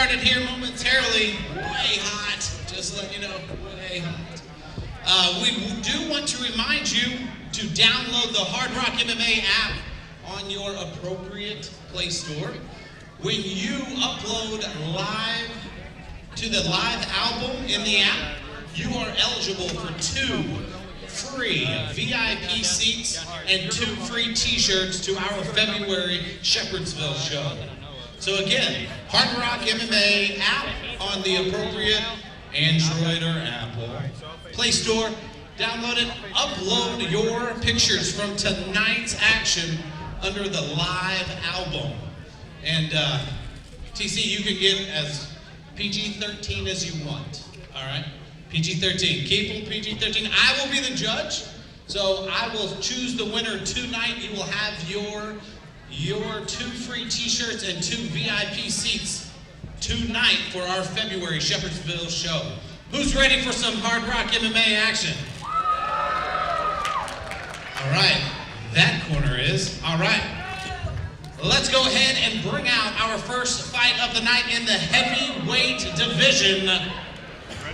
started here momentarily. Way hot, just to let you know, way hot. We do want to remind you to download the Hardrock MMA app on your appropriate Play Store. When you upload live to the live album in the app, you are eligible for 2 free VIP seats and 2 free t-shirts to our February Shepherdsville show. So again, Hardrock MMA app on the appropriate Android or Apple Play Store. Download it, upload your pictures from tonight's action under the live album. And TC, you can get as PG-13 as you want, all right? PG-13, keep them PG-13. I will be the judge, so I will choose the winner tonight. You will have your 2 free t-shirts and 2 VIP seats tonight for our February Shepherdsville show. Who's ready for some Hardrock MMA action? All right, that corner is. All right, let's go ahead and bring out our first fight of the night in the heavyweight division.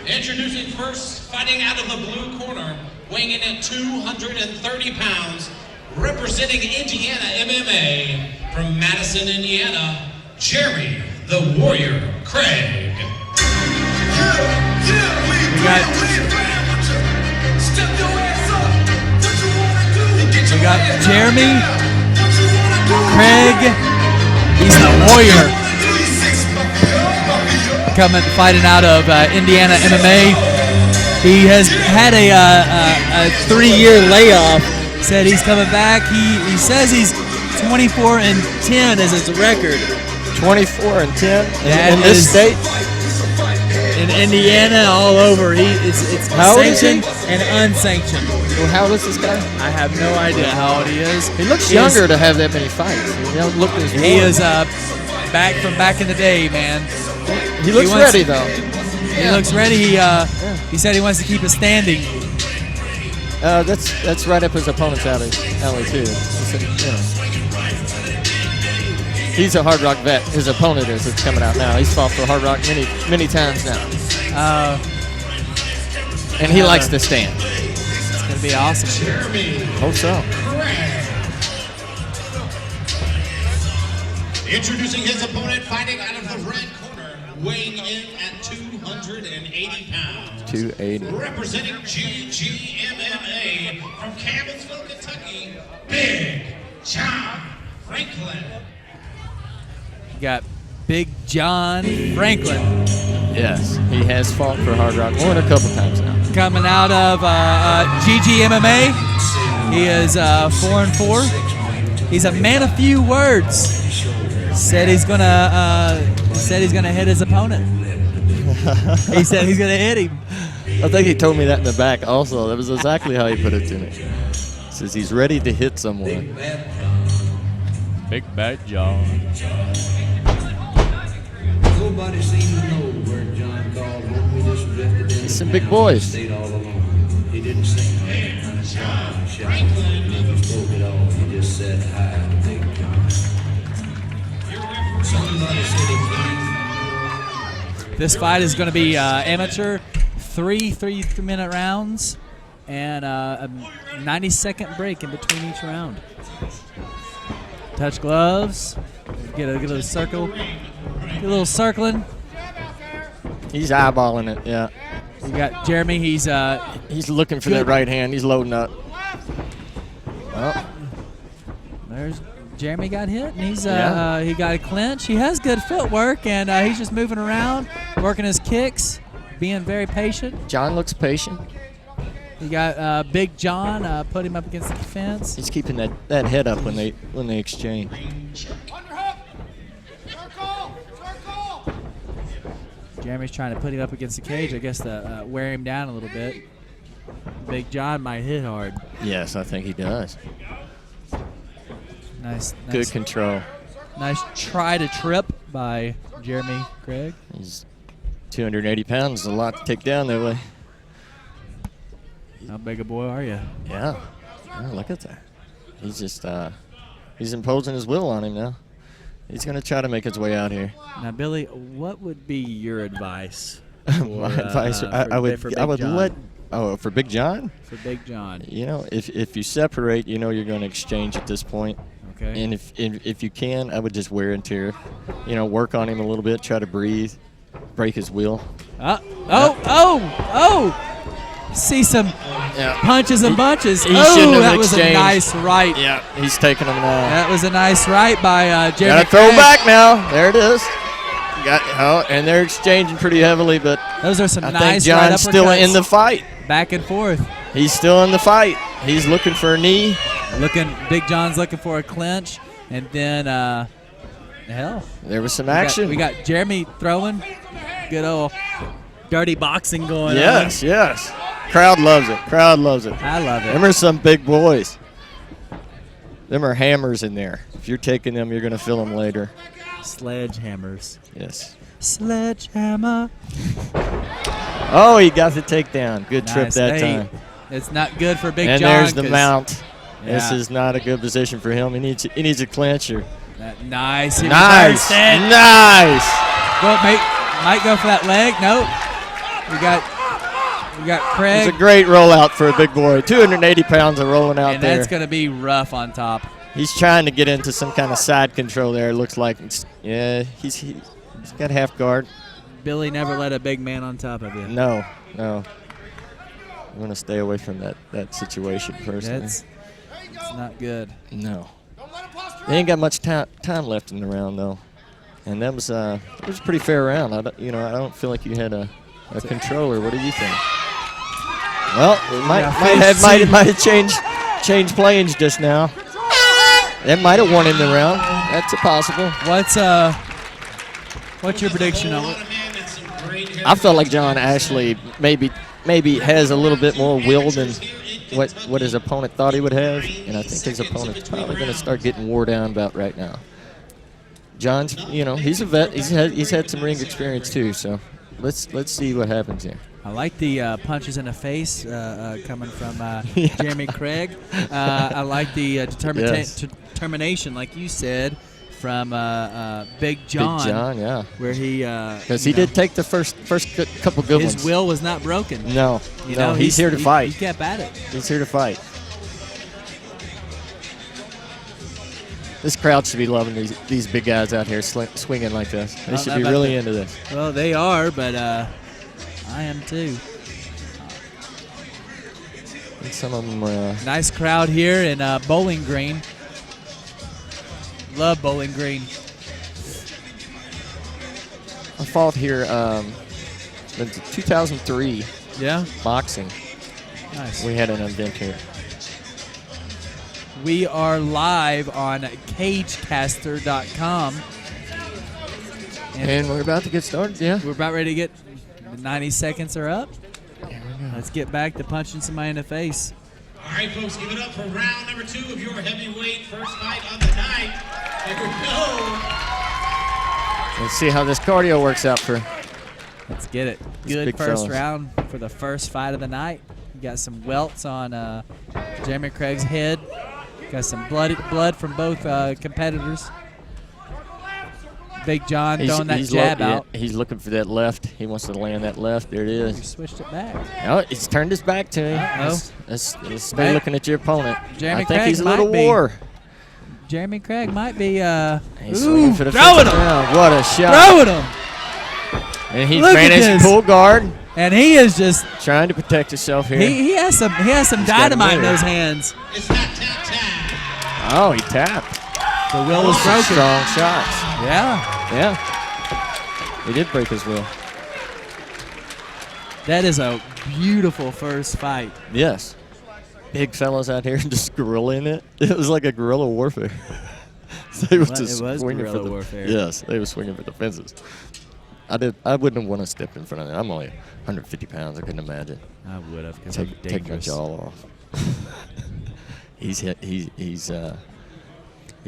Introducing first, fighting out of the blue corner, weighing in at 230 pounds, representing Indiana MMA from Madison, Indiana, Jerry the Warrior Craig. We got Jeremy Craig. He's the Warrior. Coming fighting out of Indiana MMA. He has had a 3-year layoff. Said he's coming back. He says he's 24-10 as his record. 24-10 in this state? In Indiana, all over. It's sanctioned and unsanctioned. Well, how old is this guy? I have no idea how old he is. He looks younger to have that many fights. He is back from back in the day, man. He looks ready, though. He looks ready. He said he wants to keep it standing. That's right up his opponent's alley too. He's a Hardrock vet. His opponent is. It's coming out now. He's fought for Hardrock many times now. And he likes to stand. It's gonna be awesome. Hope so. Introducing his opponent, fighting out of the red corner, weighing in at 280 pounds. 280. Representing GGMMA from Campbellsville, Kentucky, Big John Franklin. You got Big John Franklin. Yes, he has fought for Hardrock more than a couple times now. Coming out of GGMMA. He is 4-4. He's a man of few words. Said he's gonna hit his opponent. He said he's gonna hit him. I think he told me that in the back also. That was exactly how he put it to me. He says he's ready to hit someone. Big Bad John. Nobody seems to know where John called when we just drifted in. Some big boys. Stayed all alone. He didn't sing any kind of song. He never spoke at all. He just said hi to Big John. Somebody said he came. This fight is going to be amateur, 3-minute rounds, and a 90-second break in between each round. Touch gloves. Get a little circle. Get a little circling. He's eyeballing it, yeah. You got Jeremy. He's looking for that right hand. He's loading up. Oh. There's Jeremy got hit, and he got a clinch. He has good footwork, and he's just moving around, working his kicks, being very patient. John looks patient. You got Big John put him up against the fence. He's keeping that head up when they exchange. Jeremy's trying to put him up against the cage, I guess, to wear him down a little bit. Big John might hit hard. Yes, I think he does. Nice. Good control. Nice try to trip by Jeremy Craig. He's 280 pounds, a lot to take down that way. How big a boy are you? Yeah. Oh, look at that. He's just he's imposing his will on him now. He's going to try to make his way out here. Now, Billy, what would be your advice? My advice, I would let. Oh, for Big John? For Big John. You know, if you separate, you know you're going to exchange at this point. Okay. And if you can, I would just wear and tear. You know, work on him a little bit, try to breathe, break his will. See some Yeah. punches and bunches. He shouldn't have that was a exchanged. nice right. Yeah, he's taking him now. That was a nice right by Jeremy. Got to throw Craig. back now. There it is. And they're exchanging pretty heavily, but Those are some I nice think John's right still uppercuts. in the fight. Back and forth. He's still in the fight. He's looking for a knee. Big John's looking for a clinch, and then hell, There was some action. We got Jeremy throwing. Good old dirty boxing going on. Yes. Crowd loves it. Crowd loves it. I love it. Them are some big boys. Them are hammers in there. If you're taking them, you're going to feel them later. Sledgehammers. Yes. Sledgehammer. Oh, he got the takedown. Good trip Nice. that Hey, time. It's not good for Big And John. there's the 'cause mount. This Yeah. is not a good position for him. He needs a clincher. Nice. He Nice. reversed it. Nice. Well, might go for that leg. Nope. We got It's Craig. a great rollout for a big boy. 280 pounds of rolling out And there. that's going to be rough on top. He's trying to get into some kind of side control there. It looks like. He's got half guard. Billy never let a big man on top of you. No. I'm going to stay away from that situation personally. It's not good. No. They ain't got much time left in the round, though. And that was it was a pretty fair round. I don't feel like you had a controller. What do you think? Well, it might have changed planes just now. That might have won him the round. That's a possible. What's your prediction on it? I felt like John actually maybe has a little bit more will than what his opponent thought he would have, and I think his opponent's probably going to start getting wore down about right now. John's, he's a vet. He's had some ring experience too, so let's see what happens here. I like the punches in the face coming from Jeremy Craig. I like the determination, like you said, from Big John. Big John, yeah. Where he because he did take the first couple good ones. His will was not broken. No, he's here to fight. He kept at it. He's here to fight. This crowd should be loving these big guys out here swinging like this. They should be really into this. Well, they are, but I am too. And some of them. Nice crowd here in Bowling Green. Love Bowling Green. I fought here in 2003. Yeah. Boxing. Nice. We had an event here. We are live on cagecaster.com. And we're about to get started, yeah. We're about ready to get 90 seconds are up. Let's get back to punching somebody in the face. All right, folks, give it up for round number 2 of your heavyweight first fight of the night. Here we go. Let's see how this cardio works out for. Let's get it. These Good big first fellas. round for the first fight of the night. You got some welts on Jeremy Craig's head. Got some blood from both competitors. Big John throwing that jab out. He's looking for that left. He wants to land that left. There it He is. switched it back. Oh, he's turned his back to me. Uh-oh. Let's stay looking at your opponent. Jeremy I think Craig he's a might little be. war. Jeremy Craig might be He's swinging for the throwing fence him. now. What a shot. Throwing him. And he's Look at managed this. to pull guard, And he is just trying to protect himself here. he has some got dynamite in him there. those hands. It's not tap. Oh, he tapped. The will was Some broken. strong shots. Yeah. Yeah. He did break his will. That is a beautiful first fight. Yes. Big fellas out here just guerrillaing it. It was like a guerrilla warfare. They was just It was swinging guerrilla for the warfare. Yes, they were swinging for the fences. I wouldn't have want to step in front of them. I'm only 150 pounds. I couldn't imagine. I would have because I'm Take my dangerous. jaw off. He's It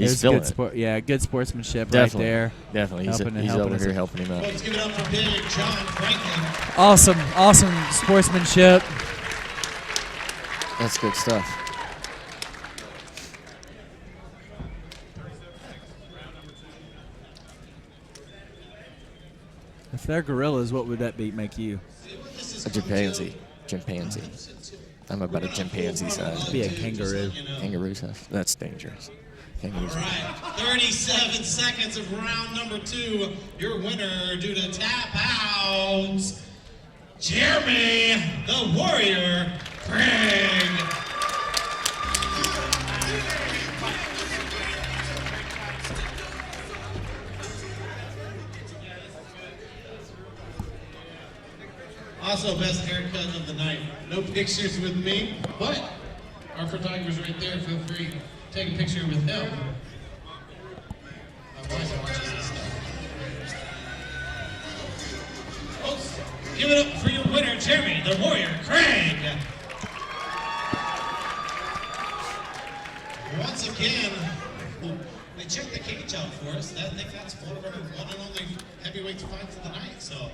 was feeling good it. yeah, good sportsmanship Definitely. right there. Definitely. Helping He's helping over us. here helping him out. Folks, give it up for Big John Franklin. Awesome sportsmanship. That's good stuff. If they're gorillas, what would that make you? A chimpanzee. I'm about a chimpanzee size. Be a kangaroo. Kangaroo size. That's dangerous. Kangaroos. All right, 37 seconds of round number 2. Your winner due to tap outs, Jeremy the Warrior Craig. Also, best haircut of the night. No pictures with me, but our photographer's right there. Feel free to take a picture with him. My wife watches this stuff. Folks, give it up for your winner, Jeremy the Warrior Craig. Once again, they checked the cage out for us. I think that's one of our one and only heavyweight fights of the night. So.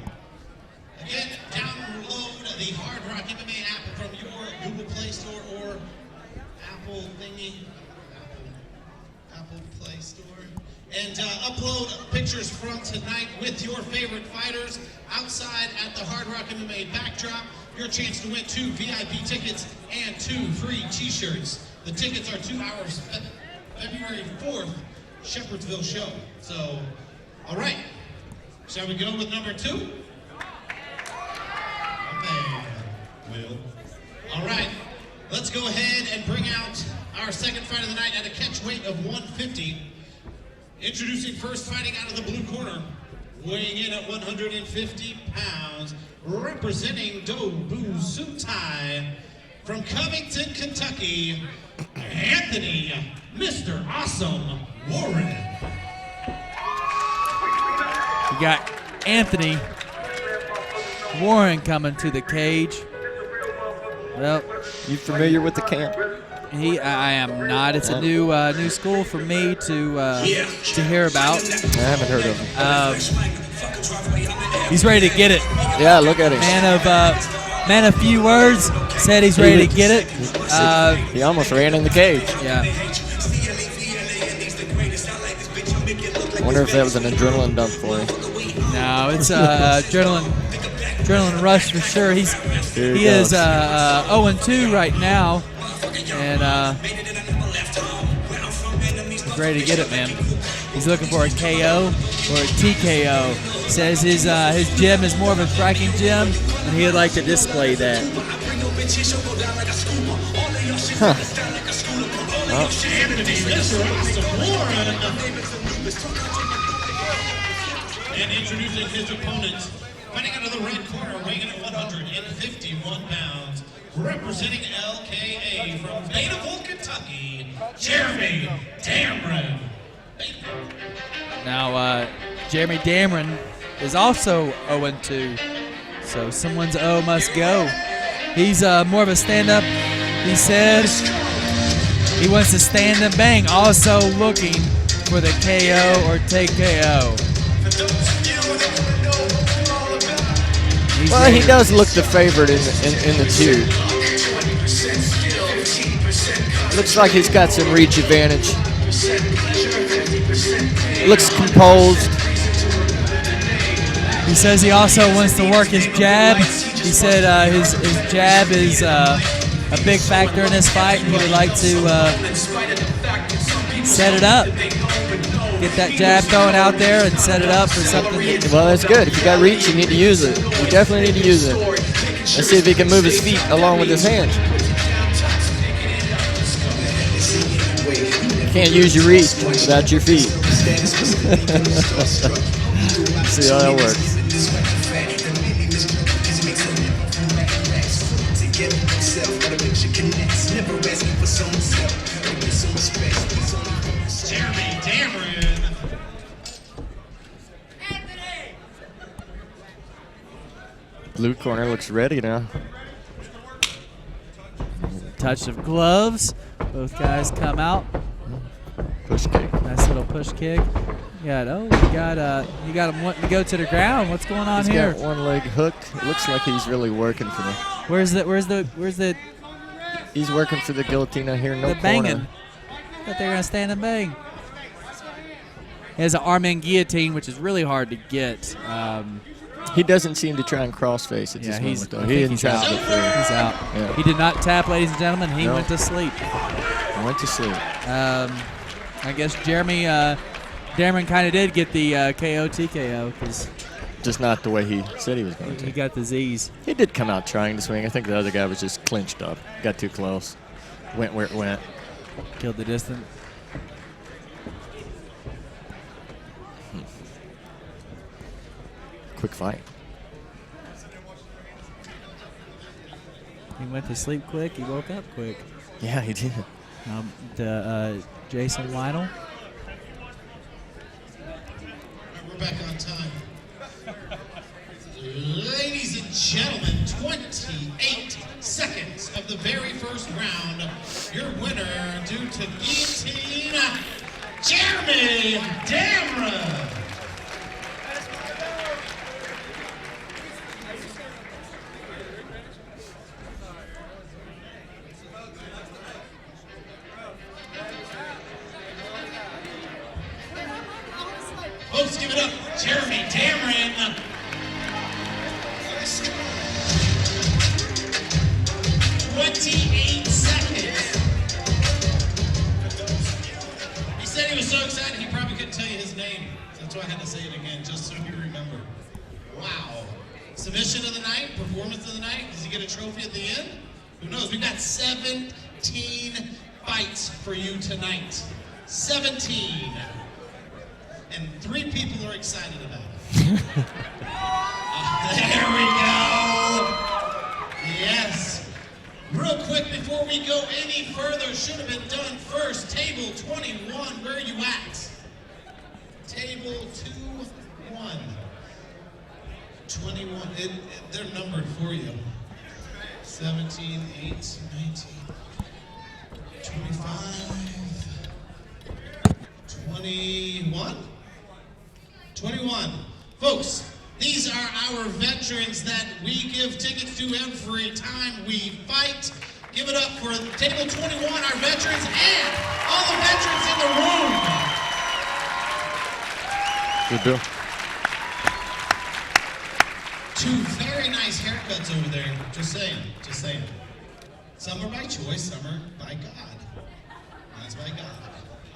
Again, download the Hardrock MMA app from your Google Play Store or Apple thingy, Apple Play Store, and upload pictures from tonight with your favorite fighters outside at the Hardrock MMA backdrop. Your chance to win 2 VIP tickets and 2 free T-shirts. The tickets are 2 hours, February 4th, Shepherdsville show. So, all right, shall we go with number 2? Will. All right, let's go ahead and bring out our second fight of the night at a catch weight of 150. Introducing first, fighting out of the blue corner, weighing in at 150 pounds, representing Dobu Sutai from Covington, Kentucky, Anthony, Mr. Awesome Warren. We got Anthony Warren coming to the cage. Well, You familiar with the camp? I am not. It's a new school for me to hear about. I haven't heard of him. He's ready to get it. Yeah, look at him. Man of few words. Said he's ready to get it. He almost ran in the cage. Yeah. I wonder if that was an adrenaline dump for him. No, it's adrenaline rush for sure. He is 0-2 right now, and he's ready to get it, man. He's looking for a KO or a TKO. Says his gym is more of a striking gym, and he'd like to display that. Huh. And introducing his opponent, fighting out of the red corner, weighing in at 151 pounds, representing LKA from Badeville, Kentucky, Jeremy Damron. Now, Jeremy Damron is also 0-2, so someone's O must go. He's more of a stand-up. He said he wants to stand and bang, also looking for the KO or take KO. Well, he does look the favorite in the two. Looks like he's got some reach advantage. Looks composed. He says he also wants to work his jab. He said his jab is a big factor in this fight, and he would like to set it up. Get that jab thrown out there and set it up for something. Well, that's good. If you got reach, you need to use it. You definitely need to use it. Let's see if he can move his feet along with his hands. You can't use your reach without your feet. See how that works. Jeremy Damron. Blue corner looks ready now. Touch of gloves. Both guys come out. Push kick. Nice little push kick. You got him wanting to go to the ground. What's going on He's here? got one leg hooked. It looks like he's really working for the. Where's the He's working for the guillotine here. No the banging? corner. Thought they were gonna stand and bang. He has an arm in guillotine, which is really hard to get. He doesn't seem to try and cross-face at this moment, though. He didn't try to get through. He's out. Yeah. He did not tap, ladies and gentlemen. He went to sleep. Went to sleep. I guess Dameron kind of did get the KO TKO because just not the way he said he was going to. He got the Z's. He did come out trying to swing. I think the other guy was just clinched up. Got too close. Went where it went. Killed the distance. Quick fight. He went to sleep quick. He woke up quick. Yeah, he did. Jason Weidel. We're back on time. Ladies and gentlemen, 28 seconds of the very first round. Your winner due to guillotine, Jeremy Damra. Folks, give it up, Jeremy Damron. 28 seconds. He said he was so excited he probably couldn't tell you his name. That's why I had to say it again, just so you remember. Wow. Submission of the night, performance of the night. Does he get a trophy at the end? Who knows? We've got 17 fights for you tonight. 17. And 3 people are excited about it. There we go. Yes. Real quick before we go any further, should have been done first. Table 21, where are you at? Table 21. 21, they're numbered for you. 17, 8, 19, 25, 21. 21. Folks, these are our veterans that we give tickets to every time we fight. Give it up for Table 21, our veterans, and all the veterans in the room. Good deal. 2 very nice haircuts over there. Just saying, just saying. Some are by choice, some are by God. That's by God.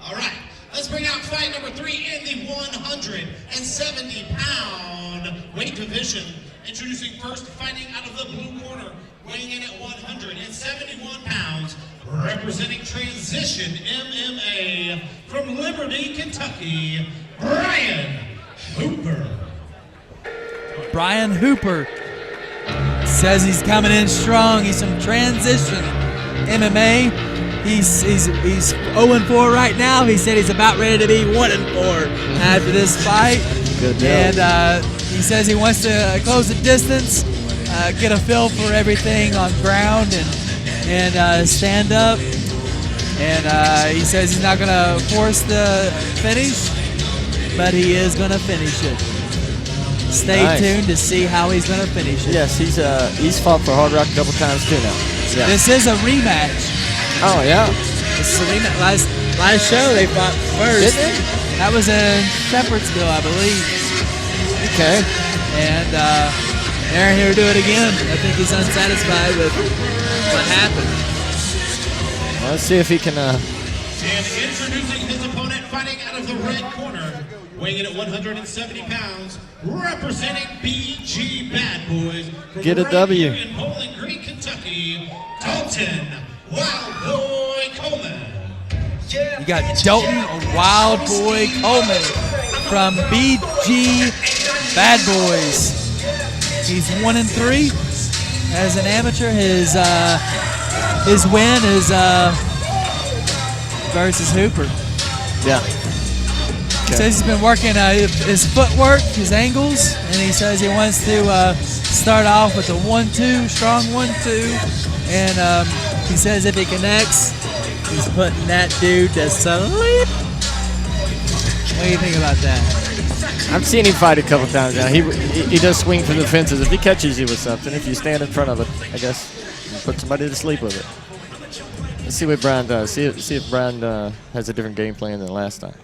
All right. Let's bring out fight number 3 in the 170-pound weight division. Introducing first, fighting out of the blue corner, weighing in at 171 pounds, representing Transition MMA from Liberty, Kentucky, Brian Hooper. Brian Hooper says he's coming in strong. He's from Transition MMA. He's 0-4 right now. He said he's about ready to be 1-4 after this fight. Good deal. And he says he wants to close the distance, get a feel for everything on ground and stand up. And he says he's not going to force the finish, but he is going to finish it. Stay tuned to see how he's going to finish it. Yes, he's fought for Hardrock a couple times too now. Yeah. This is a rematch. Oh yeah. This is a rematch. Last show they fought first. Did they? That was in Shepherdsville, I believe. Okay. And they're here to do it again. I think he's unsatisfied with what happened. Well, let's see if he can. And introducing his opponent, fighting out of the red corner, weighing in at 170 pounds, representing BG Bad Boys. Get a W. In Bowling Green, Kentucky, Dalton Wild Boy Coleman. You got Dalton Wild Boy Coleman from BG Bad Boys. He's 1-3 as an amateur. His win is versus Hooper. Yeah. He says he's been working his footwork, his angles, and he says he wants to start off with a 1-2, strong 1-2, and he says if he connects, he's putting that dude to sleep. What do you think about that? I've seen him fight a couple times now. He does swing for the fences. If he catches you with something, if you stand in front of it, I guess you put somebody to sleep with it. Let's see what Brian does. See if Brian has a different game plan than last time.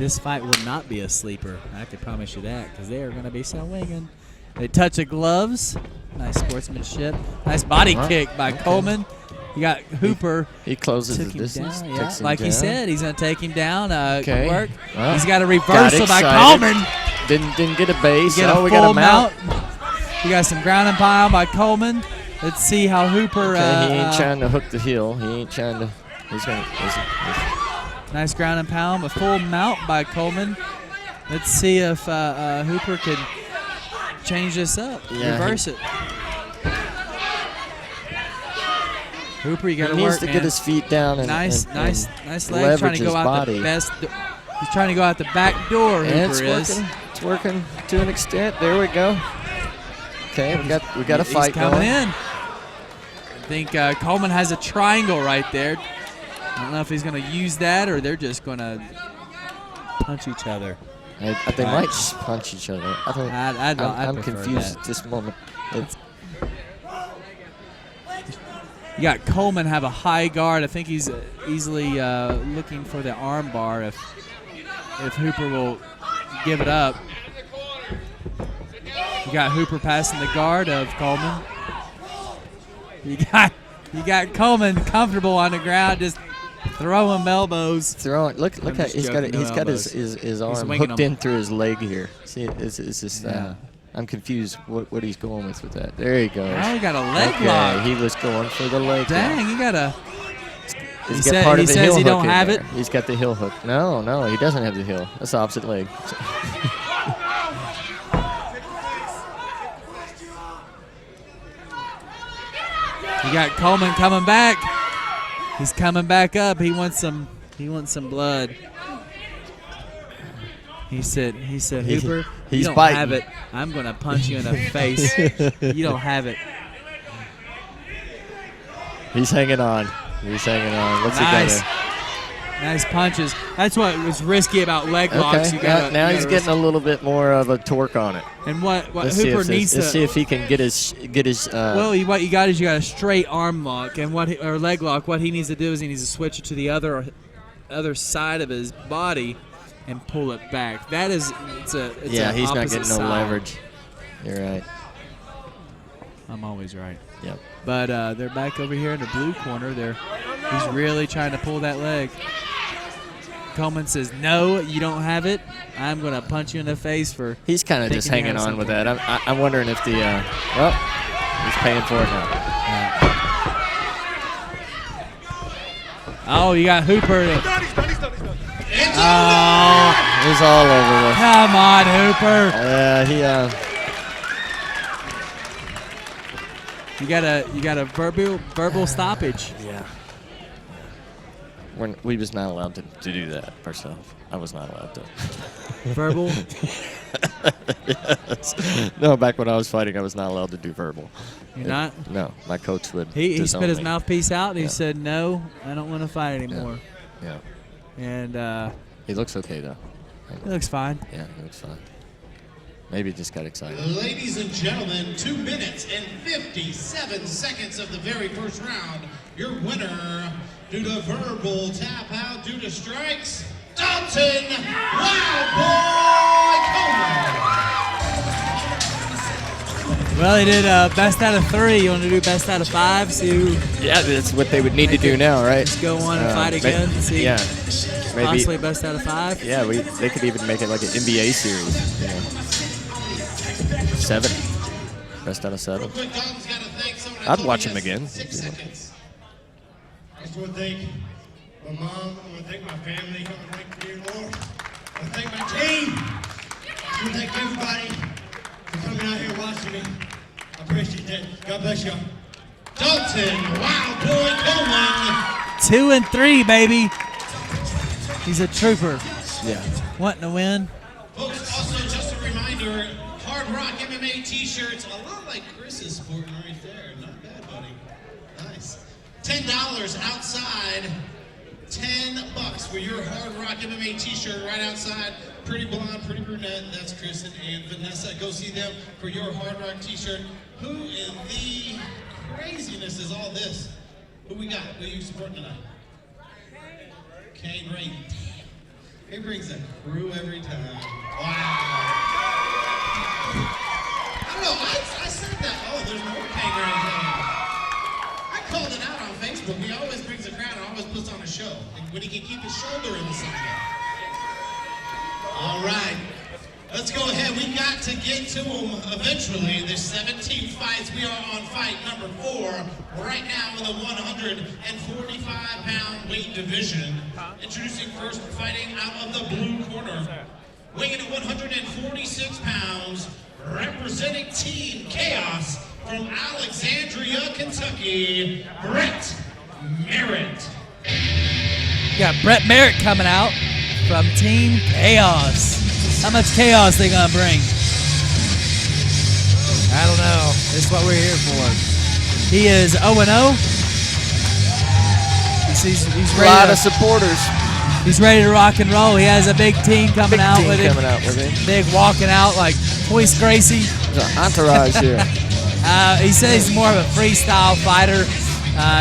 This fight will not be a sleeper. I can promise you that, because they are going to be swinging. They touch the gloves. Nice sportsmanship. Nice body kick by Coleman. You got Hooper. He closes the took him distance. down, yeah. Like he said, he's going to take him down. Okay. Work. Well, He's got a reversal by Coleman. Didn't get a base. Get a we got full a mount. You got some ground and pound by Coleman. Let's see how Hooper. Okay, he ain't trying to hook the heel. He ain't trying to. He's gonna. Nice ground and pound, a full mount by Coleman. Let's see if Hooper could change this up, reverse it. Hooper, you got to work, needs to get his feet down and nice and leg, trying to go out body. the best. He's trying to go out the back door. And Hooper it's working to an extent. There we go. Okay, we got a fight He's coming going. in. I think Coleman has a triangle right there. I don't know if he's going to use that or they're just going to punch each other. They might punch each other. I'm confused at this moment. You got Coleman have a high guard. I think he's easily looking for the arm bar if Hooper will give it up. You got Hooper passing the guard of Coleman. You got Coleman comfortable on the ground, just throwing elbows. Look how he's got his arm hooked in through his leg here. See, it's just. I'm confused what he's going with that. There he goes. Oh, he got a leg lock. He was going for the leg Dang, lock. he got a. He says he don't have it. He's got the heel hook. No, he doesn't have the heel. That's the opposite leg. You got Coleman coming back. He's coming back up. He wants some blood. He said, Hooper, you don't biting. have it. I'm gonna punch you in the face. You don't have it. He's hanging on. What's Nice. Nice punches. That's what was risky about leg locks. Okay. Now he's getting a little bit more of a torque on it. And what Let's Hooper needs to. Let's see if he can get his. Well, what you got is you got a straight arm lock and or leg lock. What he needs to do is he needs to switch it to the other side of his body and pull it back. That is, it's he's not getting no leverage. You're right. I'm always right. Yep. But they're back over here in the blue corner. He's really trying to pull that leg. Coleman says, "No, you don't have it. I'm going to punch you in the face for." He's kind of just hanging on with that. I'm wondering if the he's paying for it now. Oh, you got Hooper. It's all over with. Come on, Hooper. You got a verbal stoppage. Yeah. We was not allowed to do that ourselves. I was not allowed to. Verbal? Yes. No, back when I was fighting, I was not allowed to do verbal. You're not? No, my coach would. He spit his mouthpiece out and he said, "No, I don't want to fight anymore." Yeah. And he looks okay though. He looks fine. Yeah, he looks fine. Maybe he just got excited. Ladies and gentlemen, 2 minutes and 57 seconds of the very first round. Your winner, due to verbal tap out, due to strikes, Dalton Wildboy Coleman. Well, he did best out of 3. You want to do best out of 5? See who? Yeah, that's what they would need to do now, right? Just go on and fight again. See. Yeah. Maybe, possibly best out of 5. Yeah, they could even make it like an NBA series. You know. 7. Best out of 7. I'd watch him again. I just want to thank my mom. I want to thank my family. I want to thank you, Lord. I want to thank my team. I want to thank everybody for coming out here watching me. I appreciate that. God bless y'all. Dalton Wildboy Coleman. 2 and 3, baby. He's a trooper. Yeah. Wanting to win. Folks, also just a reminder, Hardrock MMA t-shirts, a lot like Chris is sporting right there. Not bad, buddy. Nice. $10 outside. $10 for your Hardrock MMA t-shirt right outside. Pretty blonde, pretty brunette. That's Kristen and Vanessa. Go see them for your Hardrock t-shirt. Who in the craziness is all this? Who we got? Who are you supporting tonight? Kane Ray. He brings a crew every time. Wow. I don't know, I said that. Oh, there's more kangaroos coming. I called it out on Facebook. He always brings a crowd and always puts on a show when he can keep his shoulder in the socket. All right. Let's go ahead. We got to get to them eventually. There's 17 fights. We are on fight number 4 right now in the 145-pound weight division. Introducing first, fighting out of the blue corner. Weighing at 146 pounds, representing Team Chaos from Alexandria, Kentucky, Brett Merritt. We got Brett Merritt coming out from Team Chaos. How much chaos they gonna bring? I don't know. This is what we're here for. He is 0-0. He's A lot of supporters. He's ready to rock and roll. He has a big team coming out with him. Big walking out like Hoist Gracie. There's an entourage here. He says he's more of a freestyle fighter.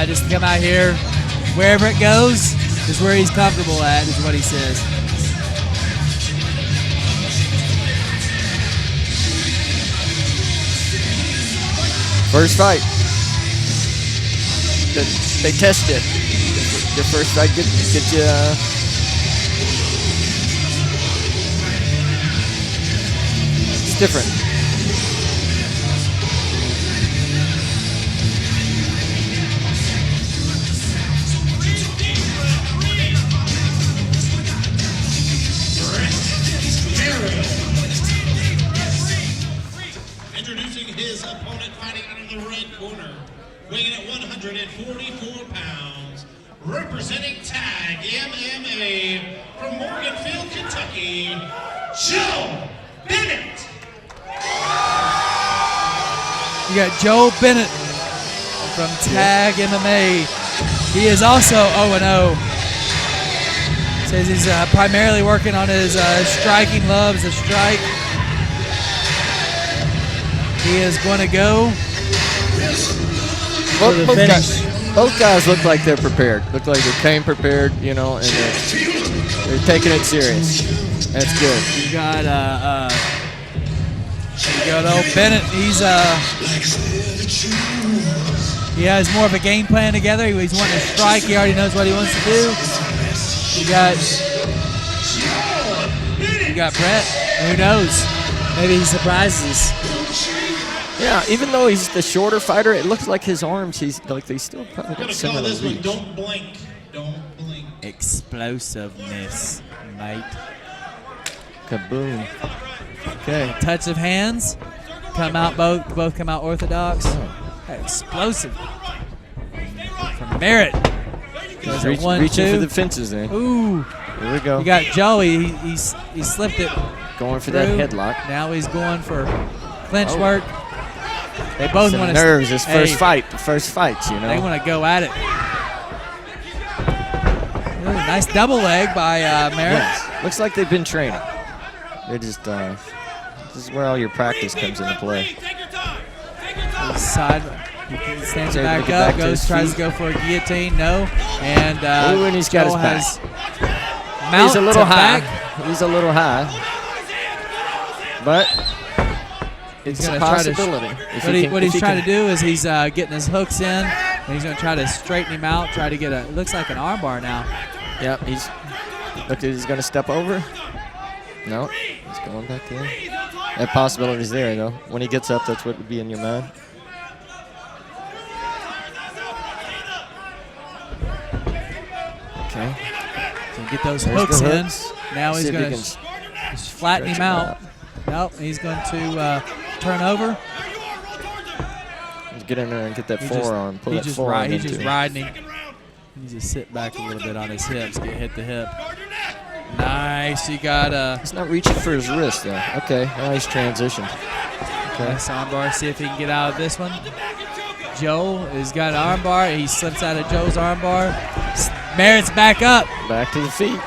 Just to come out here, wherever it goes is where he's comfortable at, is what he says. First fight. They test it. The first fight get you. It's different. Introducing his opponent, fighting out of the red corner, weighing at 144 pounds, representing Tag MMA from Morganfield, Kentucky, Joe Bennett. You got Joe Bennett from Tag MMA. He is also 0-0. Says he's primarily working on his striking, loves the strike. He is going to go for the finish. Both guys look like they're prepared. Look like they came prepared, you know, and they're taking it serious. That's good. You got old Bennett. He has more of a game plan together. He's wanting to strike. He already knows what he wants to do. You got Brett. Who knows? Maybe he surprises us. Yeah, even though he's the shorter fighter, it looks like his arms, he's like they still probably got similar this one, reach. don't blink. Don't blink. Explosiveness, mate. Kaboom. Okay. Touch of hands. Come out both come out orthodox. Explosive. From Merritt. Reaching for the fences there. Ooh. Here we go. You got Joey. He slipped it. Going for through. that headlock. Now he's going for clinch work. They both want to nerves. His first fight. The first fights, you know. They want to go at it. Ooh, nice double leg by Merritt. Yes. Looks like they've been training. They just this is where all your practice comes into play. Side. He stands back up, tries to go for a guillotine. No. And and he's got his back. He's a little high. He's a little high. But it's a possibility. What he's trying to do is he's getting his hooks in, and he's going to try to straighten him out, try to get it looks like an armbar now. Yep, he's going to step over. No, he's going back in. That possibility's there, though. When he gets up, that's what would be in your mind. Okay. So get those hooks in. Now he's going to just flatten him out. Nope, he's going to turn over. Get in there and get that forearm. Pull that forearm He's just riding him. He needs to sit back a little bit on his hips, hit the hip. Nice. He got he's not reaching for his wrist, though. Okay, nice transition. Okay. Nice armbar. See if he can get out of this one. Joe has got an armbar. He slips out of Joe's armbar. Merritt's back up. Back to the feet.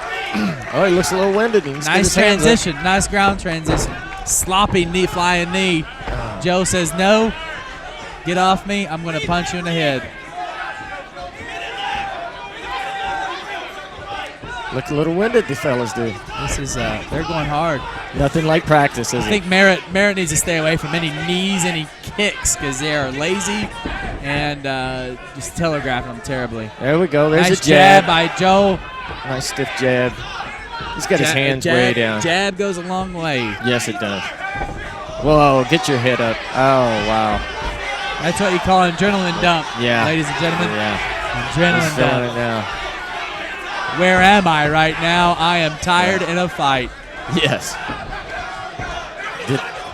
Oh, he looks a little winded. Nice transition. Nice ground transition. Sloppy knee, flying knee. Joe says, no, get off me. I'm going to punch you in the head. Look a little winded, the fellas do. This is they're going hard. Nothing like practice, is I think Merritt needs to stay away from any knees, any kicks, because they are lazy and just telegraphing them terribly. There we go. There's Nice a jab. by Joe. Nice stiff jab. He's got his hands way down. Jab goes a long way. Yes, it does. Whoa, get your head up. Oh, wow. That's what you call an adrenaline dump, Yeah. ladies and gentlemen. Yeah. Adrenaline He's feeling dump. it now. Where am I right now? I am tired in a fight. Yes.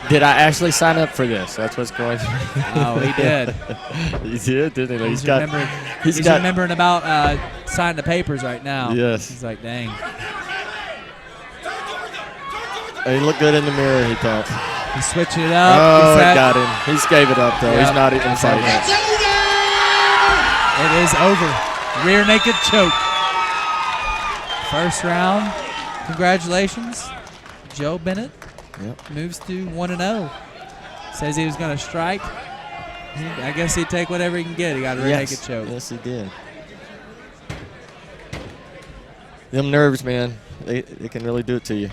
Did I actually sign up for this? That's what's going on. Oh, he did. He did, didn't he? He's remembering about signing the papers right now. Yes. He's like, dang. He looked good in the mirror, he thought. He's switching it up. Oh, it got him. He's gave it up, though. Yep. He's not even fighting. It is over. Rear naked choke. First round. Congratulations. Joe Bennett moves to 1-0. Says he was going to strike. I guess he'd take whatever he can get. He got a rear naked choke. Yes, he did. Them nerves, man, they can really do it to you.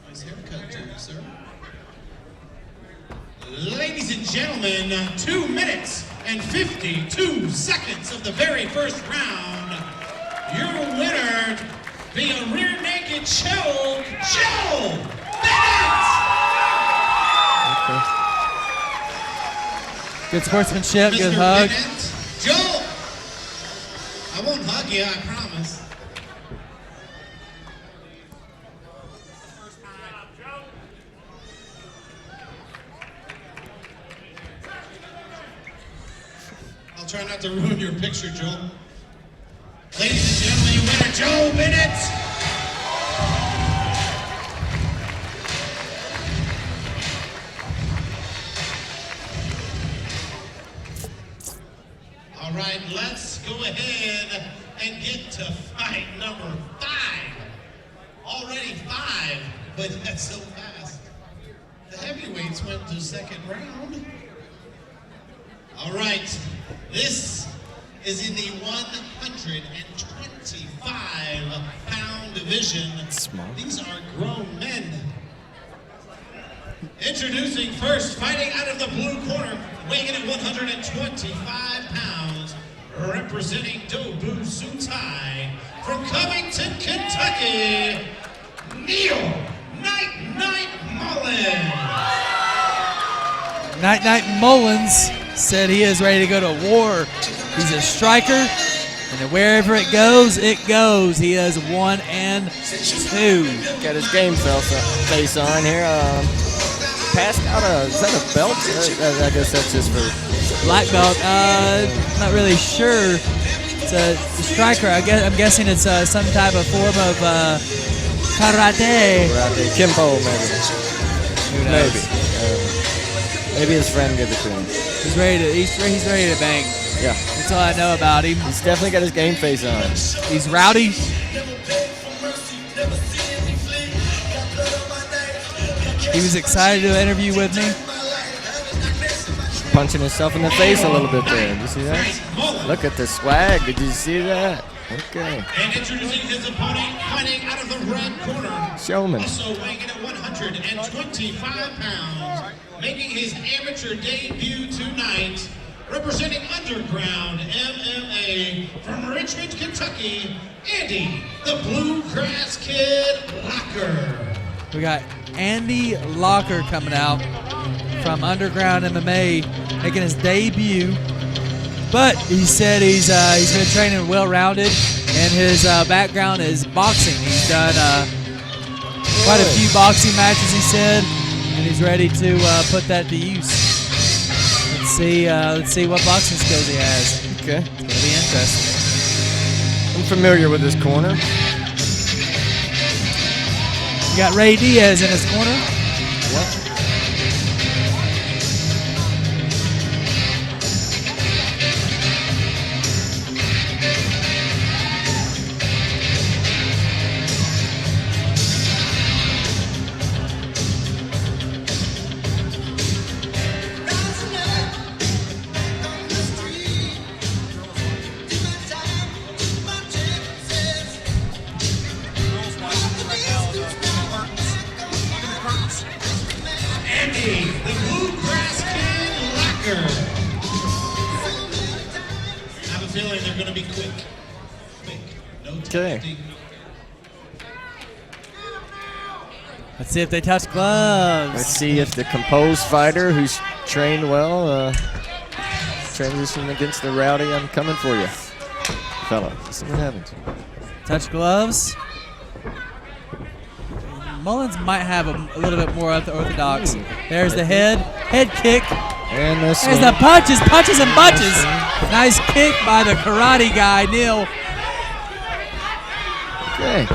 Nice haircut, too, sir. Ladies and gentlemen, 2 minutes and 52 seconds of the very first round. Your winner via rear naked choke, Joe Bennett! Okay. Good sportsmanship, good Mr. hug. Bennett, Joe! I won't hug you, I promise. I'll try not to ruin your picture, Joel. Ladies and gentlemen, your winner, Joe Bennett! All right, let's go ahead and get to fight number 5. Already 5, but that's so fast. The heavyweights went to second round. All right, this is in the 125-pound division. Small. These are grown men. Introducing first, fighting out of the blue corner, weighing in at 125 pounds, representing Dobu Sutai from Covington, Kentucky, Neil Night Mullins. Night Mullins said he is ready to go to war. He's a striker, and wherever it goes, it goes. He is 1 and 2. Got his game face on here. Passed out is that a belt? I guess that's just for Black belt. Not really sure. It's a striker. I'm guessing it's some type of form of karate. Kimbo, maybe. Who knows? Maybe his friend gave it to him. He's ready to bang. Yeah. That's all I know about him. He's definitely got his game face on. He's rowdy. He was excited to interview with me. Punching himself in the face a little bit there. Did you see that? Look at the swag. Did you see that? Okay. And introducing his opponent, fighting out of the red corner. Showman. Also weighing in at 125 pounds, making his amateur debut tonight, representing Underground MMA from Richmond, Kentucky, Andy, the Bluegrass Kid Locker. We got Andy Locker coming out from Underground MMA, making his debut. But he said he's been training well-rounded, and his background is boxing. He's done quite a few boxing matches, he said, and he's ready to put that to use. Let's see what boxing skills he has. Okay. It's gonna be interesting. I'm familiar with this corner. You got Ray Diaz in his corner. Yep. feeling they're going to be quick. Quick. No Okay. testing. Let's see if they touch gloves. Let's see if the composed fighter who's trained well transition against the rowdy. I'm coming for you, fella. Let's see what happens. Touch gloves. Mullins might have a little bit more orthodox. There's the head kick. And this There's the punches and bunches. Nice kick by the karate guy, Neil. Okay,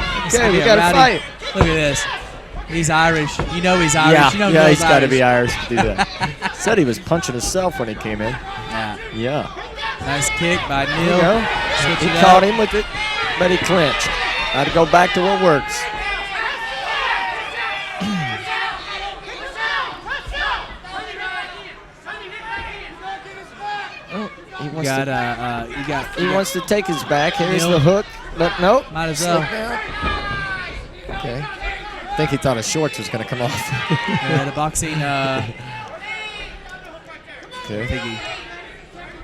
We we got to fight. Look at this. He's Irish. You know he's Irish. Yeah, you know yeah, Neil's he's got to Irish. be Irish to do that. Said he was punching himself when he came in. Yeah. Yeah. Nice kick by There you Neil. go. Switch He it caught up. him with it, but he clinched. Got to go back to what works. Oh, he wants to take his back. Here's Neil. the hook, but nope. Might as well. Slip down. Okay. I think he thought his shorts was going to come off. Yeah, the boxing Okay. Piggy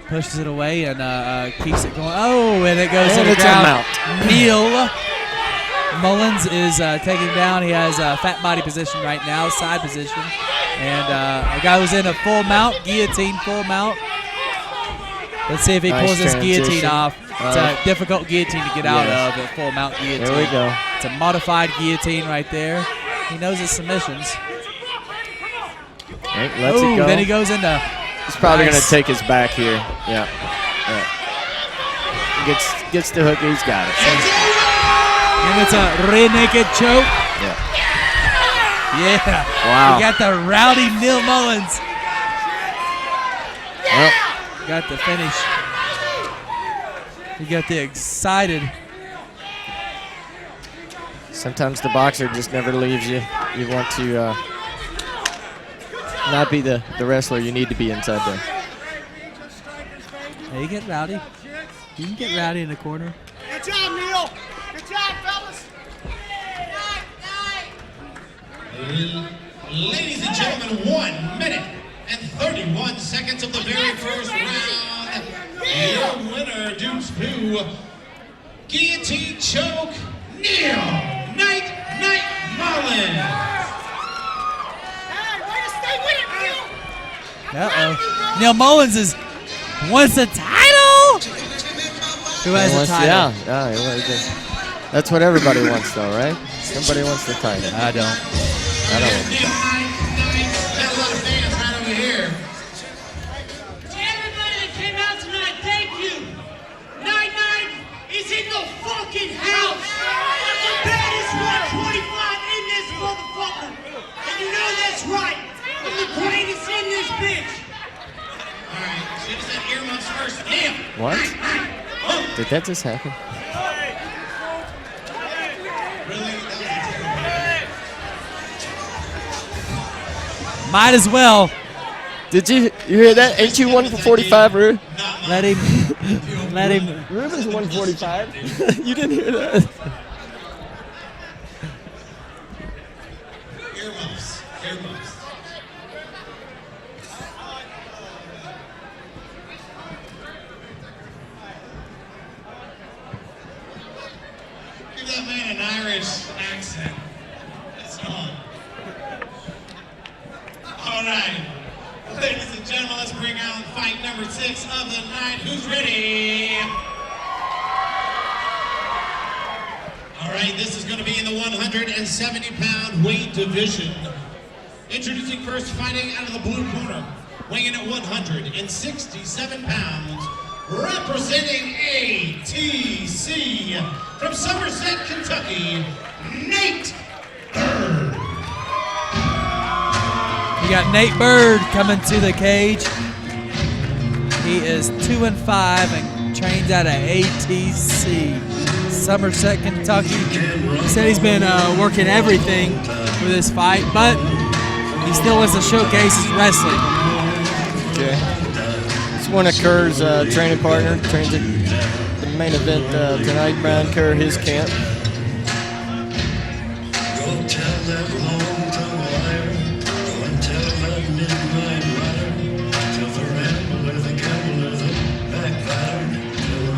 pushes it away and keeps it going. Oh, and it goes to And the it's a ground. mount. Neil Mullins is taking down. He has a fat body position right now, side position. And a guy who's in a full mount, guillotine full mount. Let's see if he Nice pulls this guillotine transition. off. It's a difficult guillotine to get out Yes. of, a full mount guillotine. There we go. It's a modified guillotine right there. He knows his submissions. Right, lets it Ooh, go. then he goes into. He's probably going Nice. to take his back here. Yeah. Gets the hook. He's got it. And it's a rear naked choke. Yeah. Yeah. Wow. We got the rowdy Neil Mullins. Well, Got the finish. You got the excited. sometimes the boxer just never leaves you. You want to not be the wrestler you need to be inside there. Hey, you get rowdy. You can get rowdy in the corner. Good job, Neil. Good job, fellas. Ladies and gentlemen, 1 minute and 31 seconds of the very first round. Your winner due to guillotine choke, Neil Night Mullins. Hey, way to stay with it, Neil. Uh-oh. Neil Mullins wants the title. Who has the title? Yeah. That's what everybody wants, though, right? Somebody wants the title. I don't. I don't want the Neil title. Night, got a lot of fans right over here. To everybody that came out tonight, thank you. Night is in the fucking house. The baddest 125 in this motherfucker. And you know that's right. I'm the greatest in this bitch. All right, should have said earmuffs first. Neil. What? Did that just happen? Really? Might as well. Did you hear that? Ain't you 1 for 45, Rue? Let him. Ruben's 145. You didn't hear that? Earmuffs. Give that man an Irish accent. That's on. All right. Ladies and gentlemen, let's bring out fight number 6 of the night. Who's ready? All right, this is going to be in the 170-pound weight division. Introducing first, fighting out of the blue corner, weighing in at 167 pounds, representing ATC from Somerset, Kentucky, Nate Bird. You got Nate Bird coming to the cage. He is 2-5 and trains out of ATC, Somerset, Kentucky. He said he's been working everything for this fight, but he still wants to showcase his wrestling. Okay. This one of Kerr's training partner. Trains at the main event tonight. Brian Kerr, his camp. Go tell that long-tongued liar. Go and tell that midnight rider. Tell the rambler, the gambler, the backbiter. Tell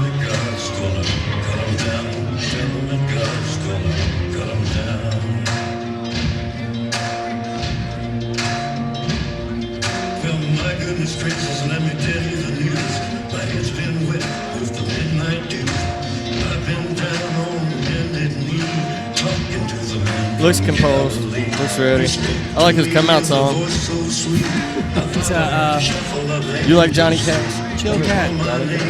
Looks composed. Looks ready. I like his come out song. It's a You like Johnny Cash? chill cat.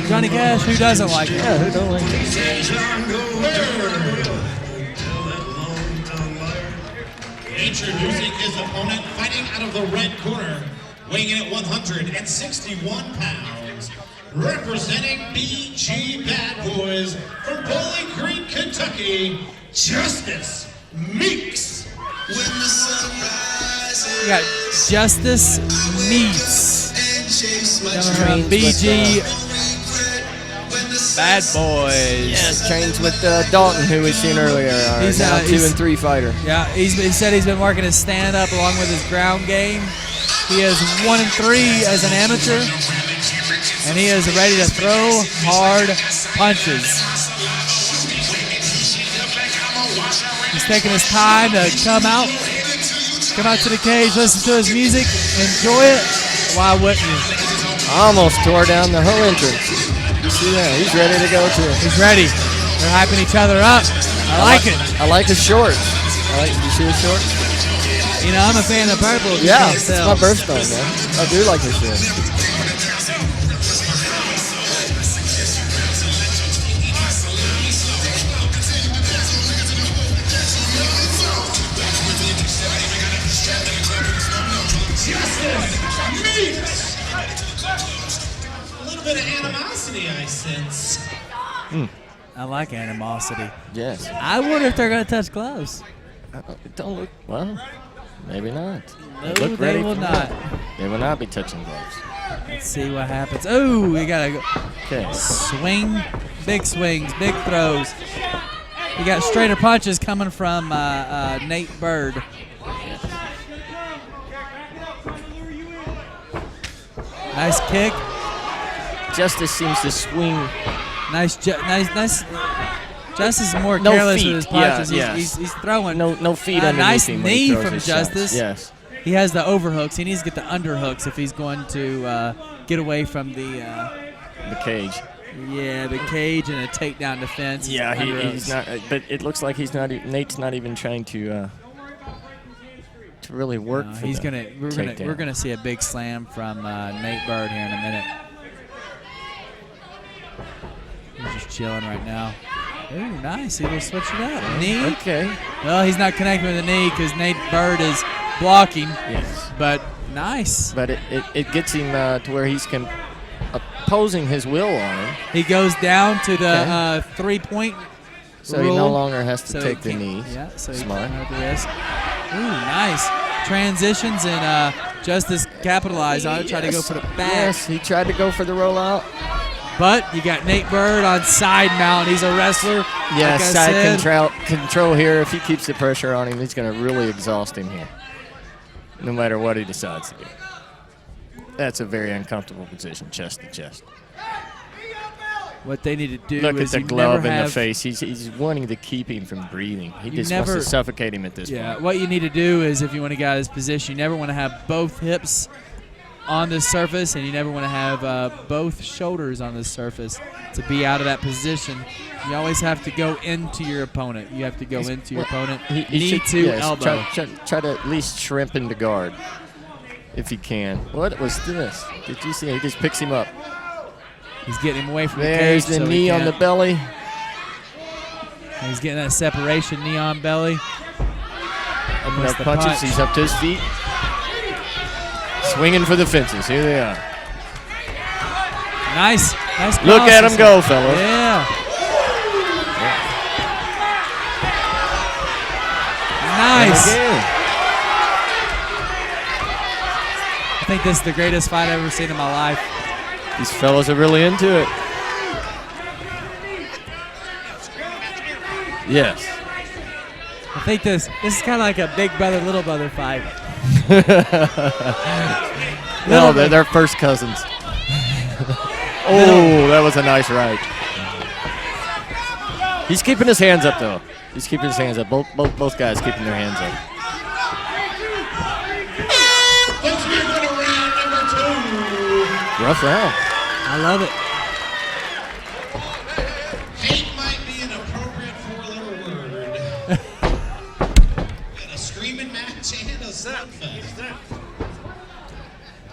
Johnny Cash, who doesn't like it? Yeah, who don't like it? Introducing his opponent, fighting out of the red corner, weighing in at 161 pounds, representing BG Bad Boys from Bowling Green, Kentucky, Justice Meeks. We got Justice Meeks coming from BG Bad Boys. Yes, trains with Dalton, who we seen earlier. He's now 2 and 3 fighter. Yeah, he said he's been working his stand-up along with his ground game. He is 1 and 3 as an amateur, and he is ready to throw hard punches. He's taking his time to come out to the cage, listen to his music, enjoy it. Why wouldn't you? Almost tore down the whole entrance. You see that? He's ready to go too. He's ready. They're hyping each other up. I like it. I like his shorts. Did you see his shorts? You know, I'm a fan of purple. Yeah, it's my birthstone, man. I do like his shorts. A little bit of animosity, I sense. I like animosity. Yes. I wonder if they're going to touch gloves. It don't look, well, maybe not. No, look they ready will for not. that. They will not be touching gloves. Let's see what happens. Oh, we got to Okay. swing, big swings, big throws. You got straighter punches coming from Nate Bird. Nice kick. Justice seems to swing. Nice. Justice is more No careless feet. with his punches. Yeah, He's throwing. No feet underneath nice him when he knee throws from his shots. Justice. Yes. He has the overhooks. He needs to get the underhooks if he's going to get away from the cage. Yeah, the cage and a takedown defense. Yeah, he's Underhooks. not. But it looks like he's not. Nate's not even trying to really work. For He's the we're gonna see a big slam from Nate Bird here in a minute. He's just chilling right now. Ooh, nice. He'll switch it up. Knee. Okay. Well, he's not connecting with the knee because Nate Bird is blocking. Yes. But nice. But it gets him to where he's opposing his will on him. He goes down to the 3-point So rule. he no longer has to So take he the can't- knee. Yeah, so he Smart. can't hurt the wrist. Ooh, nice. Transitions and Justice capitalized on it. Tried to go for the back. Yes, he tried to go for the rollout. But you got Nate Bird on side mount. He's a wrestler. Yeah, like I side said. control here. If he keeps the pressure on him, he's going to really exhaust him here, no matter what he decides to do. That's a very uncomfortable position, chest to chest. What they need to do Look at is the you glove never in have, the face. He's wanting to keep him from breathing. He You just wants never- to suffocate him at this Yeah, point. what you need to do is if you want to get out of this position, you never want to have both hips on the surface, and you never want to have both shoulders on the surface to be out of that position. You always have to go into your opponent. You have to go into your opponent. He Knee should- to yes, elbow. Try to at least shrimp into guard if he can. What was this? Did you see? He just picks him up. He's getting him away from There's the cage. the so he knee on the can't- belly. He's getting that separation, knee on belly. Open Missed up the punches. punch. He's up to his feet. Swinging for the fences. Here they are. Nice Look cross. at him go, fellas. Yeah. Nice. And again. I think this is the greatest fight I've ever seen in my life. These fellas are really into it. Yes. I think this is kind of like a big brother, little brother fight. No, they're first cousins. Oh, that was a nice right. He's keeping his hands up, though. He's keeping his hands up. Both guys keeping their hands up. Let's move on to round number 2. Rough round. I love it. Hate might be an appropriate 4-letter word.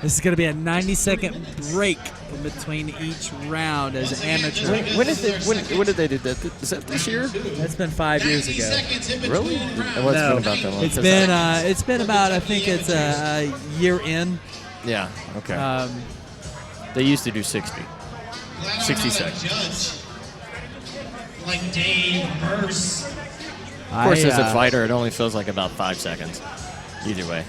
This is going to be a 90-second break in between each round as an amateur. When did they do that? Is that this year? That's been 5 years ago. Really? Well, it's been about that long. It's been about, I think it's a year in. Yeah. Okay. They used to do 60 seconds. Judge like Dave Merce. Of course, as a fighter, it only feels like about 5 seconds. Either way.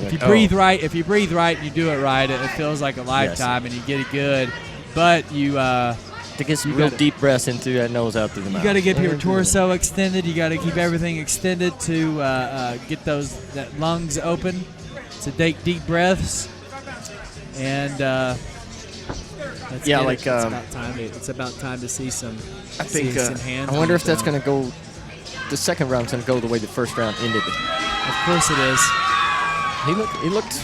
If you breathe right, and you do it right, it feels like a lifetime, and you get it good. But you to get some real deep breaths into that nose out through the mouth. You got to get your torso extended. You got to keep everything extended to get that lungs open to take deep breaths. And it's about time to see some. I think. Some hands. I wonder if that's going to go. The second round's going to go the way the first round ended. Of course it is. He looked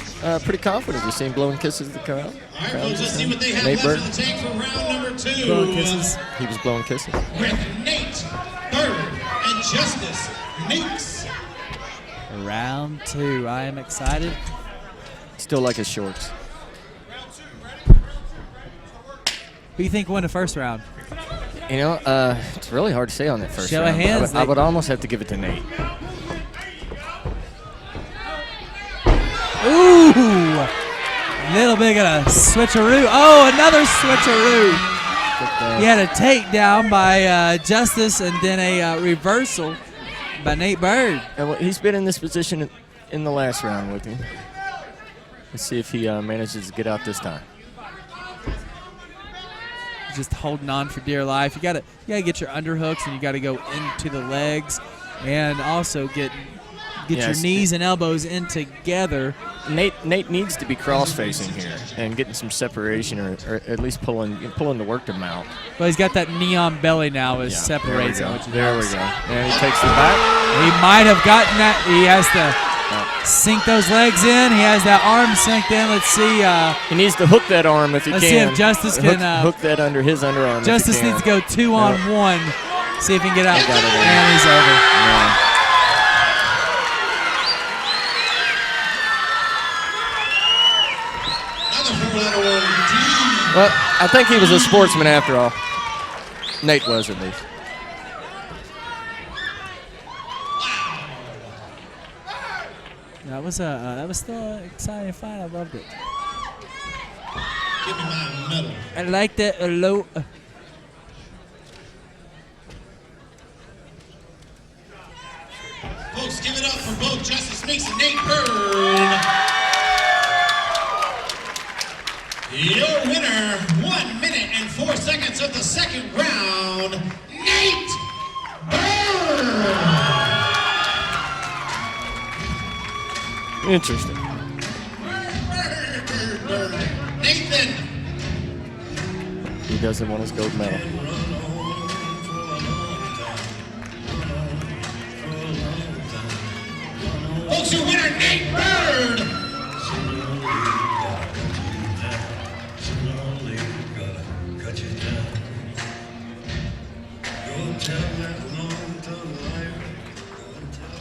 pretty confident. You see him blowing kisses at the crowd. All right, folks, let's see what they have left in the tank for round number 2. Blowing kisses. He was blowing kisses. With Nate Bird and Justice Meeks. Round 2. I am excited. Still like his shorts. Who do you think won the first round? You know, it's really hard to say on that first Show round. of hands. I would almost have to give it to Nate. Ooh! Little bit of a switcheroo. Oh, another switcheroo. He had a takedown by Justice and then a reversal by Nate Bird. And he's been in this position in the last round with him. Let's see if he manages to get out this time. Just holding on for dear life. You gotta get your underhooks and you gotta go into the legs, and also get your knees and elbows in together. Nate needs to be cross-facing here and getting some separation, or at least pulling the work to mount. Well, he's got that knee on belly now, which separates him. There we go. And he takes the back. He might have gotten that. He has to sink those legs in. He has that arm synced in. Let's see. He needs to hook that arm if he can. Let's see if Justice can hook that under his underarm. Justice needs to go 2-on-1. See if he can get out. And he's over. Yeah. Well, I think he was a sportsman after all. Nate was, at least. That was still an exciting fight. I loved it. Give me my medal. I like that low. Folks, give it up for both Justice Meeks and Nate Bird. Your winner, 1 minute and 4 seconds of the second round, Nate Bird. Interesting. Bird. Nathan. He doesn't want his gold medal. Folks, your winner, Nate Bird.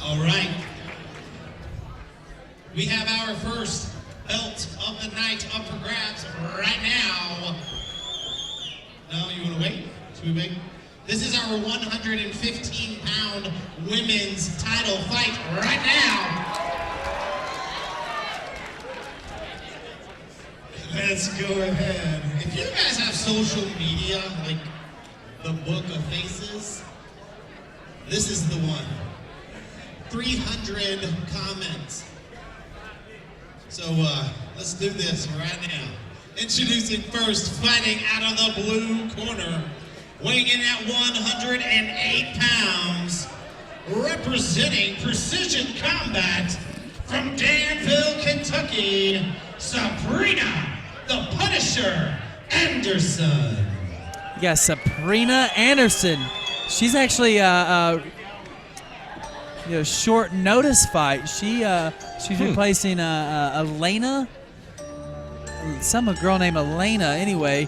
All right. We have our first belt of the night up for grabs right now. No, you want to wait? Should we wait? This is our 115-pound women's title fight right now. Let's go ahead. If you guys have social media, like the Book of Faces, this is the one. 300 comments. So let's do this right now. Introducing first, fighting out of the blue corner, weighing in at 108 pounds, representing Precision Combat from Danville, Kentucky, Sabrina the Punisher Anderson. You got Sabrina Anderson. She's actually short notice fight. She's replacing Elena. Some girl named Elena. Anyway,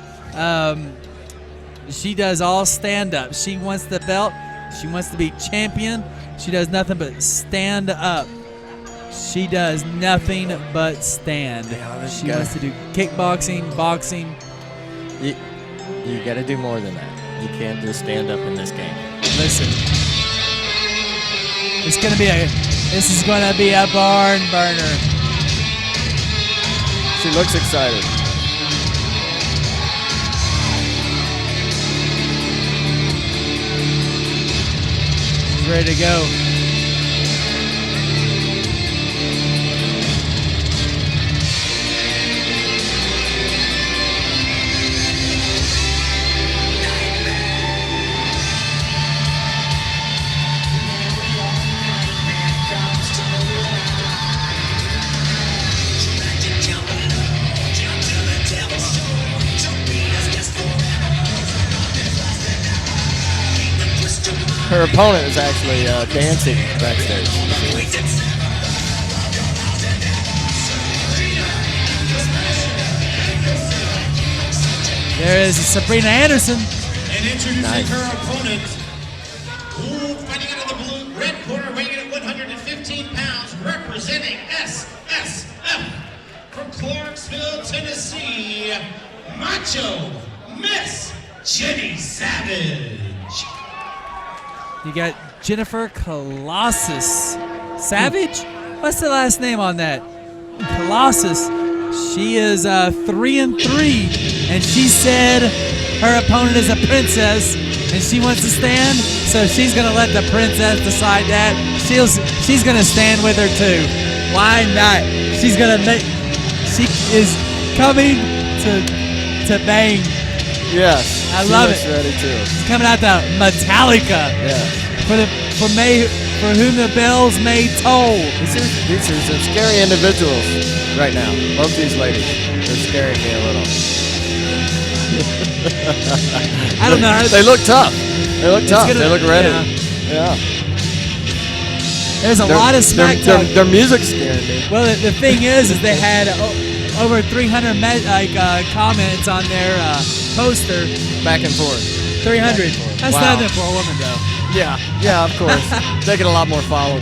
she does all stand up. She wants the belt. She wants to be champion. She does nothing but stand up. She does nothing but stand. She wants to do kickboxing, boxing. You got to do more than that. You can't just stand up in this game. Listen, this is gonna be a barn burner. She looks excited. She's ready to go. Her opponent is actually dancing backstage. There is Sabrina Anderson. And introducing her opponent, fighting out of the blue, red corner, weighing in at 115 pounds, representing SSF from Clarksville, Tennessee, Macho Miss Jenny Savage. You got Jennifer Colossus Savage. What's the last name on that? Colossus. She is 3-3, and she said her opponent is a princess, and she wants to stand. So she's gonna let the princess decide that. She's gonna stand with her too. Why not? She's gonna make. She is coming to bang. Yes, I love it. Ready too. It's coming out to Metallica. Yeah. For whom the bells may toll. These are some scary individuals right now. Both these ladies. They're scaring me a little. I don't know. They look tough. They look tough. They look ready. Yeah. There's a lot of SmackDown. Their music's scaring me. Well, the thing is they had over 300 comments on their poster. Back and forth. 300. That's Wow. nothing for a woman, though. Yeah, of course. They get a lot more followers.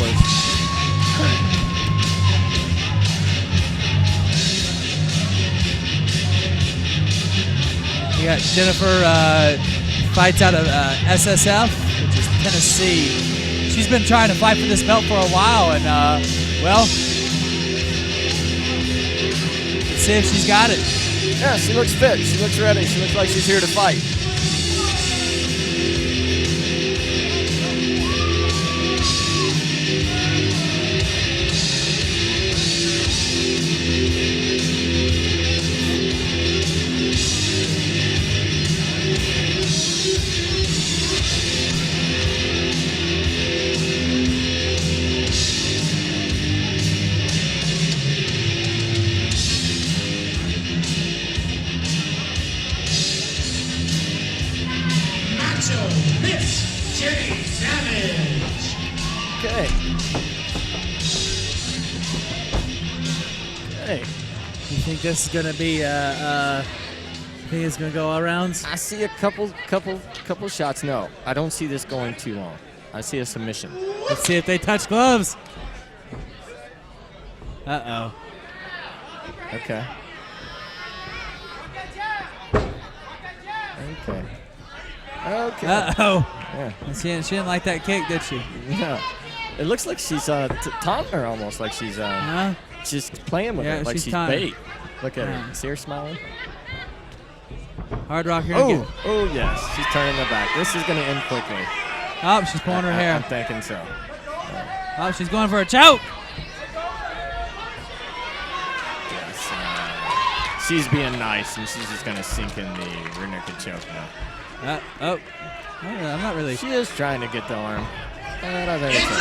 You got Jennifer fights out of SSF, which is Tennessee. She's been trying to fight for this belt for a while, and well, let's see if she's got it. Yeah, she looks fit. She looks ready. She looks like she's here to fight. Miss Jenny Savage. Okay. You think this is gonna be? Think it's gonna go all rounds? I see a couple shots. No, I don't see this going too long. I see a submission. Let's see if they touch gloves. Uh-oh. Okay. Okay. Uh-oh. Yeah. She didn't like that kick, did she? Yeah. It looks like she's taunting her almost, like she's just playing with her, like she's bait. Look at her. See her smiling? Hardrock here. Oh, yes. She's turning her back. This is going to end quickly. Oh, she's pulling her hair. I'm thinking so. Oh, she's going for a choke. Yes. She's being nice, and she's just going to sink in the rear naked choke now. I'm not really. She is trying to get the arm. And I think It's over!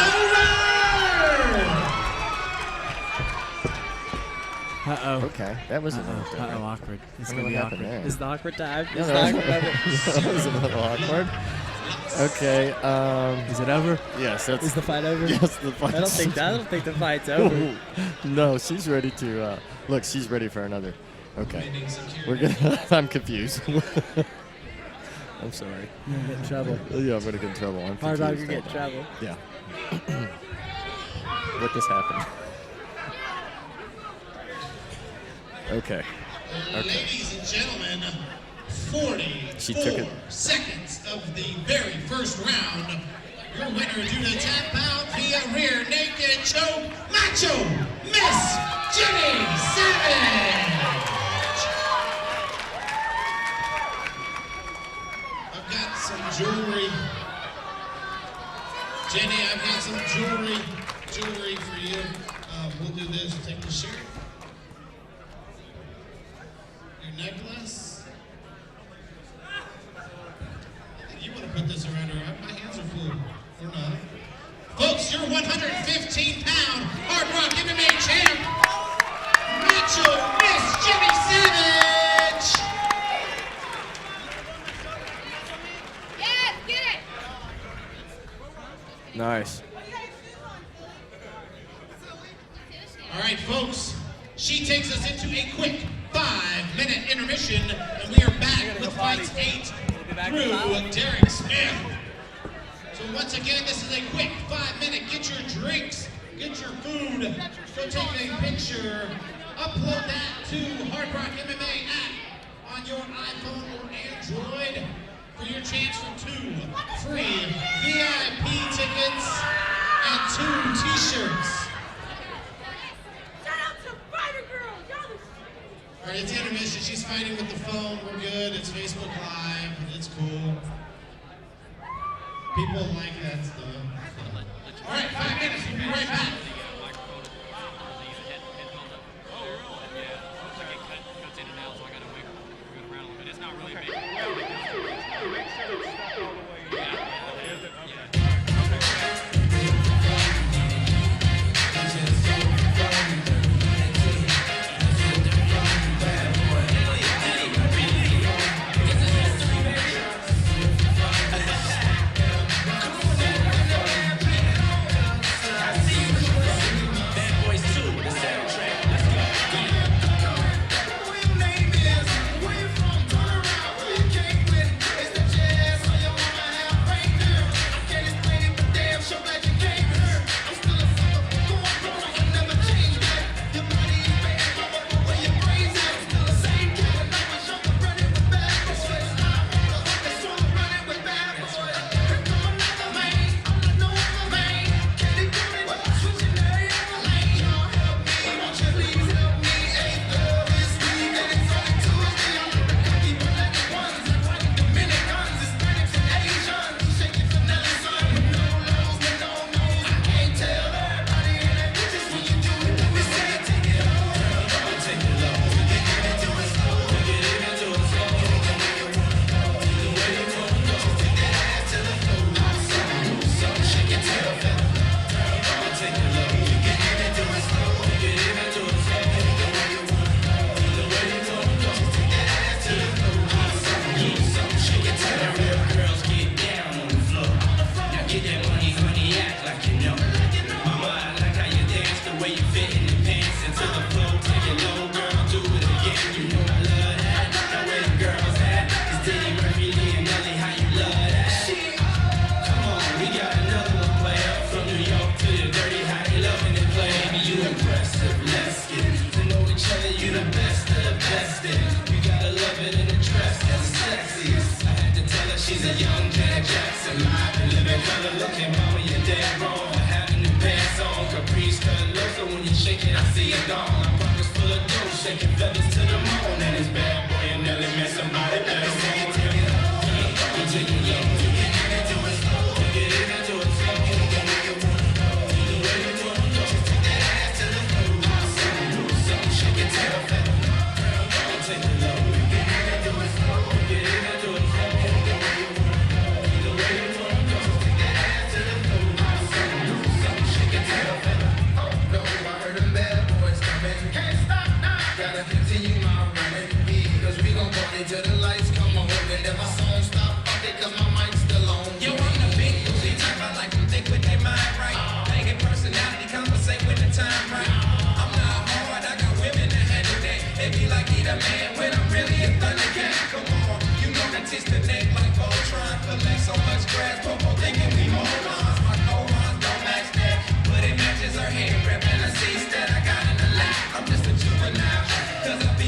Uh-oh. Okay, that was a little different. Awkward. It's I going to mean, be what happened awkward. there? It's the awkward time. Yeah, It's the awkward moment. that was a little awkward. Okay. Is it over? Yes. Is the fight over? Yes, the fight. I don't think the fight's over. No, she's ready to. Look, she's ready for another. Okay. We're gonna. I'm confused. I'm sorry. You're gonna get in trouble. Yeah, I'm gonna get in trouble. I'm confused. Hardrock, you're getting in trouble. Yeah. What just happened? Okay. Ladies and gentlemen, 44 seconds of the very first round. Your winner due to tap out via rear naked choke, Macho Miss Jimmy Savage. I've got some jewelry. Jenny, I've got some jewelry for you. We'll do this. Take the shirt. Your necklace. I think you want to put this around her. My hands are full. Or not. Folks, your 115-pound Hardrock MMA champ, Macho Miss Jimmy Savage. Yes, get it. Nice. All right, folks. She takes us into a quick 5-minute intermission, and we are back with fights 8 through Derek Smith. So once again, this is a quick 5-minute. Get your drinks, get your food, go take a picture, upload that to Hardrock MMA app on your iPhone or Android for your chance for 2 free VIP tickets and 2 t-shirts. Shout out to Fighter Girl. Y'all All right, it's intermission. She's fighting with the phone. We're good. It's Facebook Live. It's cool. People like that stuff. All right, 5 minutes. We'll be right back. Cause I be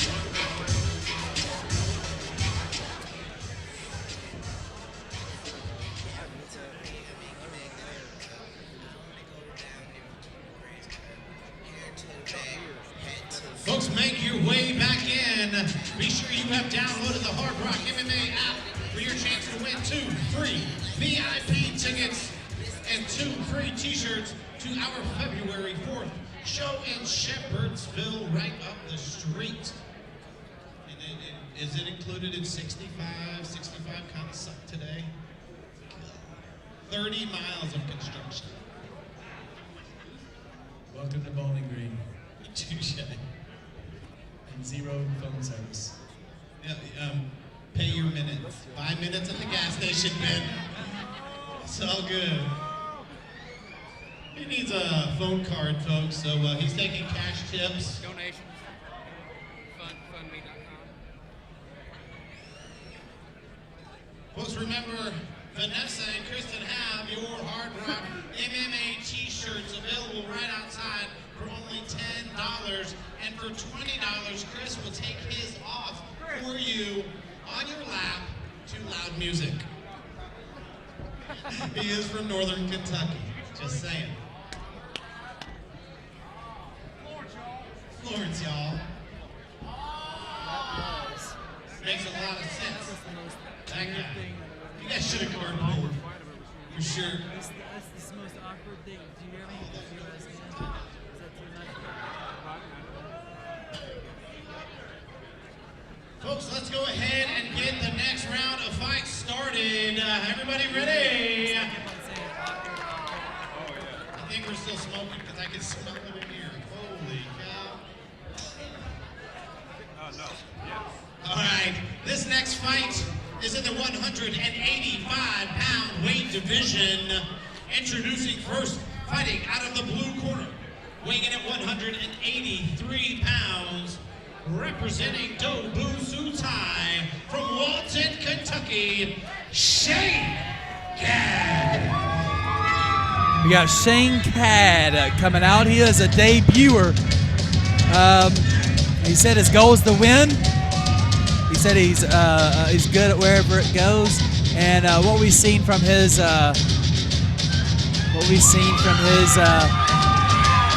Folks, make your way back in. Be sure you have downloaded the Hardrock MMA app for your chance to win 2 free VIP tickets and 2 free t-shirts to our February 4th show in Shepherdsville, right up the street. And is it included in 65? 65 kind of sucked today. 30 miles of construction. Welcome to Bowling Green. Touche. And 0 phone service. Yeah, pay your minutes. 5 minutes at the gas station, man. It's all good. He needs a phone card, folks, so he's taking cash tips. Donations. Fundme.com. Folks, remember, Vanessa and Kristen have your Hardrock MMA t-shirts available right outside for only $10. And for $20, Chris will take his off for you on your lap to loud music. He is from Northern Kentucky, just saying. Florence, y'all. Makes a lot of sense. That guy. You guys should have guarded him. For sure. That's the most awkward thing. Do you hear me? Do you understand? Is that too much? Folks, let's go ahead and get the next round of fights started. Everybody ready? I think we're still smoking because I can smell it in here. Holy cow. All right, this next fight is in the 185-pound weight division. Introducing first, fighting out of the blue corner, weighing in at 183 pounds, representing Dobu Sutai from Walton, Kentucky, Shane Gadd. We got Shane Gadd coming out. He is a debuter. He said his goal is to win. He said he's good at wherever it goes. And what we've seen from his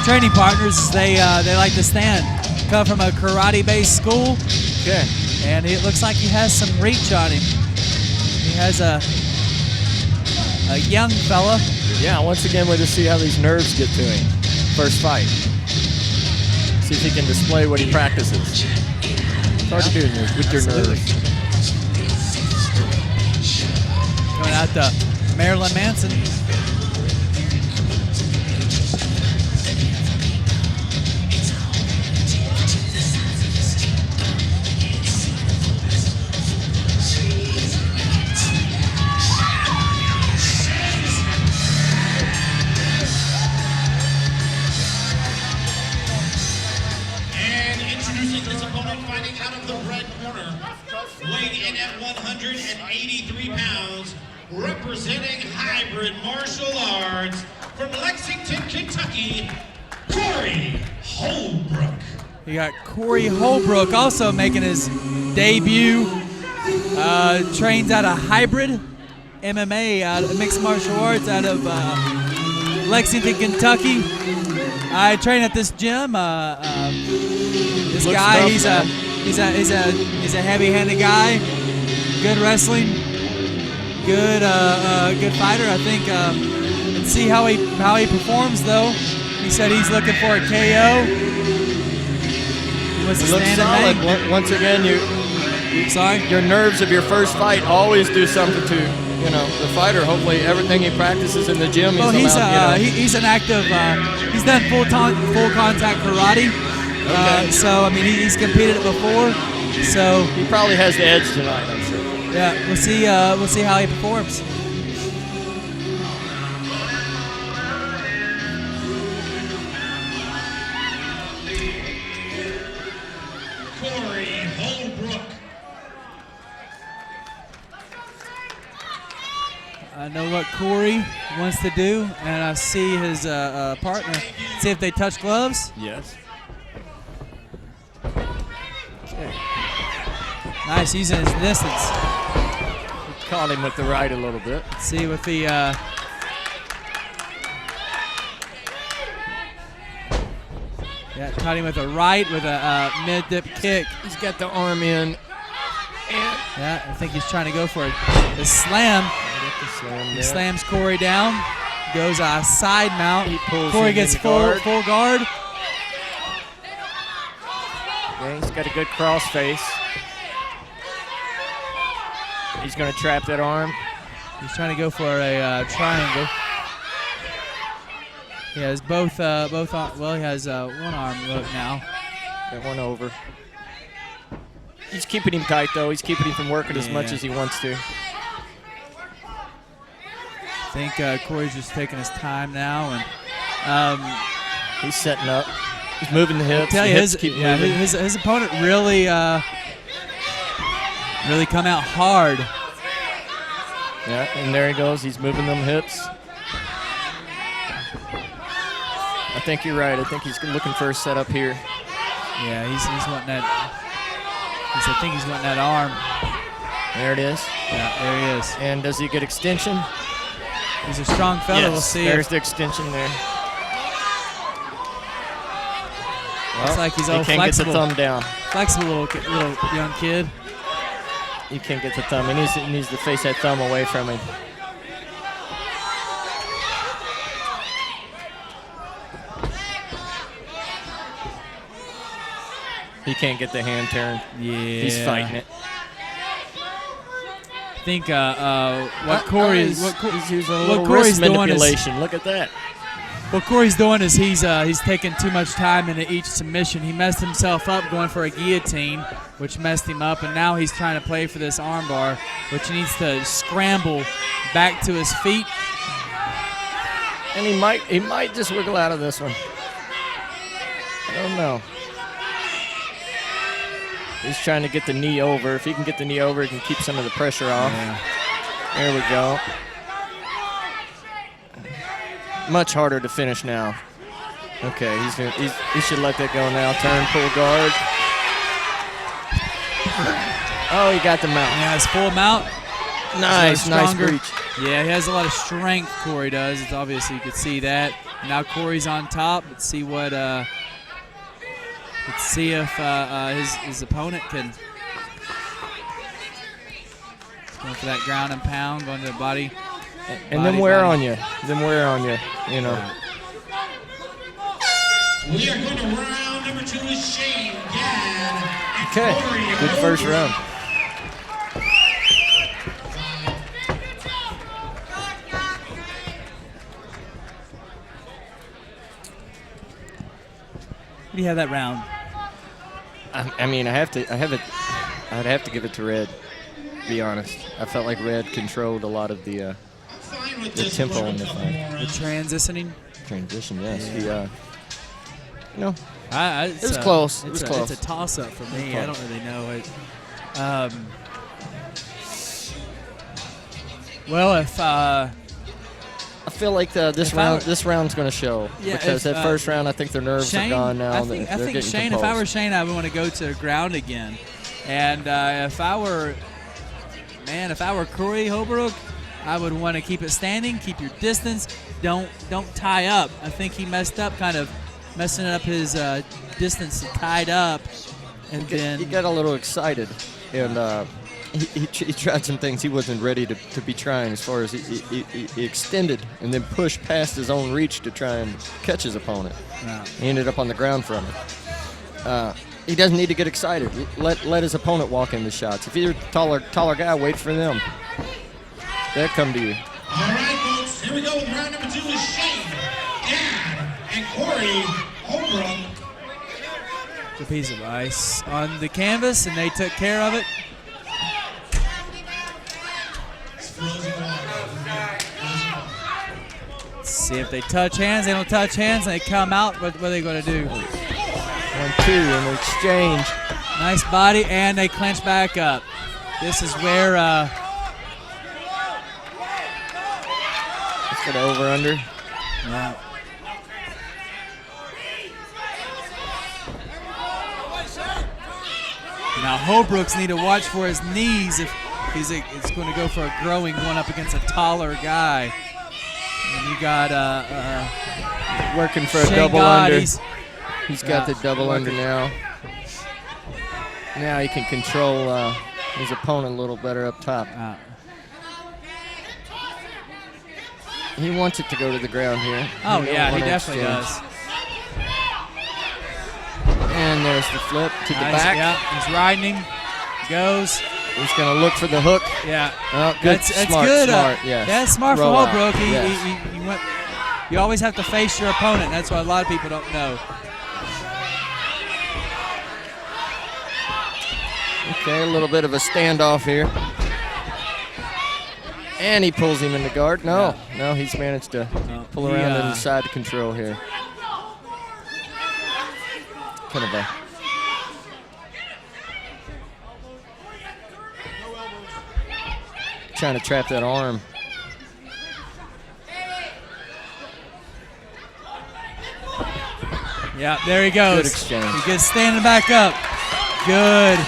training partners is they like to stand. Come from a karate-based school. Okay. And it looks like he has some reach on him. He has a young fella. Yeah, once again, we'll just see how these nerves get to him. First fight. See if he can display what he practices. It's hard to do with your nerves. Coming out to Marilyn Manson. Introducing his opponent fighting out of the red corner, weighing in at 183 pounds, representing hybrid martial arts from Lexington, Kentucky, Corey Holbrook. You got Corey Holbrook also making his debut. Trains out of hybrid MMA, out of mixed martial arts out of Lexington, Kentucky. I train at this gym. This Looks guy, tough, he's a heavy-handed guy. Good wrestling, good fighter. I think. Let's see how he performs though. He said he's looking for a KO. He wants to Looks stand solid. and make. Once again, your nerves of your first fight always do something to the fighter. Hopefully, everything he practices in the gym. Well, he's an active. He's done full contact karate. Okay. So I mean, he's competed it before. So he probably has the edge tonight, I'm sure. yeah, we'll see. We'll see how he performs. Corey Holbrook. I know what Corey wants to do, and I see his partner. See if they touch gloves. Yes. Okay. Nice, using his distance. Caught him with the right a little bit. Let's see if he. Yeah, caught him with a right with a mid-dip kick. He's got the arm in. Yeah, I think he's trying to go for a slam. He slams Corey down. Goes a side mount. He pulls Corey him gets into guard. full guard. Yeah, he's got a good cross face. He's going to trap that arm. He's trying to go for a triangle. He has both well, he has one arm hook now. Got one over. He's keeping him tight, though. He's keeping him from working as much Yeah. as he wants to. I think Corey's just taking his time now, and He's setting up. He's moving the hips. tell The you, hips keep moving. his opponent really come out hard. Yeah, and there he goes. He's moving them hips. I think you're right. I think he's looking for a setup here. Yeah, he's wanting that. I think he's wanting that arm. There it is. Yeah, there he is. And does he get extension? He's a strong fella. Yes, We'll see. there's the extension there. Looks like he's all he can't flexible. get the thumb down. Flexible little young kid. He can't get the thumb. He needs to face that thumb away from him. He can't get the hand turned. Yeah. He's fighting it. I think what Corey is He's using a what little Corey's wrist doing is manipulation. Look at that. what Corey's doing is he's taking too much time into each submission. He messed himself up going for a guillotine, which messed him up, and now he's trying to play for this armbar, which he needs to scramble back to his feet. And he might just wiggle out of this one. I don't know. He's trying to get the knee over. If he can get the knee over, he can keep some of the pressure off. Yeah. There we go. Much harder to finish now. Okay, he should let that go now. Turn, pull guard. Oh, he got the mount. Yeah, his full mount. Nice stronger. breach. Yeah, he has a lot of strength, Corey does. It's obvious you could see that. Now Corey's on top. Let's see what let's see if his opponent can. He's going for that ground and pound, going to the body. And then wear on you. You know. We are going to round number 2 with Shane Gadd. and Okay, Corey good first Holbrook. round. What do you have that round? I mean, I'd have to give it to Red. To be honest, I felt like Red controlled a lot of the Fine with the just tempo one in the couple fight. more The rounds. transitioning. Transition, yes. Yeah. you know, It was close. It was close. It's a toss-up for me. Close. I don't really know it. Well, if I feel like this round's going to show, Yeah, because if, that first round, I think their nerves Shane, are gone now. I They're think getting Shane. composed. If I were Shane, I would want to go to the ground again. And if I were Corey Holbrook, I would want to keep it standing, keep your distance, don't tie up. I think he messed up, kind of messing up his distance, tied up, and then he got a little excited, and he tried some things he wasn't ready to be trying, as far as he extended and then pushed past his own reach to try and catch his opponent. Wow. He ended up on the ground from it. He doesn't need to get excited. Let his opponent walk into shots. If you're a taller guy, wait for them. They'll come to you. All right, folks, here we go with round number 2 is Shane, Dad, and Corey Holbrook. a piece of ice on the canvas, and they took care of it. Let's see if they touch hands. They don't touch hands, and they come out. What are they going to do? 1-2 in the exchange. Nice body, and they clinch back up. This is where let's get over under. Yeah. Now Holbrook's need to watch for his knees if it's going to go for a growing one up against a taller guy. And you got working for a Shane double God, under. He's got the double under now. Now he can control his opponent a little better up top. He wants it to go to the ground here. Oh, yeah, he definitely does. And there's the flip to the back. Yeah, he's riding him. Goes. He's going to look for the hook. Yeah. Oh, good. That's Smart, good. yes. That's smart for Roll out. Holbrook. Yes. He went. You always have to face your opponent. That's what a lot of people don't know. Okay, a little bit of a standoff here. And he pulls him in the guard. No, he's managed to pull around and inside the control here. Kind of a trying to trap that arm. Yeah, there he goes. Good exchange. He gets standing back up. Good.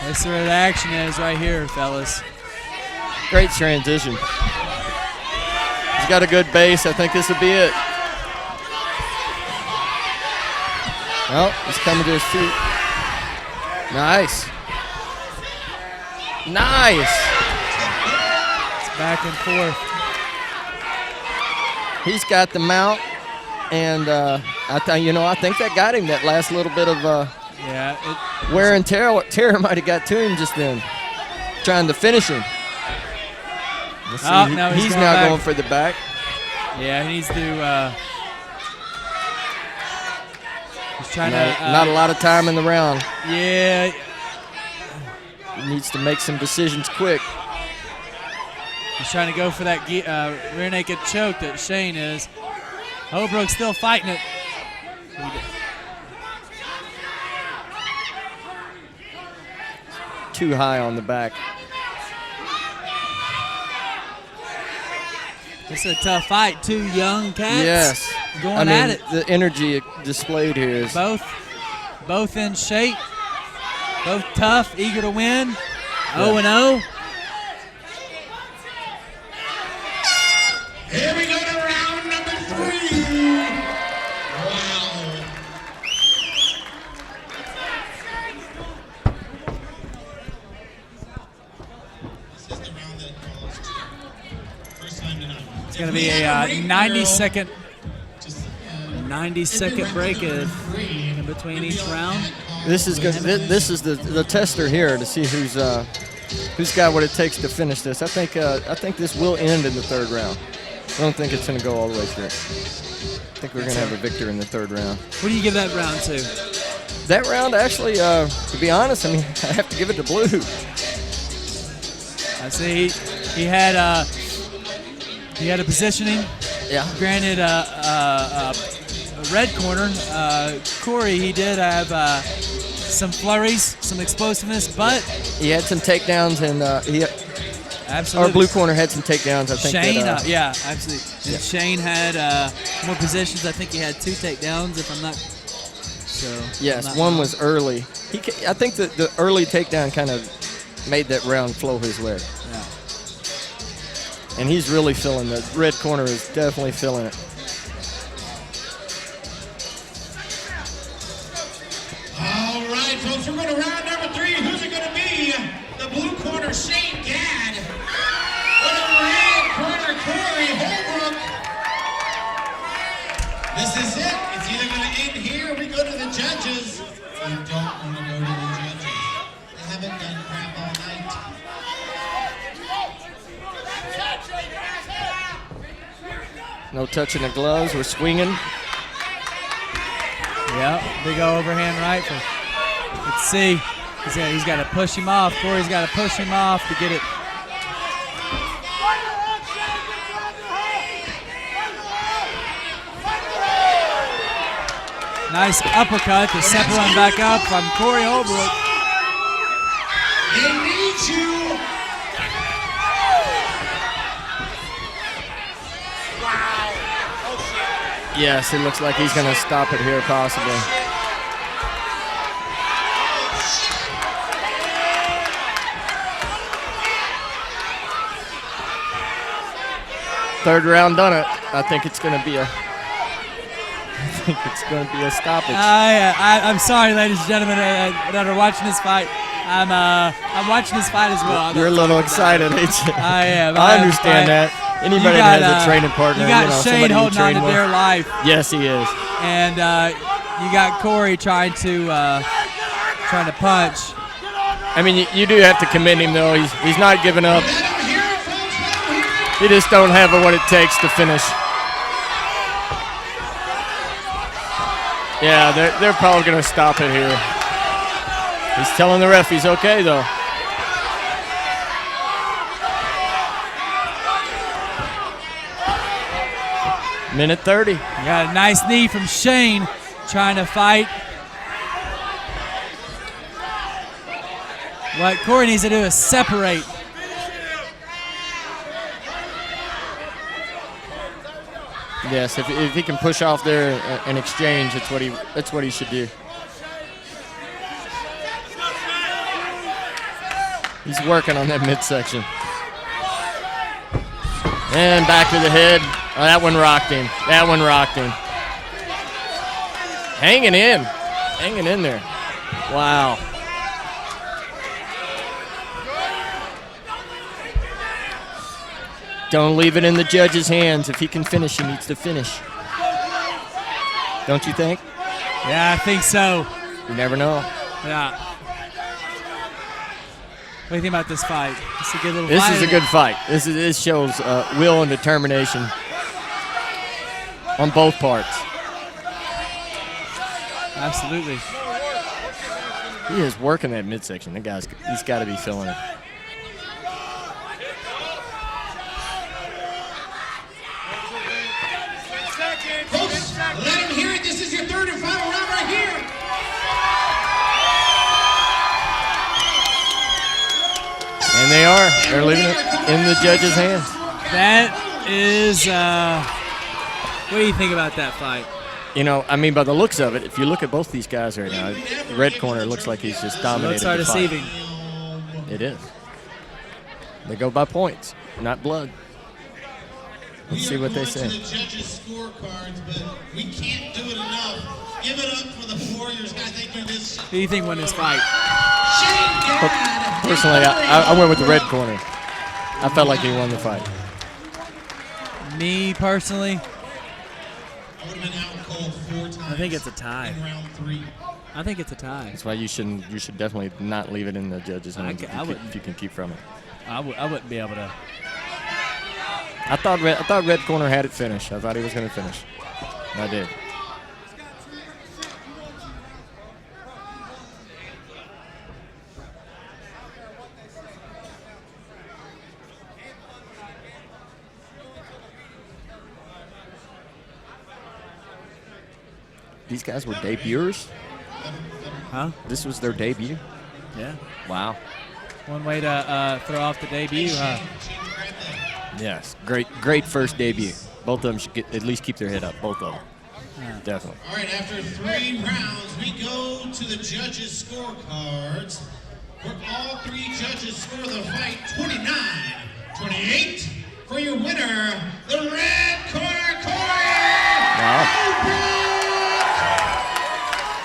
That's where the action is right here, fellas. Great transition. He's got a good base. I think this will be it. Oh, he's coming to his feet. Nice. Nice. It's back and forth. He's got the mount, and I think that got him. That last little bit of wear and tear might have got to him just then, trying to finish him. Let's see. No, he's now going for the back. Yeah, he needs to. He's trying to. Not a lot of time in the round. Yeah. He needs to make some decisions quick. He's trying to go for that rear naked choke that Shane is. Holbrook's still fighting it. Too high on the back. It's a tough fight. Two young cats. Yes. Going at it. The energy displayed here is both in shape, both tough, eager to win. 0-0. Here we go to round number 3. Wow. This is the round that calls first time tonight. It's going to be a 90-second break in between each round. This is good. This is the tester here to see who's got what it takes to finish this. I think this will end in the third round. I don't think it's going to go all the way through. I think we're going to have a victor in the third round. What do you give that round to? That round, actually, to be honest, I have to give it to Blue. I see he had a positioning. Yeah. Granted, red corner, Corey, he did have some flurries, some explosiveness, but he had some takedowns, and absolutely. our blue corner had some takedowns. I think. Shane, that, yeah, absolutely. And Yeah. Shane had more positions. I think he had 2 takedowns, if I'm not. So. Yes, I'm not one wrong. was early. I think that the early takedown kind of made that round flow his way. Yeah. And he's really feeling the red corner is definitely feeling it. All right, folks, we're going to round number 3. Who's it going to be? The blue corner, Shane Gadd. Or the red corner, Corey Hardrock. This is it. It's either going to end here or we go to the judges. You don't want to go to the judges. They haven't done crap all night. No touching the gloves. We're swinging. Yeah, big overhand right. Let's see. He's got to push him off. Corey's got to push him off to get it. Nice uppercut to set one back up from Corey Holbrook. They need you. Yes, it looks like he's going to stop it here possibly. Third round done it. I think it's going to be a stoppage. I'm sorry, ladies and gentlemen, that are watching this fight. I'm watching this fight as well. You're a little excited, ain't you? I am. I understand that. Anybody that has a training partner, you got Shane somebody you holding on train to with. their life, Yes, he is. and you got Corey trying to punch. I mean, you do have to commend him, though. He's not giving up. He just don't have what it takes to finish. Yeah, they're probably going to stop it here. He's telling the ref he's okay, though. Minute 30. You got a nice knee from Shane trying to fight. What Corey needs to do is separate. Yes, if he can push off there and exchange, that's what he should do. He's working on that midsection. And back to the head. Oh, that one rocked him. That one rocked him. Hanging in there. Wow. Don't leave it in the judge's hands. If he can finish, he needs to finish. Don't you think? Yeah, I think so. You never know. Yeah. What do you think about this fight? This is a good little This fight. is a good fight. This shows will and determination on both parts. Absolutely. He is working that midsection. That he's got to be feeling it. Folks, let him hear it. This is your third and final round right here. And they are. They're leaving it in the judge's hands. That is, what do you think about that fight? You know, I mean, by the looks of it, if you look at both these guys right now, the red corner looks like he's just dominated Looks are the fight. deceiving. It is. They go by points, not blood. Let's see what they say. We are going to the judges' scorecards, but we can't do it enough. Give it up for the Warriors, guys. They do this. Who do you think won this fight? Shane Gadd. Personally, I went with the red corner. I felt like he won the fight. Me personally, I would have been out cold 4 times. I think it's a tie. In round 3. I think it's a tie. That's why you should definitely not leave it in the judge's hands wouldn't. if you can keep from it. I wouldn't be able to. I thought red corner had it finished. I thought he was going to finish. I did. these guys were debuters? Huh? This was their debut? Yeah. Wow. One way to throw off the debut, huh? Yes, great first debut. Both of them should at least keep their head up, both of them. Yeah. Definitely. All right, after 3 rounds, we go to the judges' scorecards, where all 3 judges score the fight 29-28 for your winner, the red corner, Corey. Wow.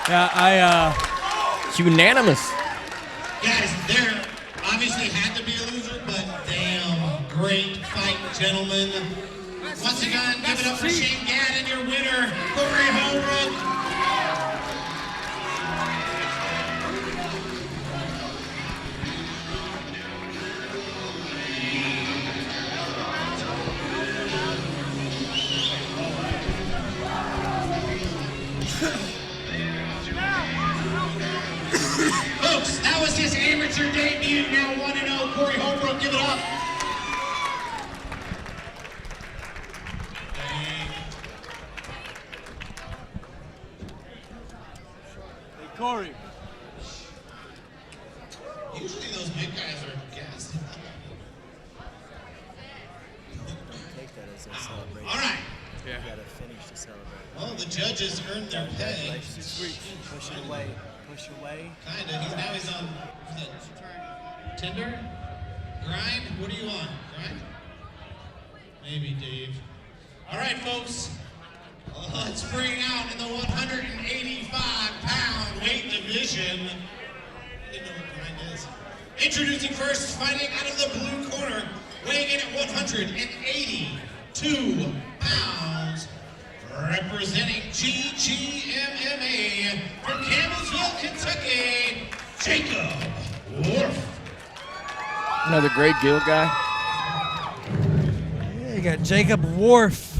Yeah, It's unanimous. Guys, there obviously had to be a loser, but damn, great fight, gentlemen. Once again, give it up for Shane Gadd and your winner, Corey Hardrock. Folks, that was his amateur debut. Now 1-0, Corey Hardrock, give it up. Corey. Usually those big guys are gassed. Take that as a celebration. All right. You gotta finish to celebrate. Well, the judges earned their pay. Push it away. Push away. Kinda. He's on Tinder? Grind? What do you want? Grind? Maybe, Dave. All right, folks. Let's bring out in the 185-pound weight division. I didn't know what grind is. Introducing first, fighting out of the blue corner, weighing in at 182 pounds, representing GGMMA from Campbellsville, Kentucky, Jacob Wolf. Another great Gill guy. Yeah, you got Jacob Worf,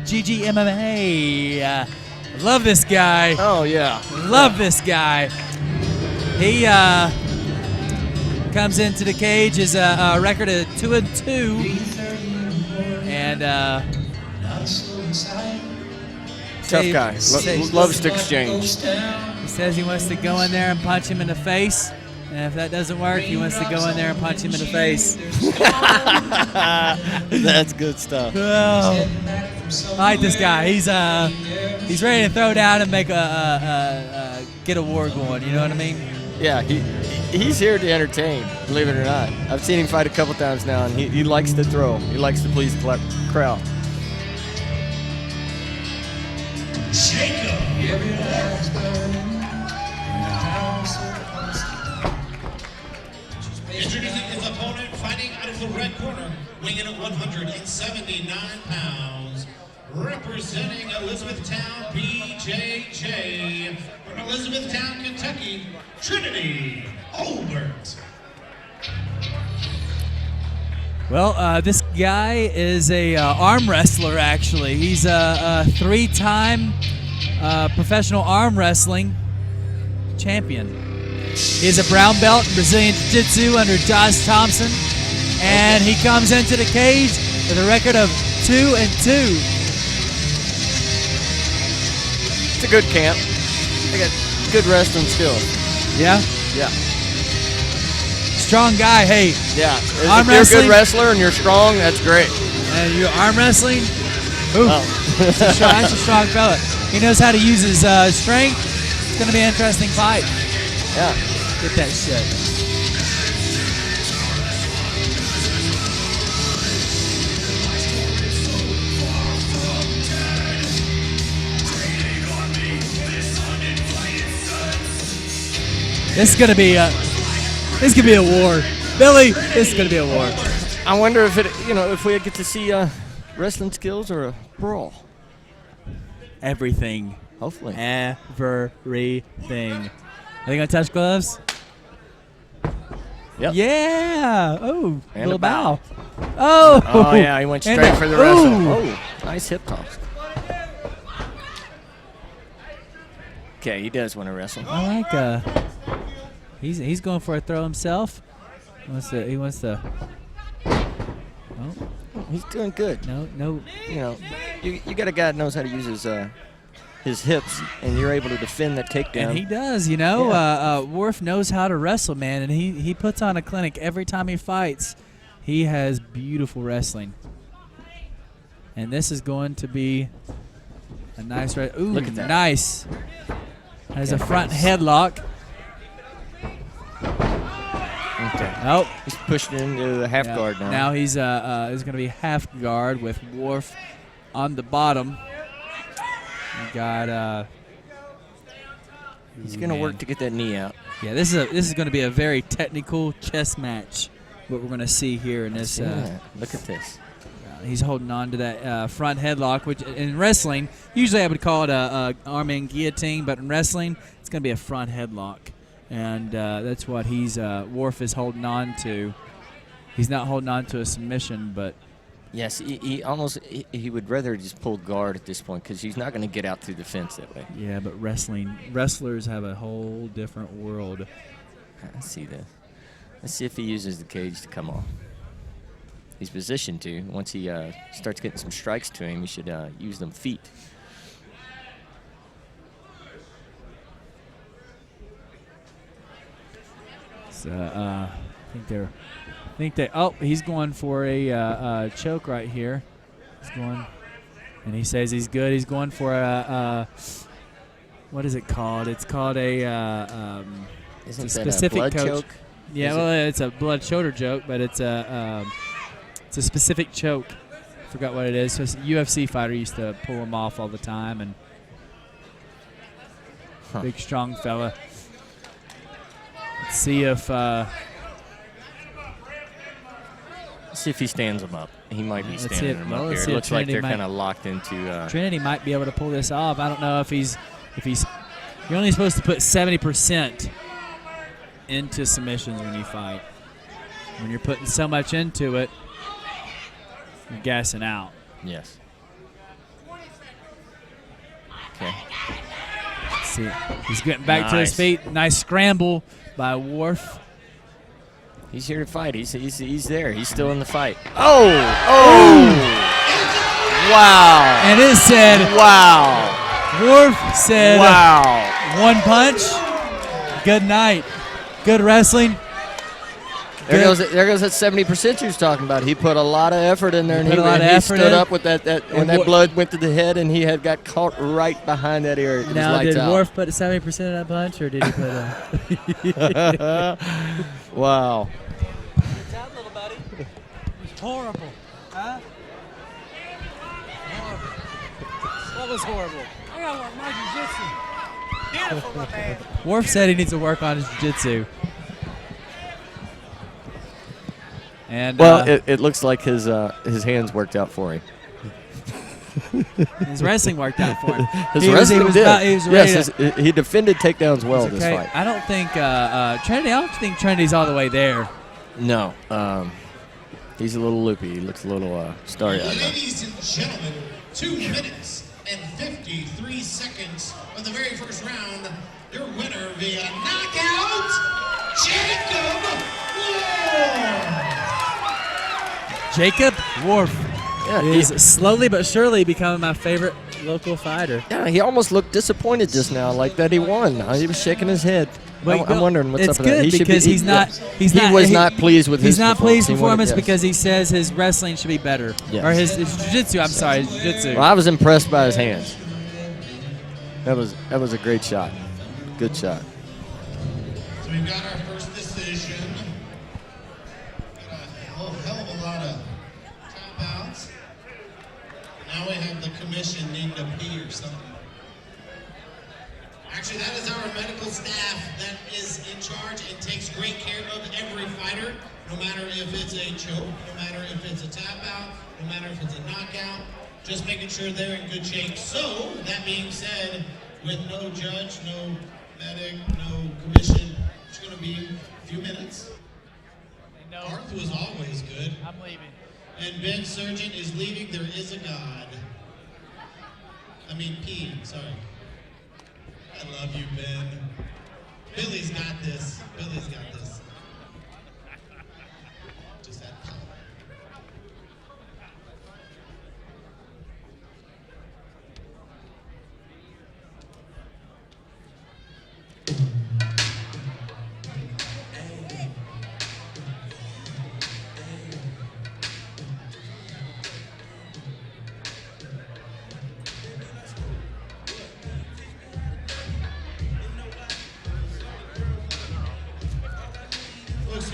GGMMA. Love this guy. Oh, yeah. Love this guy. He comes into the cage as a record of 2-2, and Tough guy. Loves to exchange. he says he wants to go in there and punch him in the face. And if that doesn't work, he wants to go in there and punch him in the face. That's good stuff. Oh, I like this guy. He's ready to throw down and make get a war going. You know what I mean? Yeah, he's here to entertain, believe it or not. I've seen him fight a couple times now, and he likes to throw. He likes to please the crowd. Jacob. Introducing his opponent, fighting out of the red corner, weighing in at 179 pounds, representing Elizabethtown, BJJ, from Elizabethtown, Kentucky, Trinity Olbert. Well, this guy is a arm wrestler, actually. He's a 3-time professional arm wrestling champion. He is a brown belt in Brazilian Jiu-Jitsu under Josh Thompson, and he comes into the cage with a record of 2-2. It's a good camp. They got good wrestling skills. Yeah? Yeah. Strong guy, hey. Yeah. Arm if you're a wrestling. good wrestler and you're strong, that's great. And you're arm wrestling? Ooh, Oh. that's a strong fella. He knows how to use his strength. It's going to be an interesting fight. Yeah. Get that shit. This is gonna be a war, Billy. This is gonna be a war. I wonder if if we get to see wrestling skills or a brawl. Everything. Hopefully. Everything. Are they gonna touch gloves? Yep. Yeah. Oh, And little a bow. Oh. Oh yeah, he went And straight a- for the wrestle. ooh. Oh, nice hip toss. Okay, he does want to wrestle. I like he's going for a throw himself. He wants to. Oh, He's doing good. no. You got a guy that knows how to use his his hips, and you're able to defend that takedown. And he does, you know. Yeah. Worf knows how to wrestle, man, and he puts on a clinic every time he fights. He has beautiful wrestling. And this is going to be a nice ooh, look at that. Nice. Has a front headlock. Okay. Oh, he's pushed into the half guard now. Now he's going to be half guard with Worf on the bottom. You got. He's going to work to get that knee out. Yeah, this is going to be a very technical chess match. What we're going to see here in this. Look at this. He's holding on to that front headlock, which in wrestling, usually I would call it a arm-in guillotine, but in wrestling, it's going to be a front headlock. And that's what Worf is holding on to. He's not holding on to a submission, but... Yes, he would rather just pull guard at this point because he's not going to get out through the fence that way. Yeah, but wrestlers have a whole different world. I see that. Let's see if he uses the cage to come off. He's positioned to. Once he starts getting some strikes to him, he should use them feet. So, I think they. Oh, he's going for a choke right here. He's going, and he says he's good. He's going for a what is it called? It's called a Isn't it's a that specific a blood coach. choke? Yeah, well, it's a blood shoulder choke, but it's a specific choke. I forgot what it is. So a UFC fighter used to pull them off all the time, and big strong fella. Let's see if he stands him up. He might be let's standing him up here. It looks like they're kind of locked into. Trinity might be able to pull this off. I don't know if he's. You're only supposed to put 70% into submissions when you fight. When you're putting so much into it, you're gassing out. Yes. Okay. Let's see. He's getting back to his feet. Nice scramble by Worf. He's here to fight. He's there. He's still in the fight. Oh! Wow! And it said, wow. Worf said, wow. One punch. Good night. Good wrestling. There goes that 70% you was talking about. He put a lot of effort in there, and he stood up with that when that blood went to the head, and he got caught right behind that area. Now, did Worf put 70% in that punch, or did he put a... Wow. It's out, little buddy. It's horrible. Huh? Horrible. What was horrible? I gotta work my jiu-jitsu. Beautiful, my man. Worf said he needs to work on his jiu-jitsu. And it looks like his hands worked out for him. His wrestling worked out for him. His wrestling did. Yes, he defended takedowns well this fight. I don't think Trinity. I don't think Trinity's all the way there. No, he's a little loopy. He looks a little starry-eyed. Ladies and gentlemen, 2 minutes and 53 seconds of the very first round. Your winner via knockout, Jacob Worf. Jacob Worf is slowly but surely becoming my favorite local fighter. Yeah, he almost looked disappointed just now, like that he won. He was shaking his head. I'm wondering what's up with that. It's good because he was not pleased with his performance. He's not pleased with performance because he says his wrestling should be better. Yes. Or his jiu-jitsu, I'm sorry, his jiu-jitsu. Well, I was impressed by his hands. That was a great shot. Good shot. So we've got our first decision. Got a hell of a lot of tap outs. Now we have the commission need to pee or something. Actually, that is our medical staff that is in charge and takes great care of every fighter, no matter if it's a choke, no matter if it's a tap out, no matter if it's a knockout, just making sure they're in good shape. So, that being said, with no judge, no medic, no commission, it's going to be a few minutes. Arth was always good. I'm leaving. And Ben Surgeon is leaving. There is a God. I mean, P, sorry. I love you, Ben. Billy's got this. Billy's got this. Just that power.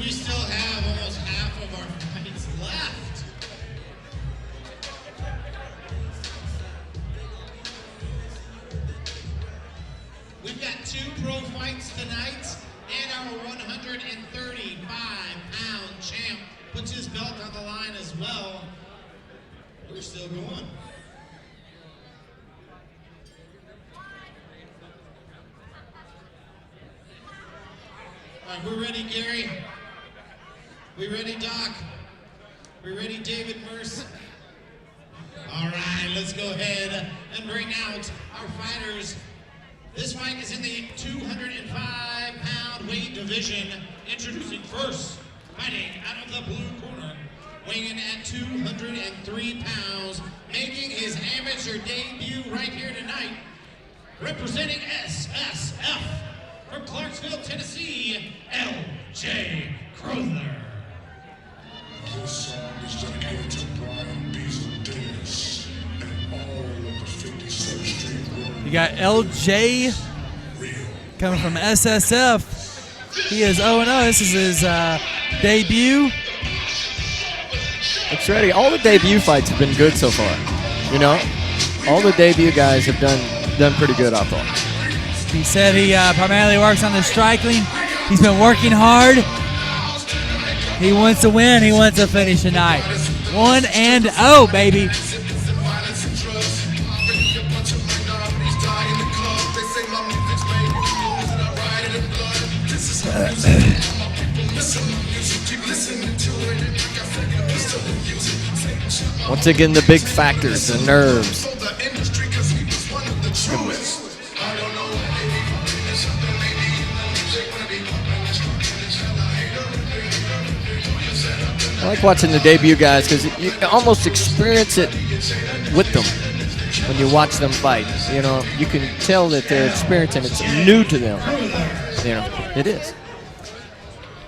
we still have almost half of our fights left. We've got 2 pro fights tonight, and our 135-pound champ puts his belt on the line as well. We're still going. All right, we're ready, Gary. We ready, Doc? We ready, David Merce? All right, let's go ahead and bring out our fighters. This fight is in the 205-pound weight division. Introducing first, fighting out of the blue corner, weighing in at 203 pounds, making his amateur debut right here tonight, representing SSF from Clarksville, Tennessee, L.J. Crowther. This song is dedicated to Brian Beasley Dennis and all of the 57th Street Warriors. You got LJ coming from SSF. He is 0-0. This is his debut. It's ready. All the debut fights have been good so far. You know, all the debut guys have done pretty good, I thought. He said he primarily works on the striking. He's been working hard. He wants to win. He wants to finish tonight. 1-0, baby. Once again, the big factors, the nerves. I like watching the debut guys because you almost experience it with them when you watch them fight. You know, you can tell that they're experiencing it's new to them. You know, it is.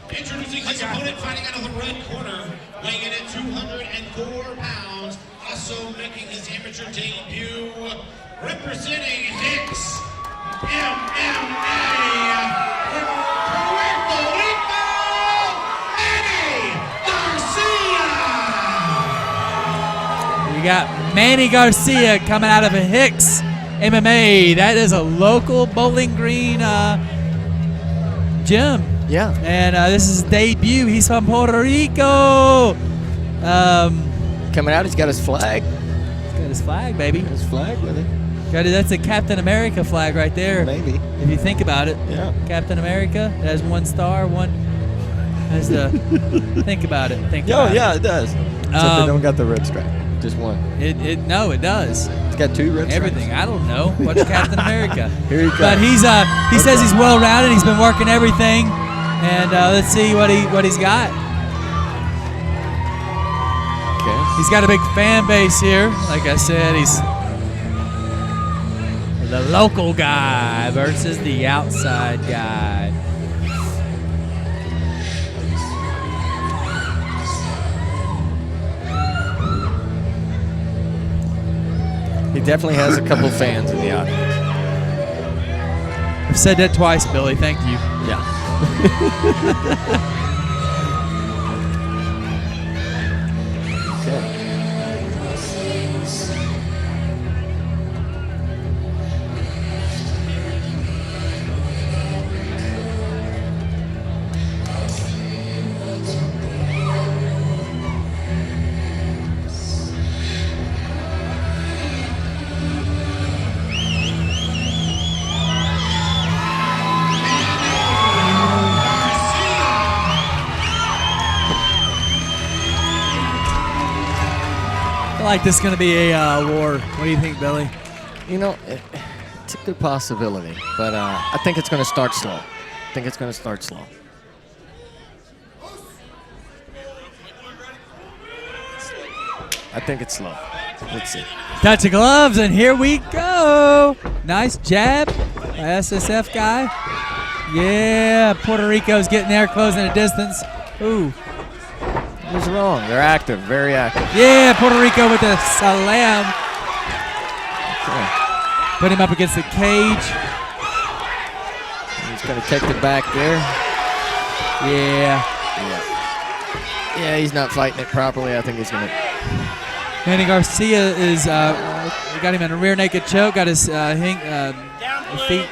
Introducing his opponent, fighting out of the red corner, weighing in at 204 pounds, also making his amateur debut, representing Hicks MMA from Puerto Rico, Manny Garcia. We got Manny Garcia coming out of Hicks MMA. That is a local Bowling Green gym. Yeah. And this is his debut. He's from Puerto Rico. Coming out, he's got his flag. He's got his flag, baby. His flag with it. That's a Captain America flag right there. Maybe. If you think about it. Yeah. Captain America. It has 1 star, 1 has the. Think about it. Think about it. Yeah, it does. Except they don't got the red stripe. Just 1. No, it does. It's got 2 red stripes. Everything. I don't know. What's Captain America? Here he comes. But he says he's well rounded. He's been working everything, and let's see what he's got. Okay. He's got a big fan base here. Like I said, he's the local guy versus the outside guy. He definitely has a couple fans in the audience. I've said that twice, Billy. Thank you. Yeah. Okay. I feel like this is going to be a war. What do you think, Billy? You know, it's a good possibility, but I think it's going to start slow. I think it's slow. Let's see. Touch of gloves, and here we go. Nice jab by SSF guy. Yeah, Puerto Rico's getting there, closing the distance. Ooh. He was wrong. They're active, very active. Yeah, Puerto Rico with a slam. Okay. Put him up against the cage. He's going to take the back there. Yeah. Yeah, he's not fighting it properly. I think he's going to. Manny Garcia is got him in a rear naked choke. Got his feet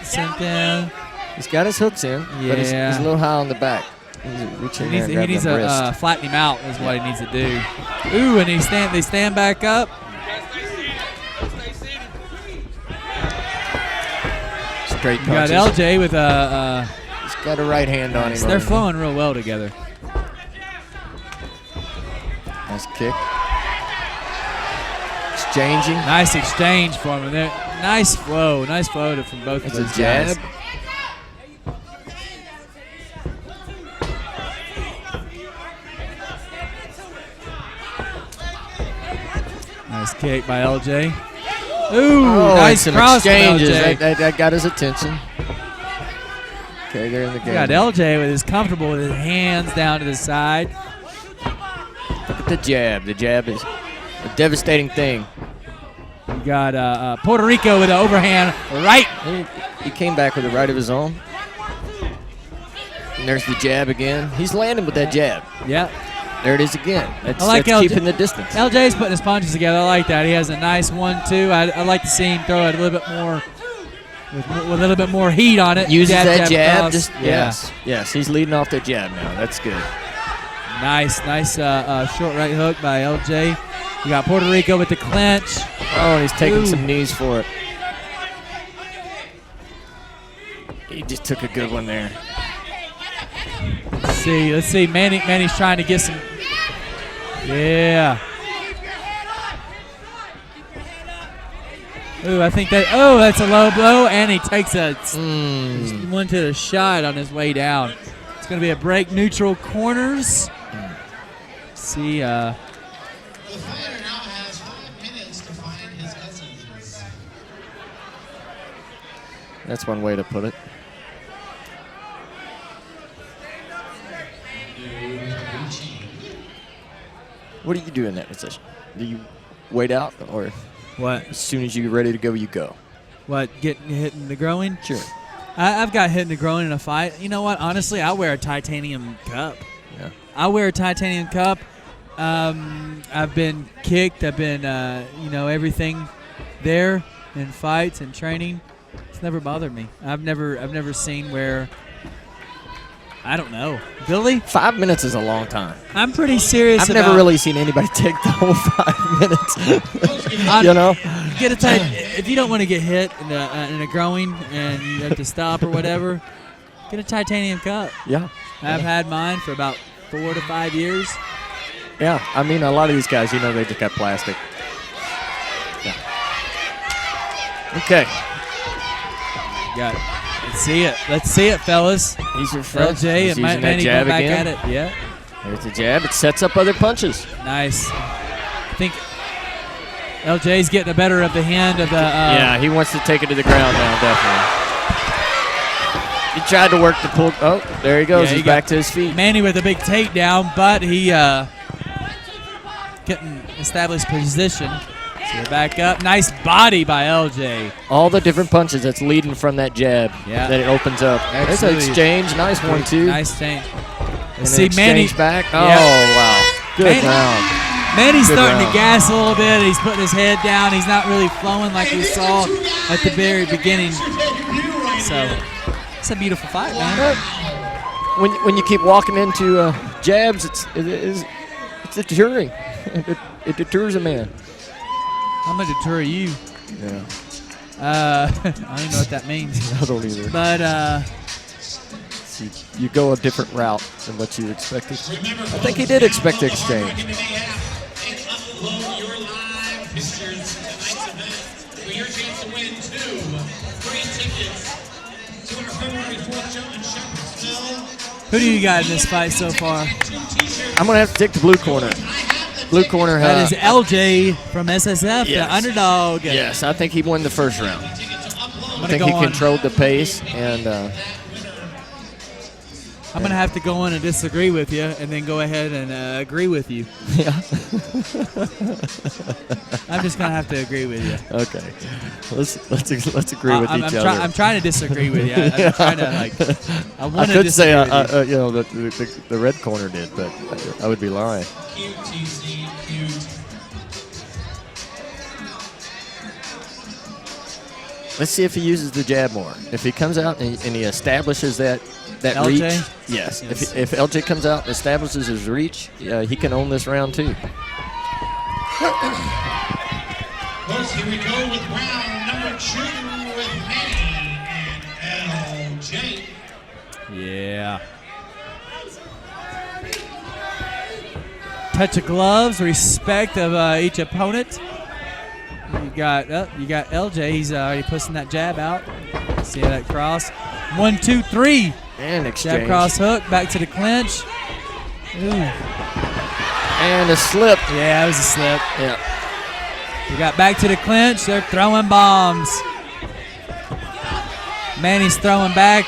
sent down. He's got his hooks in, but he's a little high on the back. He's reaching there and He needs to flatten him out is what he needs to do. Ooh, and they stand back up. Straight You got punches. LJ with He's got a right hand on him. They're flowing real well together. Nice kick. Exchanging. Nice exchange for him. There. Nice flow from both of It's those a jab. guys. Nice kick by LJ. Ooh, nice some cross from exchanges. LJ. That got his attention. Okay, they're in the game. You got LJ with his comfortable with his hands down to the side. Look at the jab. The jab is a devastating thing. You got Puerto Rico with an overhand right. He came back with a right of his own. And there's the jab again. He's landing with that jab. Yep. There it is again. That's I like keeping the distance. LJ's putting his punches together. I like that. He has a nice 1-2. I like to see him throw it a little bit more with a little bit more heat on it. Uses that jab. cross. Just yes. He's leading off that jab now. That's good. Nice short right hook by LJ. We got Puerto Rico with the clinch. Oh, and he's taking some knees for it. He just took a good one there. Let's see. Manny's trying to get some. Yeah. Ooh, I think that. Oh, that's a low blow, and he takes one to the shot on his way down. It's going to be a break. Neutral corners. See. The fighter now has 5 minutes to find his essences. That's one way to put it. What do you do in that position? Do you wait out, or what? As soon as you're ready to go, you go? What? Getting hit in the groin? Sure. I've got hit in the groin in a fight. You know what? Honestly, I wear a titanium cup. Yeah. I wear a titanium cup. I've been kicked. I've been, everything there in fights and training. It's never bothered me. I've never seen where. I don't know. Billy? 5 minutes is a long time. I'm pretty serious. I've never really seen anybody take the whole 5 minutes. You know? Get if you don't want to get hit in a groin and you have to stop or whatever, get a titanium cup. Yeah. I've had mine for about 4 to 5 years. Yeah, I mean, a lot of these guys, they just got plastic. Yeah. Okay. Got it. Let's see it, fellas. He's your friend. LJ and Manny go back at it. Yeah. There's the jab. It sets up other punches. Nice. I think LJ's getting the better of the hand of the. Yeah, he wants to take it to the ground now, definitely. He tried to work the pull. Oh, there he goes. He's back to his feet. Manny with a big takedown, but he getting established position. So we're back up. Nice body by LJ. All the different punches that's leading from that jab that it opens up. There's an exchange. Nice 1-2. Nice exchange. And see Manny back. Oh, wow. Good round. Manny's starting to gas a little bit. He's putting his head down. He's not really flowing like we saw at the very beginning. So it's a beautiful fight, man. When you keep walking into jabs, it's deterring. It deters a man. I'm going to deter you. Yeah. I don't even know what that means. I don't either. But you go a different route than what you expected. I think he did expect the exchange. Who do you got in this fight so far? I'm going to have to take the blue corner. Blue corner. That is LJ from SSF, the underdog. Yes, I think he won the first round. I think he controlled the pace, and I'm going to have to go in and disagree with you and then go ahead and agree with you. Yeah. I'm just going to have to agree with you. Okay. Let's agree with each other. I'm trying to disagree with you. I'm trying to, like, I I want to could disagree say, with you. you know, the red corner did, but I would be lying. Cute, TC, cute. Let's see if he uses the jab more. If he comes out and he establishes that LJ? reach, yes. Yes. If LJ comes out and establishes his reach, he can own this round too. Folks, here we go with round number 2 with Manny and LJ. Yeah. Touch of gloves, respect of each opponent. You got LJ. He's already pushing that jab out. See that cross? 1, 2, 3. And exchange. Jab cross hook. Back to the clinch. Ooh. And a slip. Yeah, it was a slip. Yeah. We got back to the clinch. They're throwing bombs. Manny's throwing back.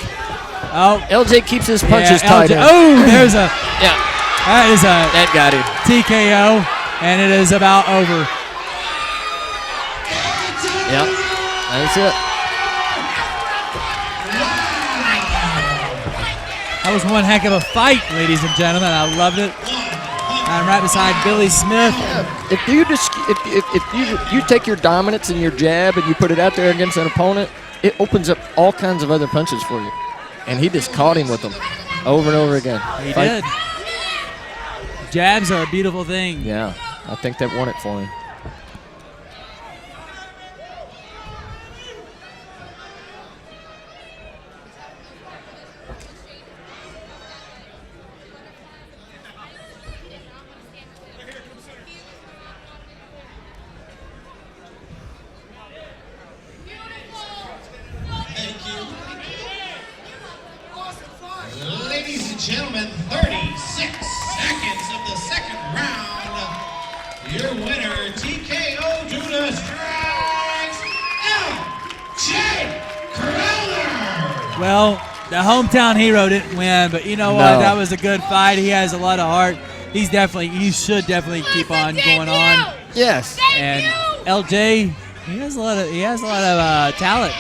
Oh, LJ keeps his punches yeah, tight. Oh, there's a. Yeah. That got him. TKO, and it is about over. Yep. That's it. That was one heck of a fight, ladies and gentlemen. I loved it. I'm right beside Billy Smith. If you take your dominance and your jab and you put it out there against an opponent, it opens up all kinds of other punches for you. And he just caught him with them over and over again. He did. Jabs are a beautiful thing. Yeah, I think that won it for him. Ladies and gentlemen, 36 seconds of the second round. Your winner, TKO due to strikes, LJ Crowder. Well, the hometown hero didn't win, but you know what? No. That was a good fight. He has a lot of heart. He should definitely keep on going on. Yes. And LJ, he has a lot of talent.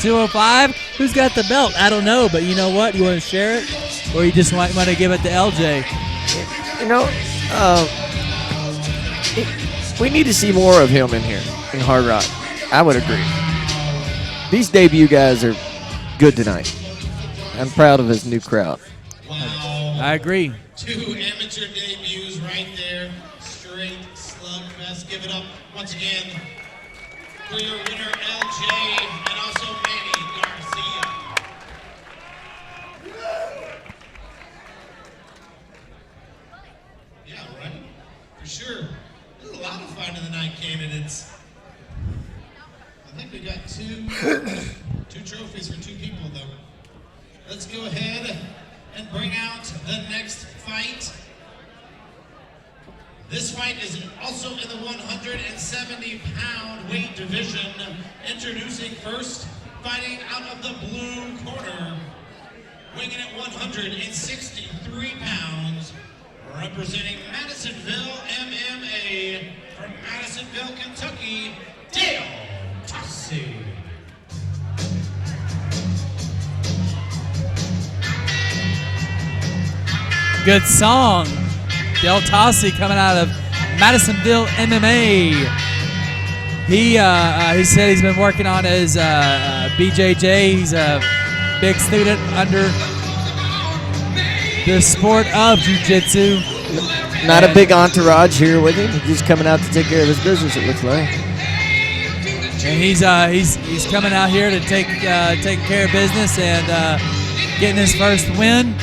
205. Who's got the belt? I don't know, but you know what? You want to share it, or you just might want to give it to LJ? You know, we need to see more of him in here in Hard Rock. I would agree. These debut guys are good tonight. I'm proud of his new crowd. Wow. I agree. 2 amateur debuts right there. Straight slugfest. Give it up once again for your winner, LJ, and also Manny Garcia. Yeah, right? For sure. There's a lot of fight of the night candidates. I think we got two trophies for 2 people, though. Let's go ahead and bring out the next fight. This fight is also in the 170-pound weight division. Introducing first, fighting out of the blue corner, weighing at 163 pounds, representing Madisonville MMA from Madisonville, Kentucky, Dale Tossi. Good song. Del Tossi coming out of Madisonville MMA. He said he's been working on his BJJ. He's a big student under the sport of jiu-jitsu. Not a big entourage here with him. He's just coming out to take care of his business, it looks like. And he's coming out here to take care of business and getting his first win,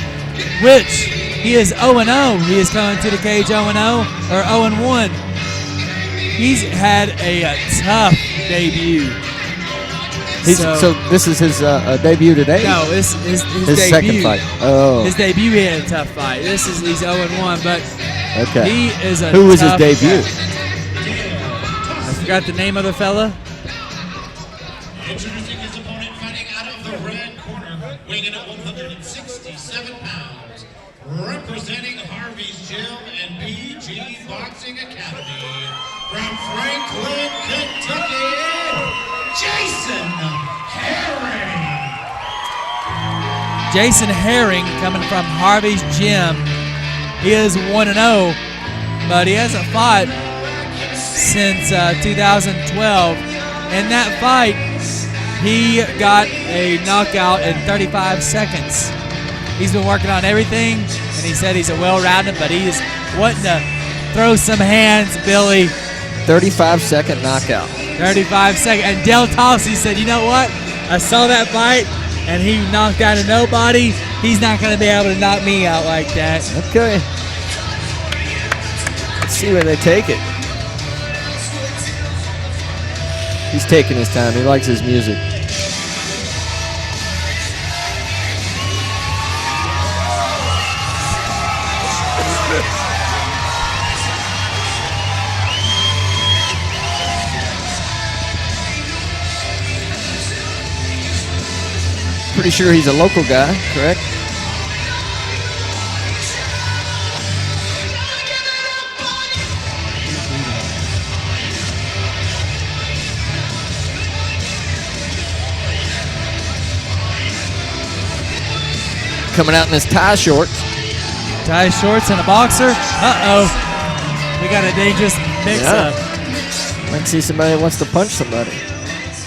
which he is 0-0. He is coming to the cage 0-0 or 0-1. He's had a tough debut. So this is his debut today? No, his debut. Second fight. Oh. His debut, he had a tough fight. He's 0-1, but okay. He is a Who was his tough debut? guy. I forgot the name of the fella. Introducing his opponent, fighting out of the red corner, weighing in at 167 pounds, representing Harvey's Gym and PG Boxing Academy, from Franklin, Kentucky, Jason Herring. Jason Herring coming from Harvey's Gym. He is 1-0, but he hasn't fought since 2012. In that fight, he got a knockout in 35 seconds. He's been working on everything, and he said he's a well-rounded, but he is wanting to throw some hands, Billy. 35-second knockout. 35 seconds. And Del Tossi said, you know what? I saw that fight, and he knocked out a nobody. He's not going to be able to knock me out like that. Okay. Let's see where they take it. He's taking his time. He likes his music. Pretty sure he's a local guy, correct? Coming out in his tie shorts. Tie shorts and a boxer. Uh-oh. We got a dangerous mix-up. Might see somebody that wants to punch somebody.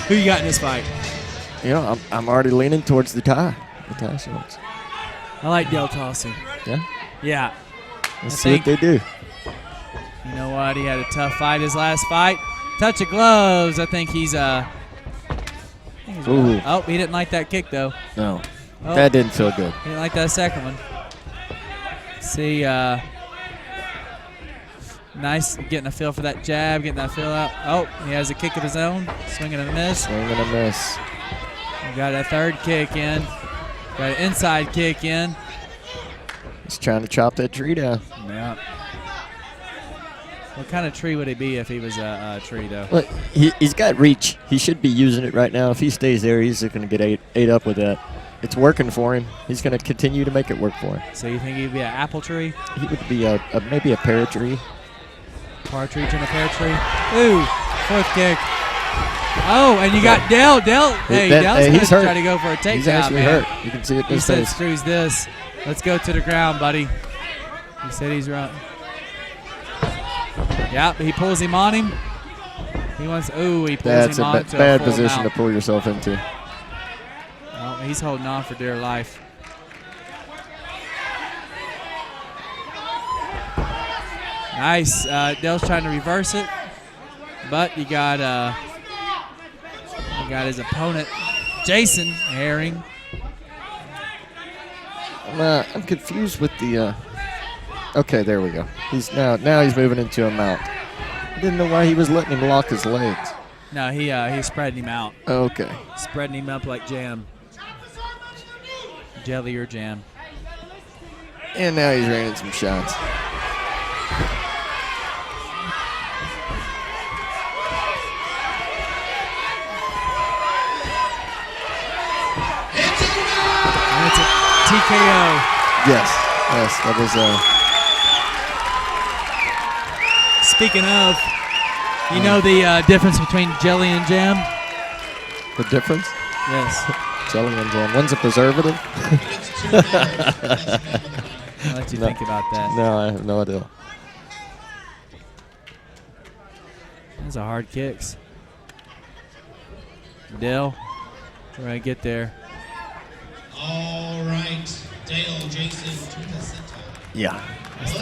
Who you got in this fight? You know, I'm already leaning towards the tie shorts. I like Del Tossi. Yeah? Yeah. Let's see what they do. You know what? He had a tough fight his last fight. Touch of gloves. I think he's Ooh. Oh, he didn't like that kick, though. No. Oh. That didn't feel good. He didn't like that second one. See, nice getting a feel for that jab, getting that feel out. Oh, he has a kick of his own. Swinging and a miss. Swinging and a miss. Got a third kick in. Got an inside kick in. He's trying to chop that tree down. Yeah. What kind of tree would he be if he was a tree, though? Well, he's got reach. He should be using it right now. If he stays there, he's going to get ate up with that. It's working for him. He's going to continue to make it work for him. So you think he'd be an apple tree? He would be maybe a pear tree. Partridge and a pear tree. Ooh, fourth kick. Oh, and you got Del. Hey, Del's going to try to go for a takedown. He's actually hurt. You can see it in his face. He said, screws this. Let's go to the ground, buddy. He said he's running. Yeah, he pulls him on him. He wants. Ooh, he pulls him on. That's a bad position to pull yourself into. Oh, he's holding on for dear life. Nice. Del's trying to reverse it, but you got his opponent, Jason Herring. I'm confused with the. Okay, there we go. He's now he's moving into a mount. I didn't know why he was letting him lock his legs. No, he's spreading him out. Okay. Spreading him up like jam. Jelly or jam. And now he's raining some shots. And it's a TKO. Yes, that was Speaking of, you know the difference between jelly and jam? the difference. Yes. Jelly and jam. One's a preservative. I'll let you think about that. No, I have no idea. Those are hard kicks. Dale, we're going to get there. All right, Dale, Jason, to the center. Yeah.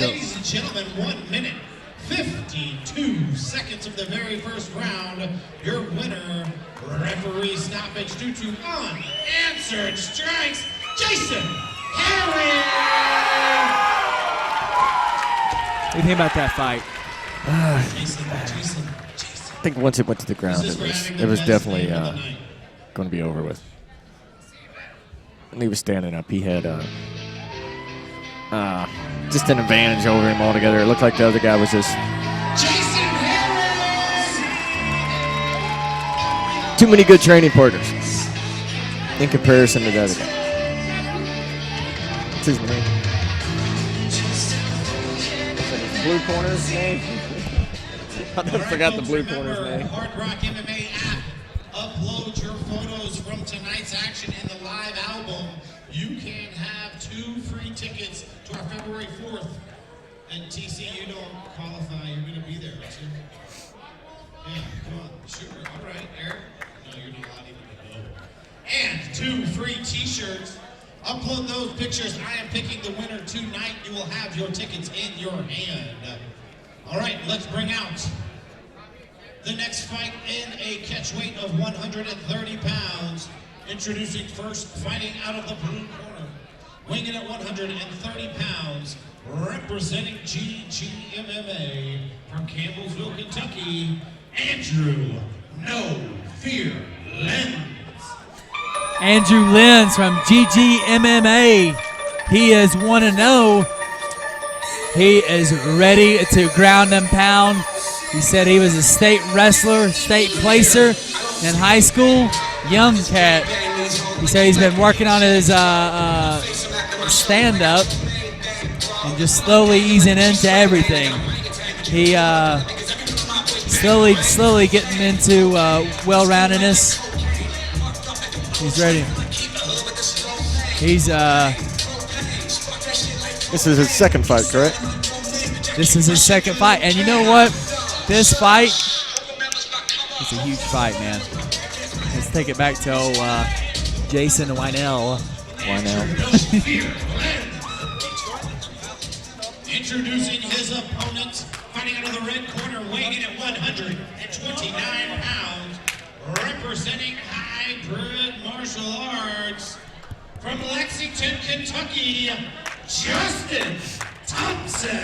Ladies and gentlemen, 1 minute, 52 seconds of the very first round. Your winner, referee stoppage due to unanswered strikes, Jason Herring. What do you think about that fight? Jason. I think once it went to the ground, it was definitely going to be over with. And he was standing up. He had just an advantage over him altogether. It looked like the other guy was just. Jason Herring. too many good training partners in comparison to the other guy. What's his name? Blue Corner's name? I never forgot the Blue Corner's name. Hardrock MMA app. Upload your photos from tonight's action in the live album. You can have 2 free tickets to our February 4th. And TC, you don't qualify. You're going to be there, aren't you? Yeah, come on. Sure. All right, Eric. No, you're not allowed even to go. And 2 free t-shirts. Upload those pictures. I am picking the winner tonight. You will have your tickets in your hand. All right, let's bring out the next fight in a catch weight of 130 pounds. Introducing first, fighting out of the blue corner. Weighing in at 130 pounds. Representing GGMMA from Campbellsville, Kentucky, Andrew No Fear Lenz. Andrew Lenz from GGMMA. He is 1-0. He is ready to ground and pound. He said he was a state wrestler, state placer in high school. Young cat. He said he's been working on his stand-up and just slowly easing into everything. He slowly getting into well-roundedness. He's ready. He's This is his second fight, correct? This is his second fight, and you know what? This fight is a huge fight, man. Let's take it back to Jason Wynell. Introducing his opponent, fighting out of the red corner, weighing in at 129 pounds, representing hybrid martial arts from Lexington, Kentucky, Justin Thompson.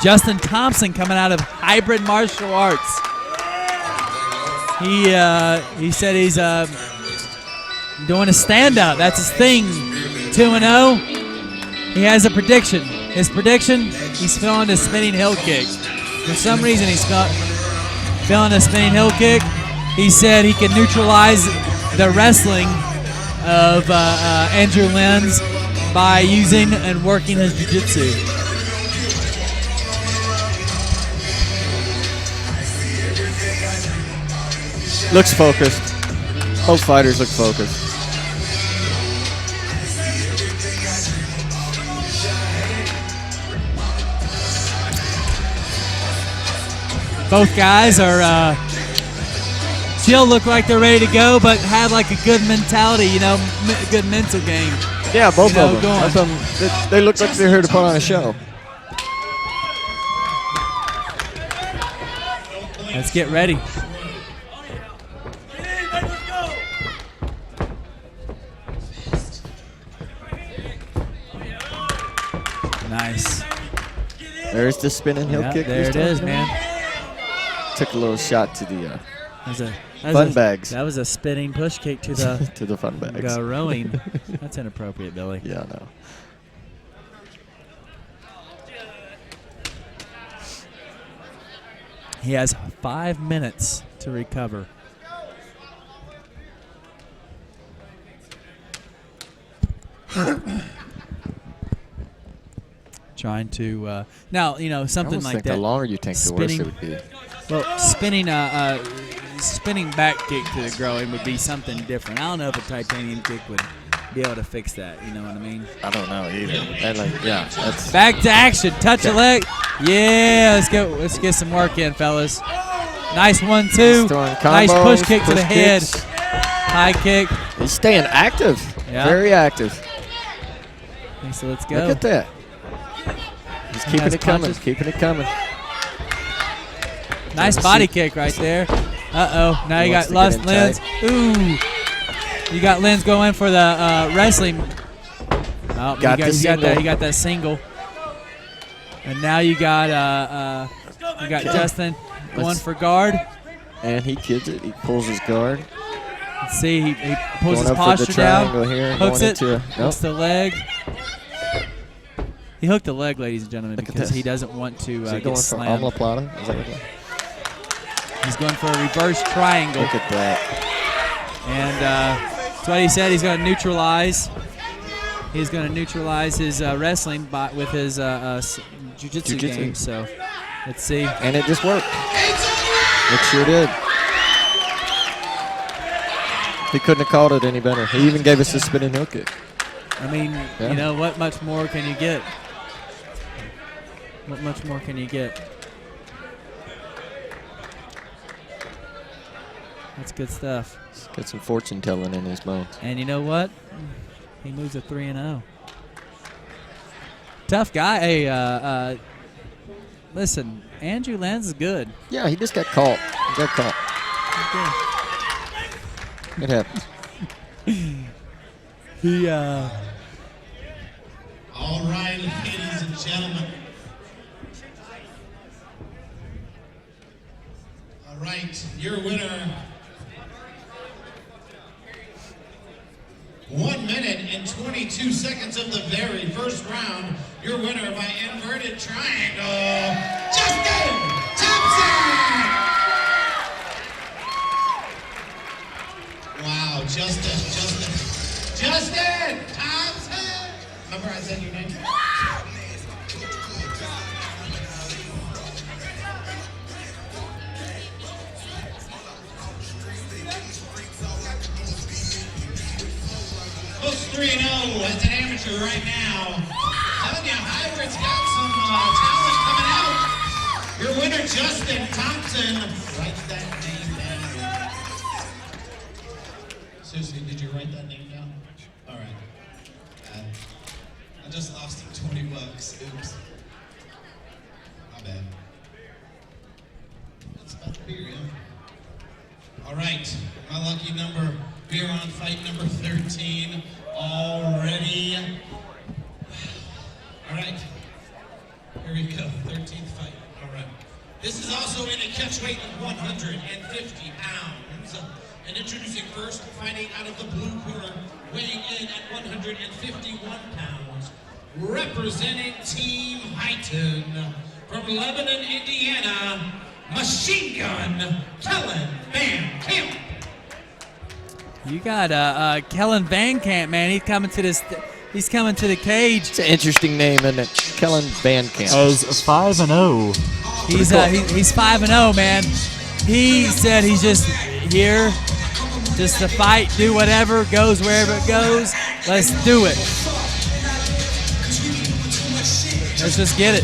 Justin Thompson coming out of hybrid martial arts. He said he's doing a stand-up. That's his thing. 2-0. He has a prediction. His prediction, he's feeling a spinning heel kick. For some reason, he's feeling a spinning heel kick. He said he can neutralize the wrestling of Andrew Lenz by using and working his jiu-jitsu. Looks focused. Both fighters look focused. Both guys are still look like they're ready to go, but have like a good mentality, you know, good mental game. Yeah, both of them. Going. Both of them. They look like they're here to put on a show. Let's get ready. Nice. There's the spinning heel kick. There it is, man. Took a little shot to the fun bags. That was a spinning push kick to the to the fun bags. Rowing. That's inappropriate, Billy. Yeah, I know. He has 5 minutes to recover. Trying to now, you know, something like that. The longer you take, the worse it would be. Well, spinning back kick to the groin would be something different. I don't know if a titanium kick would be able to fix that. You know what I mean? I don't know either. That's back to action. Touch a leg. Yeah, let's go. Let's get some work in, fellas. Nice 1-2. Nice push kick to the head. High kick. He's staying active. Yeah. Very active. Okay, so let's go. Look at that. He's keeping it coming. Keeping it coming. Nice body kick right there. Uh-oh. Now you got Lenz. Ooh. You got Lenz going for the wrestling. Oh, you got that single. And now you got Justin going for guard. And he kids it. He pulls his guard. Let's see. He pulls his posture down. Here, hooks it. Hooks the leg. He hooked the leg, ladies and gentlemen, because he doesn't want to get slammed. Omoplata? Is that what He's going for a reverse triangle. Look at that. And that's what he said. He's going to neutralize. He's going to neutralize his wrestling with his jiu-jitsu game. So let's see. And it just worked. It sure did. He couldn't have called it any better. He even gave us a spinning heel kick. I mean, you know, what much more can you get? What much more can you get? That's good stuff. He's got some fortune telling in his bones. And you know what? He moves to 3-0. Tough guy. Hey, listen, Andrew Lenz is good. Yeah, he just got caught. He got caught. It happens. He All right, ladies and gentlemen. All right, your winner. 1 minute and 22 seconds of the very first round. Your winner by inverted triangle, Justin Thompson. Wow, Justin Thompson. Remember I said your name? Looks 3-0 as an amateur right now. Telling you, Hybrid's got some talent coming out. Your winner, Justin Thompson. Write that name down. Susie, did you write that name down? All right. I just lost him $20. Oops. My bad. That's about the beer, yeah. All right. My lucky number. We are on fight number 13 already. All right, here we go, 13th fight. All right. This is also in a catch weight of 150 pounds. And introducing first, fighting out of the blue corner, weighing in at 151 pounds, representing Team Highton from Lebanon, Indiana, Machine Gun Kellen Van Camp. You got Kellen Van Camp, man. He's coming to this. He's coming to the cage. It's an interesting name, isn't it? Kellen Van Camp. As 5-0. He's 5-0, man. He said he's just here, just to fight, do whatever, goes wherever it goes. Let's do it. Let's just get it.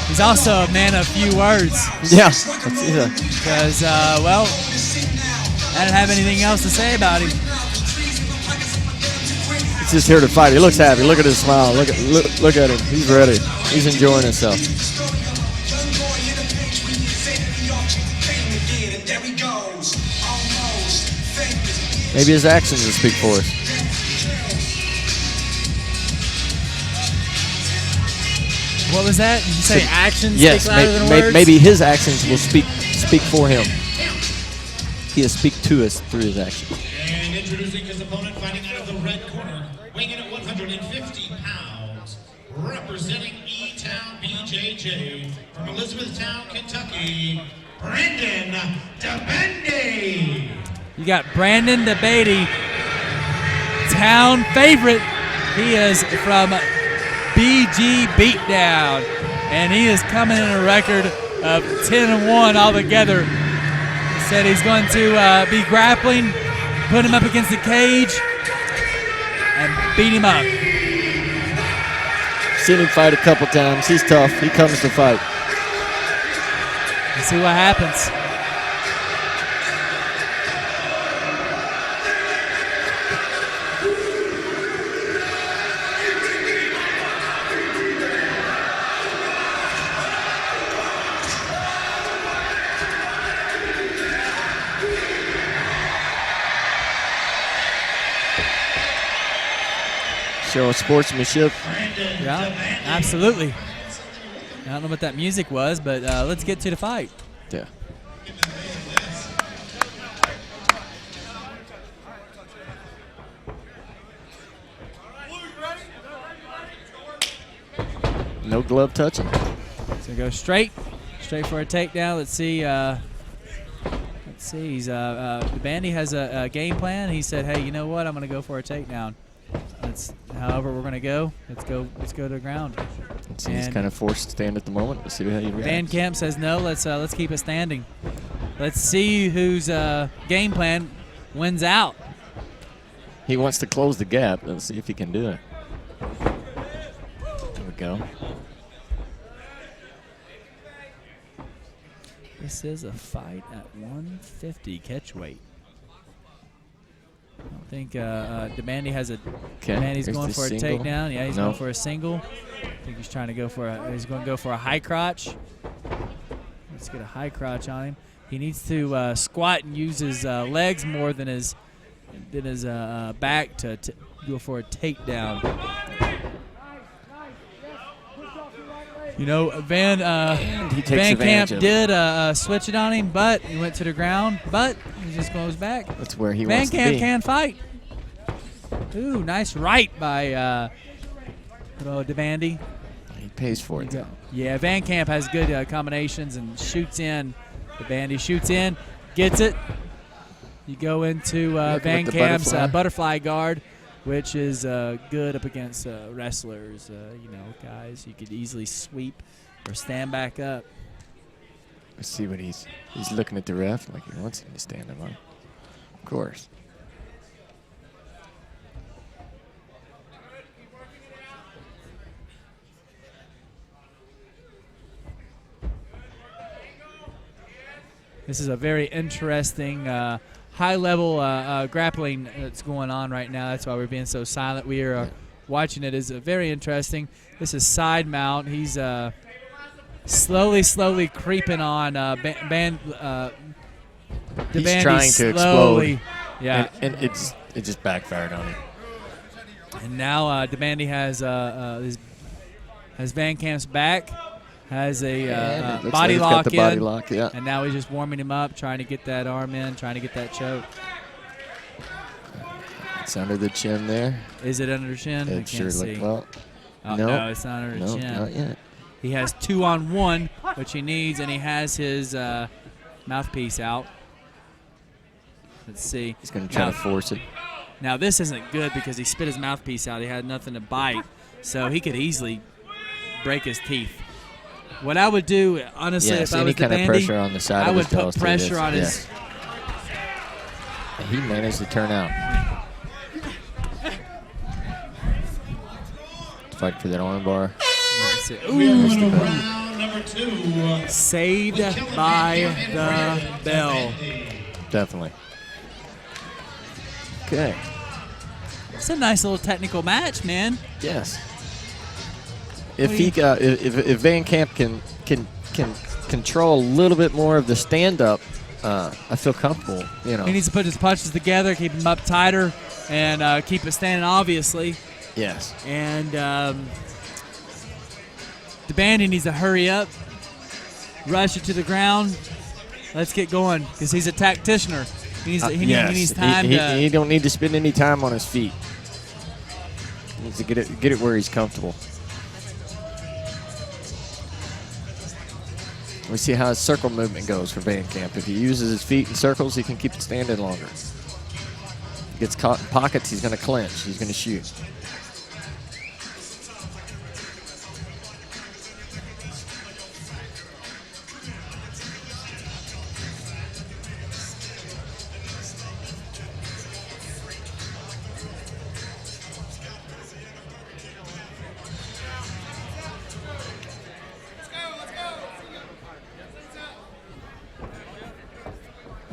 He's also a man of few words. Yeah. Because, well, I didn't have anything else to say about him. He's just here to fight. He looks happy. Look at his smile. Look at him. He's ready. He's enjoying himself. Maybe his actions will speak for us. What was that? Did you say actions yes, speak louder than words? Maybe his actions will speak for him. He'll speak to us through his actions. And introducing his opponent, fighting out of the red corner, weighing in at 150 pounds, representing E-Town BJJ from Elizabethtown, Kentucky, Brandon DeBendy. You got Brandon DeBendy, town favorite. He is from BG Beatdown, and he is coming in a record of 10-1 altogether. He said he's going to be grappling, put him up against the cage, and beat him up. Seen him fight a couple times. He's tough. He comes to fight. Let's see what happens. Show of sportsmanship. Yeah, absolutely. I don't know what that music was, but let's get to the fight. Yeah. No glove touching. So go straight for a takedown. Let's see. He's the Bandy has a game plan. He said, "Hey, you know what? I'm going to go for a takedown. However we're going to go. Let's go to the ground." So he's kind of forced to stand at the moment. Let's see how he reacts. Van Camp says no. Let's keep it standing. Let's see whose game plan wins out. He wants to close the gap. Let's see if he can do it. There we go. This is a fight at 150 catch weight. I don't think Demandy has a. Demandy's going for a takedown. Yeah, he's going for a single. I think he's trying to go for a. He's going to go for a high crotch. Let's get a high crotch on him. He needs to squat and use his legs more than his back to go for a takedown. You know, Van Camp did switch it on him, but he went to the ground, but he just goes back. That's where he wants to be. Van Camp can fight. Ooh, nice right by Devandy. He pays for it. Yeah, Van Camp has good combinations and shoots in. Devandy shoots in, gets it. You go into Van Camp's butterfly guard, which is good up against wrestlers, guys. You could easily sweep or stand back up. Let's see what he's looking at the ref like he wants him to stand him up. Of course. This is a very interesting high-level grappling that's going on right now. That's why we're being so silent. We are watching it. Is very interesting. This is side mount. He's slowly creeping on he's trying to explode. Yeah, and it just backfired on him. And now Devandy has Van Camp's back. Has a body lock in. Body lock, yeah. And now he's just warming him up, trying to get that arm in, trying to get that choke. It's under the chin there. Is it under the chin? It I can't sure see. well. No, it's not under the chin. Not yet. He has 2-on-1, which he needs, and he has his mouthpiece out. Let's see. He's going to try to force it. Now, this isn't good because he spit his mouthpiece out. He had nothing to bite, so he could easily break his teeth. What I would do, honestly, if I was the Bandy, pressure on the side I of would his put pressure on his. He managed to turn out. Fight for that arm bar. Ooh. Round number 2. Saved by the bell. Definitely. Okay. It's a nice little technical match, man. Yes. If Van Camp can control a little bit more of the stand-up, I feel comfortable. He needs to put his punches together, keep him up tighter, and keep it standing. Obviously. Yes. And the Bandy needs to hurry up, rush it to the ground. Let's get going because he's a tacticianer. He needs time. He don't need to spend any time on his feet. He needs to get it where he's comfortable. We see how his circle movement goes for Van Camp. If he uses his feet in circles, he can keep it standing longer. He gets caught in pockets, he's going to clinch. He's going to shoot.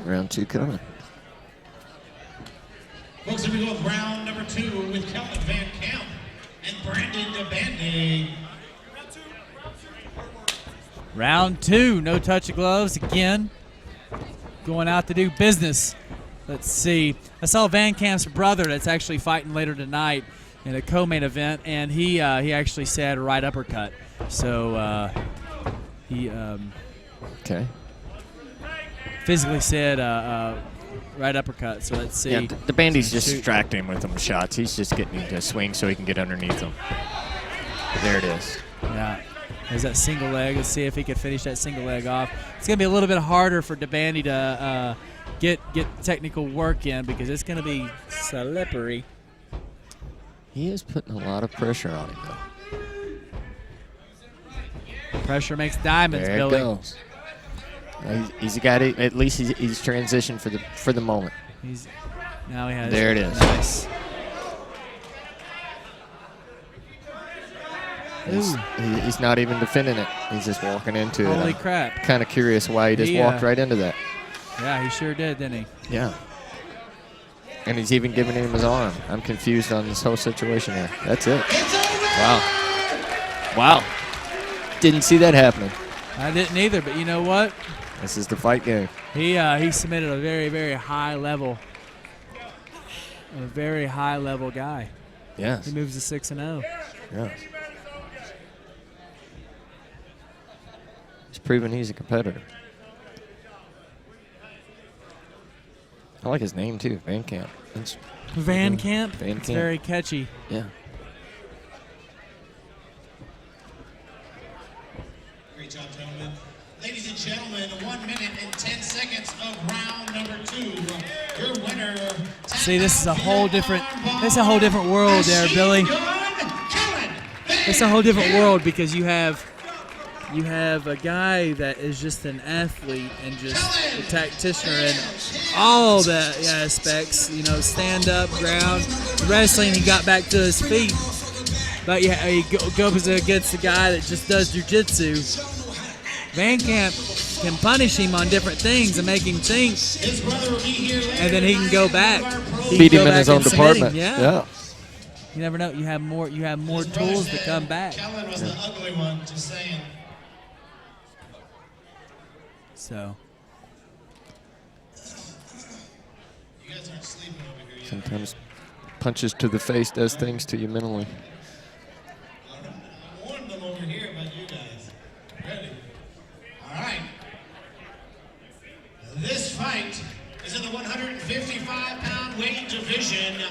Round 2 coming. Folks, we go with round number 2 with Kelvin Van Camp and Brandon Devandy. Round 2, no touch of gloves again. Going out to do business. Let's see. I saw Van Camp's brother that's actually fighting later tonight in a co-main event, and he actually said right uppercut. So he okay. Physically said right uppercut. So let's see. Yeah, the Bandy's just distracting him with them shots. He's just getting him to swing so he can get underneath them. There it is. Yeah. There's that single leg. Let's see if he can finish that single leg off. It's going to be a little bit harder for DeBandy to get technical work in because it's going to be slippery. He is putting a lot of pressure on him, though. Pressure makes diamonds, there Billy. It goes. He's got it. At least he's transitioned for the moment. Now he has. There it is. Nice. He's not even defending it. He's just walking into it. Holy crap. Kind of curious why he just walked right into that. Yeah, he sure did, didn't he? Yeah. And he's even giving him his arm. I'm confused on this whole situation here. That's it. Wow. Wow. Didn't see that happening. I didn't either, but you know what? This is the fight game. He submitted a very, very high level. A very high level guy. Yes. He moves to 6-0. Yeah. He's proven he's a competitor. I like his name too, Van Camp. Van Camp? Van It's Camp. very catchy. Yeah. Great job, gentlemen. Ladies and gentlemen, 1 minute and 10 seconds of round number 2. Your winner. See, this is a whole different world there, Billy. It's a whole different world because you have a guy that is just an athlete and just a tactician in all the aspects, stand up, ground, wrestling, he got back to his feet. But yeah, he goes against the guy that just does jiu-jitsu. Van Camp can punish him on different things and make him think, and then he can go back. Beat him in his own department. Yeah. You never know. You have more tools to come back. Kellen was the ugly one, just saying. So. You guys aren't sleeping over here yet. Sometimes punches to the face does things to you mentally. I warned them over here about you guys. Ready? All right. This fight is in the 155-pound weight division.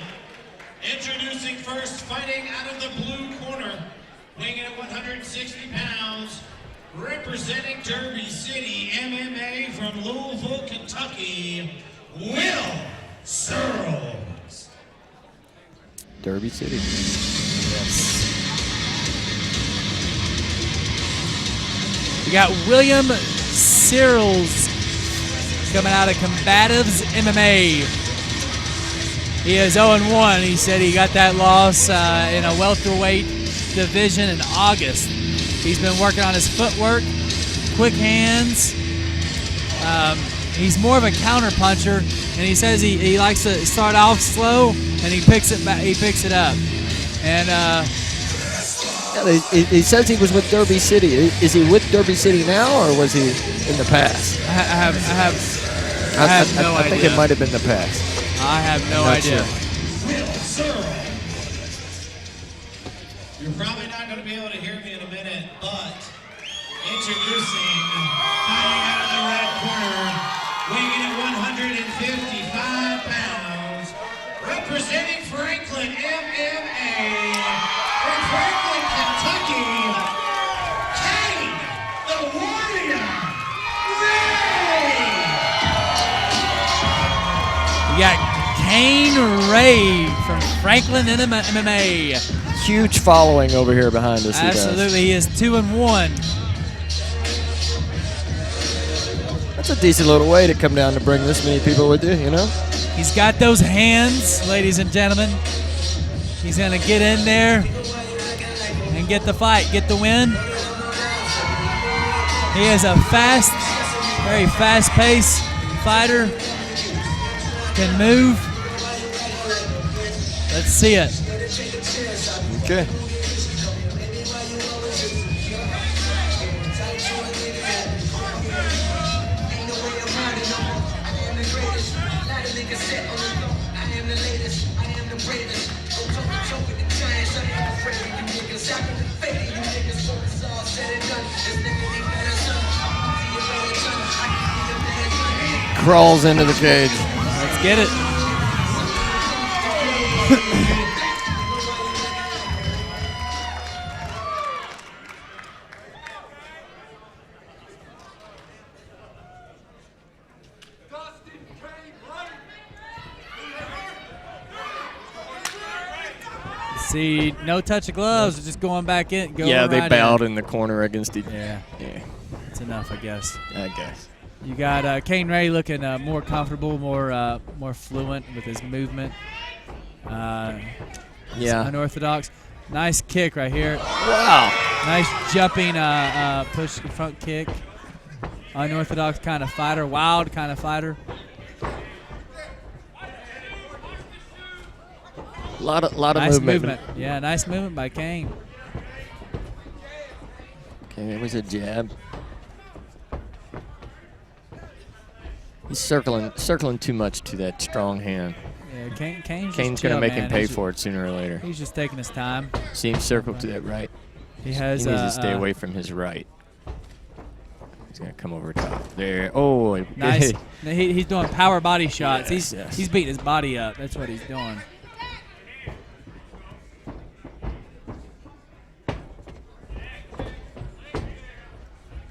Introducing first, fighting out of the blue corner, weighing in at 160 pounds, representing Derby City MMA from Louisville, Kentucky, Will Searles. Derby City. Yes. We got William Searles coming out of Combatives MMA. He is 0-1. He said he got that loss in a welterweight division in August. He's been working on his footwork, quick hands. He's more of a counter puncher, and he says he likes to start off slow and he picks it back. He picks it up, and he says he was with Derby City. Is he with Derby City now, or was he in the past? I have no idea. I think it might have been the past. I have no idea. Will Searles. You're probably not going to be able to hear me in a minute, but introducing, fighting out of the red corner, weighing in at 155 pounds, representing Franklin MMA, from Franklin, Kentucky, Kane, the Warrior, Ray! We got Kane Ray from Franklin MMA. Huge following over here behind us. Absolutely, he is 2-1. That's a decent little way to come down to bring this many people with you, you know? He's got those hands, ladies and gentlemen. He's going to get in there and get the fight, get the win. He is a fast, very fast-paced fighter. Can move. Let's see it. Okay. Crawls into the cage. Let's get it. See, no touch of gloves, just going back in. Yeah, they right bowed in. in the corner against each. Yeah. Yeah. That's enough, I guess. I guess. You got Kane Ray looking more comfortable, more fluent with his movement. Yeah. Unorthodox. Nice kick right here. Wow. Nice jumping push front kick. Unorthodox kind of fighter, wild kind of fighter. A lot of Nice movement. Yeah, nice movement by Kane. Okay, there was a jab. He's circling too much to that strong hand. Yeah, Kane's going to make him pay for it sooner or later. He's just taking his time. See him circle to that right. He has. He needs to stay away from his right. He's going to come over top. There. Oh. Nice. He's doing power body shots. Yes, He's beating his body up. That's what he's doing.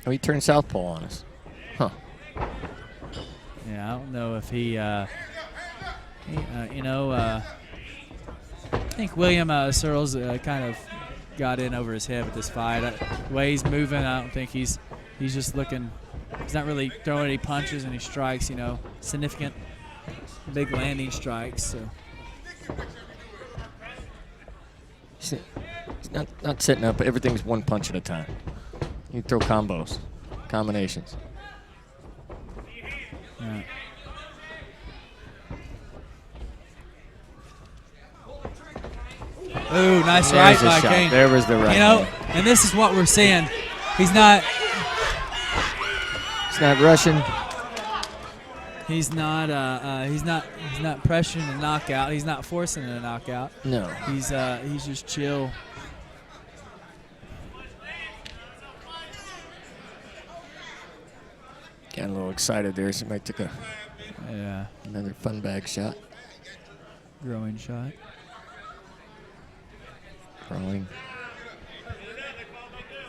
Oh, he turned southpaw on us. Huh. Yeah, I don't know if he I think William Searles kind of got in over his head with this fight. The way he's moving, I don't think he's just looking. He's not really throwing any punches, any strikes. Significant, big landing strikes. So. He's not setting up. Everything's one punch at a time. You throw combos, combinations. Yeah. Ooh, nice right by Kane. There was the right. And this is what we're seeing. He's not rushing. He's not pressuring a knockout. He's not forcing a knockout. No. He's just chill. Got a little excited there. Somebody took another fun bag shot. Growing shot. Growing.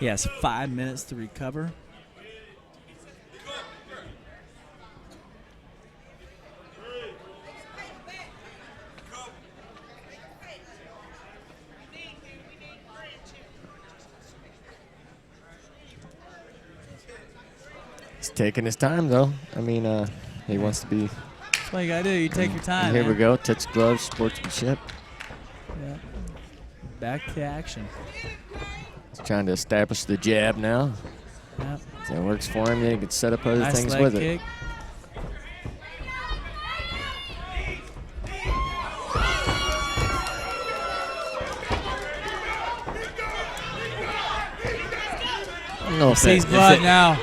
He has 5 minutes to recover. He's taking his time, though. I mean, he wants to be. That's what you gotta do. You take your time. Here we go. Touch gloves, sportsmanship. Yeah. Back to action. He's trying to establish the jab now. Yep. If that works for him, then he can set up other Nice things leg with kick. it. He sees blood now.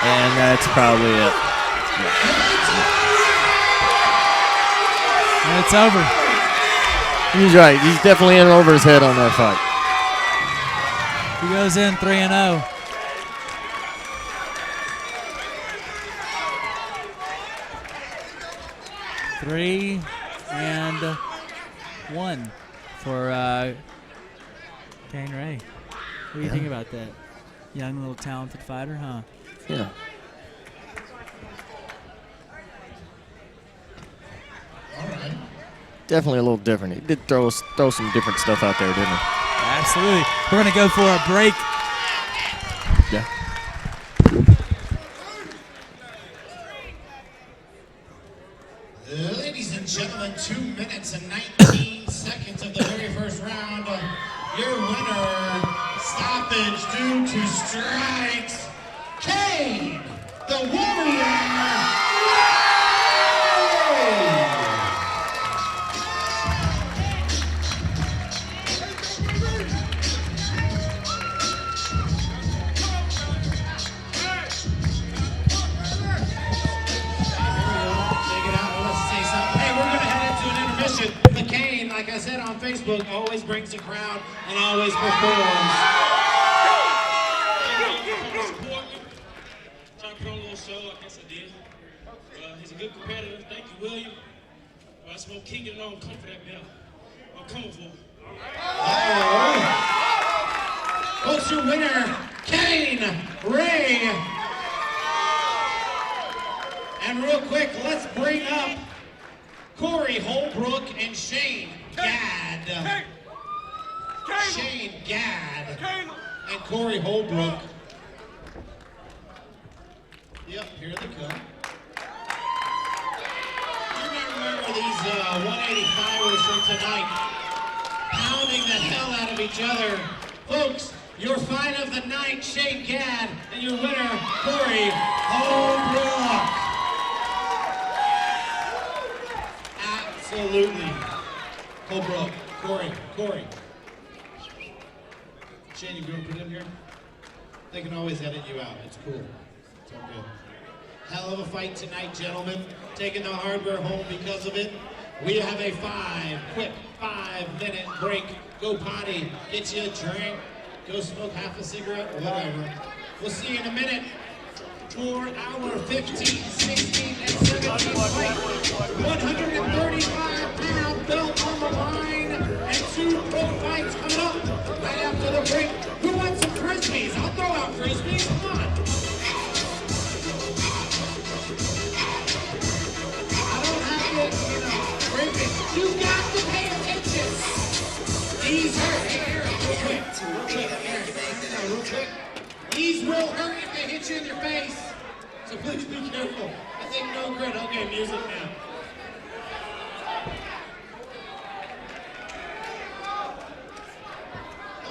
And that's probably it. And it's over. He's right. He's definitely in over his head on that fight. He goes in 3-0. Three and one for Kane Ray. What do you think about that? Young, little talented fighter, huh? Yeah. Definitely a little different. He did throw some different stuff out there, didn't he? Absolutely. We're going to go for a break. Yeah. Ladies and gentlemen, 2 minutes and 19 seconds of the very first round. Your winner, stoppage due to strikes, Kane, the Warrior. McCain, like I said on Facebook, always brings the crowd and always performs. Trying to put on a little show, I guess I did. He's a good competitor. Thank you, William. Well, I smoke King and don't come for that belt. I'm coming for him. Folks, your winner, Kane Ray. And And real quick, let's bring up Corey Holbrook and Shane Gadd. Shane Gadd and Corey Holbrook. Yep, here they come. You may remember these 185ers from tonight pounding the hell out of each other. Folks, your fight of the night, Shane Gadd, and your winner, Corey Holbrook. Absolutely. Holbrook, Corey. Shane, you going to put him here? They can always edit you out. It's cool. It's all good. Hell of a fight tonight, gentlemen. Taking the hardware home because of it. We have a quick 5-minute break. Go potty, get you a drink, go smoke half a cigarette, or whatever. We'll see you in a minute for our 15, 16, and 17 fight. 135-pound belt on the line, and 2 pro fights coming up right after the break. Who wants some Frisbees? I'll throw out Frisbees. Come on. You got to pay attention. These hurt. Hey, Aaron, real quick. These will hurt if they hit you in your face. So please be careful. I think no grit. Okay, music now.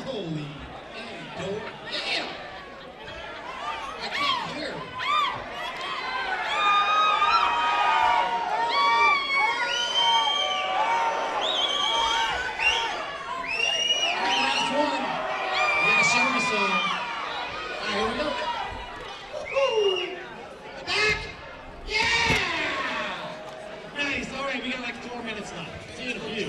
Holy antidote. Yeah. I can't hear. Here we go. Back! Yeah! Nice. All right, we got like 4 minutes left. See you in a few.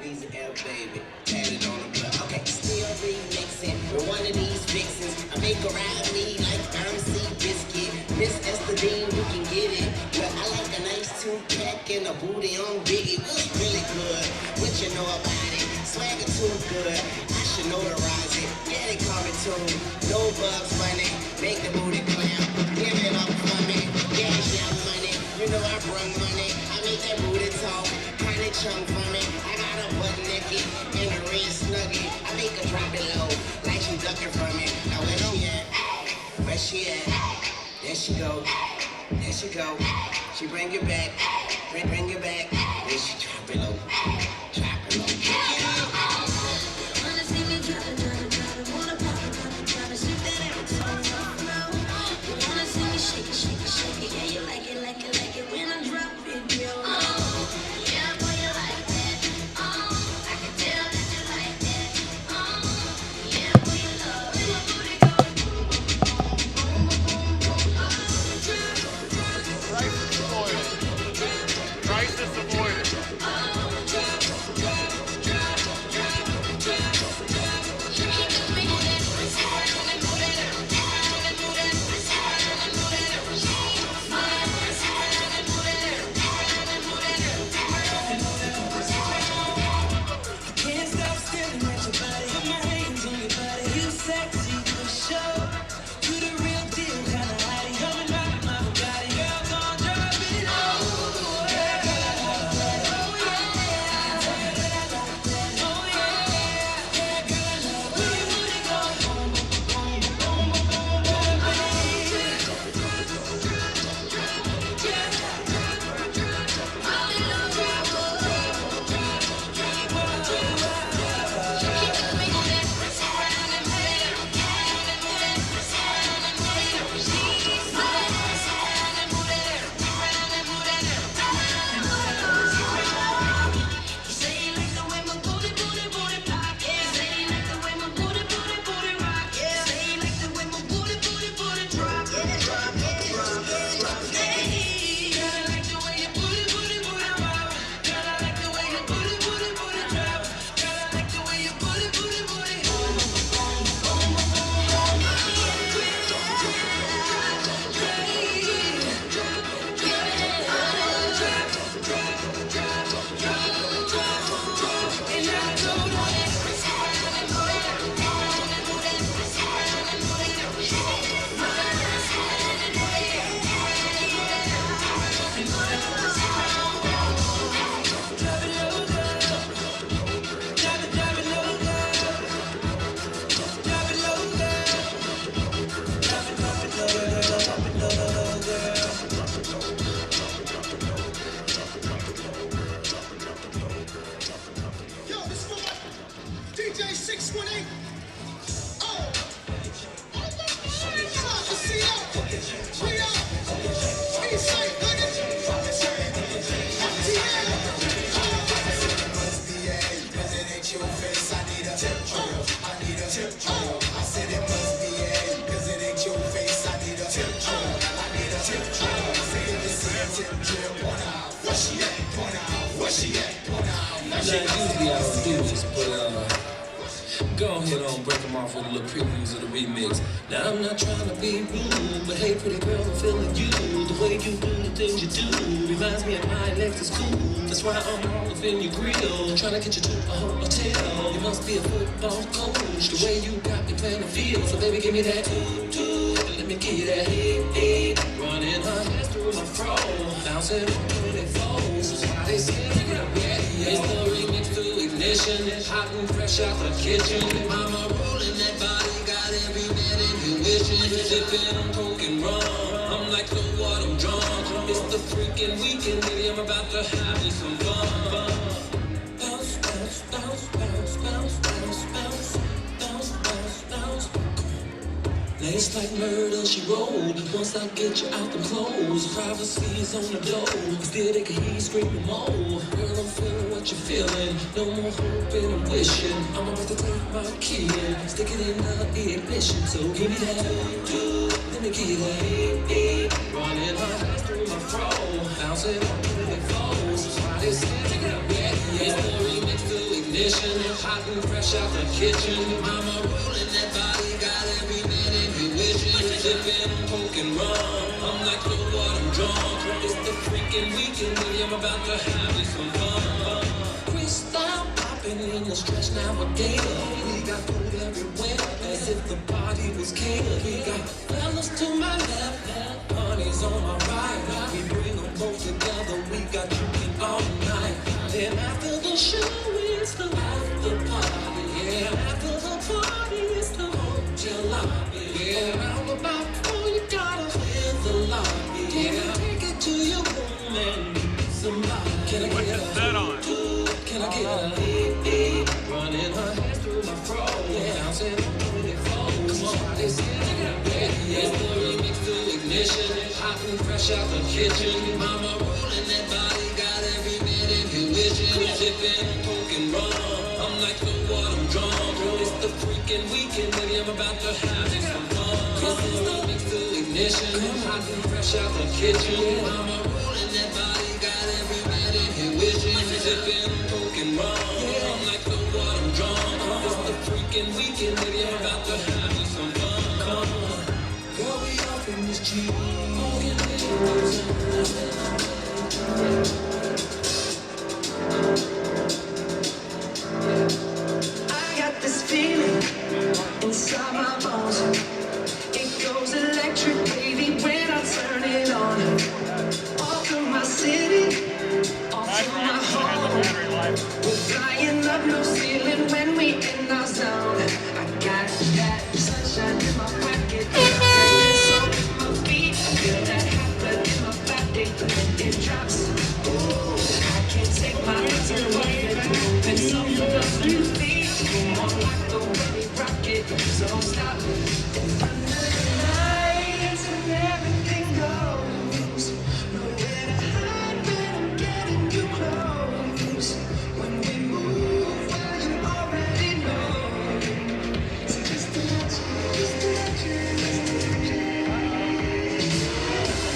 Easy L, baby. Had it on the blood. Okay, still remixing with one of these fixins. I make her ride me like MC Biscuit. Miss Estadine, you can get it. But I like a nice 2-pack and a booty on Biggie. Looks really good. What you know about it? Swagger too good. I should notarize it. Yeah, they call it too. No Bugs Bunny. Make the booty clam. Give it up for me. Cash out money. You know I bring money. I make that booty talk. Kinda chunk for me. I got a butt naked and a red snuggie. I make her drop it low. Like she ducking from me. Now where she at? Where she at? There she go. There she go. She bring it back. Bring it back. Then she drop it low. Drop it low. Crisis avoided. Now, usually I don't do this, but go ahead on, break them off with a little previews of the remix. Now I'm not trying to be rude, but hey, pretty girl, I'm feeling you. The way you do the things you do reminds me of my Lexus cool. That's why I'm all up in your grill, trying to get you to a hotel. You must be a football coach, the way you got me playing the field. So baby, give me that let me give you that running her hands through my fro, bouncing on the flows. That's why they say it's the remix to ignition, hot and fresh out the kitchen. Mama rolling that body, got every man in here wishing. Sipping on coke and rum, I'm like, so what, I'm drunk. It's the freaking weekend, baby, I'm about to have me some fun. Bounce, bounce, bounce, bounce, bounce, bounce, bounce, bounce, bounce, bounce. Now it's like murder, she rolled. Once I get you out the clothes, privacy is on the door. Still they can hear you screaming more. Girl, I'm feeling what you're feeling. No more hoping and wishing. I'm about to take my key and stick it in the ignition. So give me that, let me give you that. Running my hands through my fro, bouncing on the flows. Why they say take it up, it's the remix to ignition, hot and fresh out the kitchen. Mama rolling that body, got every man in here wishing. Sipping on coke and rum, I'm like, so what, I'm drunk. It's the freaking weekend, baby, I'm about to have me some fun. Crystal popping in the stretch navigate. We got food everywhere, as if the party was catered. We got fellas to my left, honey's on my right. We bring them both together, we got drinking all night. Then after the show, it's the after party. Yeah, after the party, it's the hotel lobby. Yeah, round about 4, you gotta hit the lobby. Yeah, take it to your room and somebody. Can I get a can I get a running her hands through my fro? Yeah, bouncing on the flows. Come on, it's it's the remix to ignition, hot and fresh out the kitchen. Mama rolling that body, got every man in here wishing. Sipping on coke and rum, I'm like, so what, I'm drunk. It's the freaking weekend, baby, I'm about to have some fun. It's the remix to ignition, hot and fresh out the kitchen. Mama rolling that body, got every man in here wishing. Sipping on coke and rum, I'm like, so what, I'm drunk. It's the freaking weekend, baby, I'm about to have some fun. Come on, girl, we off in this Jeep. I got this feeling inside my bones. It goes electric, baby, when I turn it on. All through my city, all through my home. We're flying up, no ceiling when we in our zone. I got that sunshine in my pocket, that soul in my feet. I feel that hot blood in my body, it drops. Ooh, I can't take my eyes away. Moving so fast to your feet. Come on, like the way we rock it, so don't stop. Under the lights and everything goes. Nowhere to hide when I'm getting you close. When we move, well, you already know. So just imagine,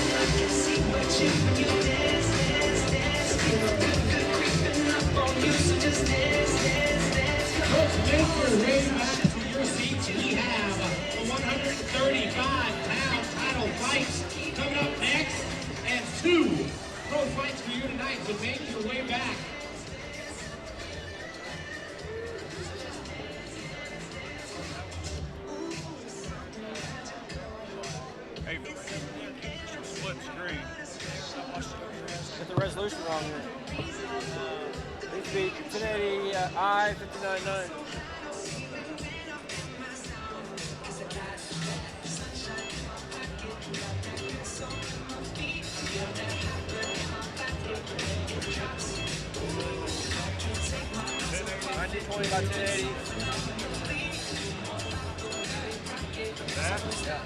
I can see what you when you dance, dance, dance. Feel the good creeping up on you, so just dance, dance, dance. Coach Baker, raise back to your seats. We have the 135-pound title fights coming up next, and 2 pro fights for you tonight. So make your way back. Hey, split screen. Get the resolution wrong here. Needs to be 1080i 59.9. $19.20 by 1080. That? Yeah.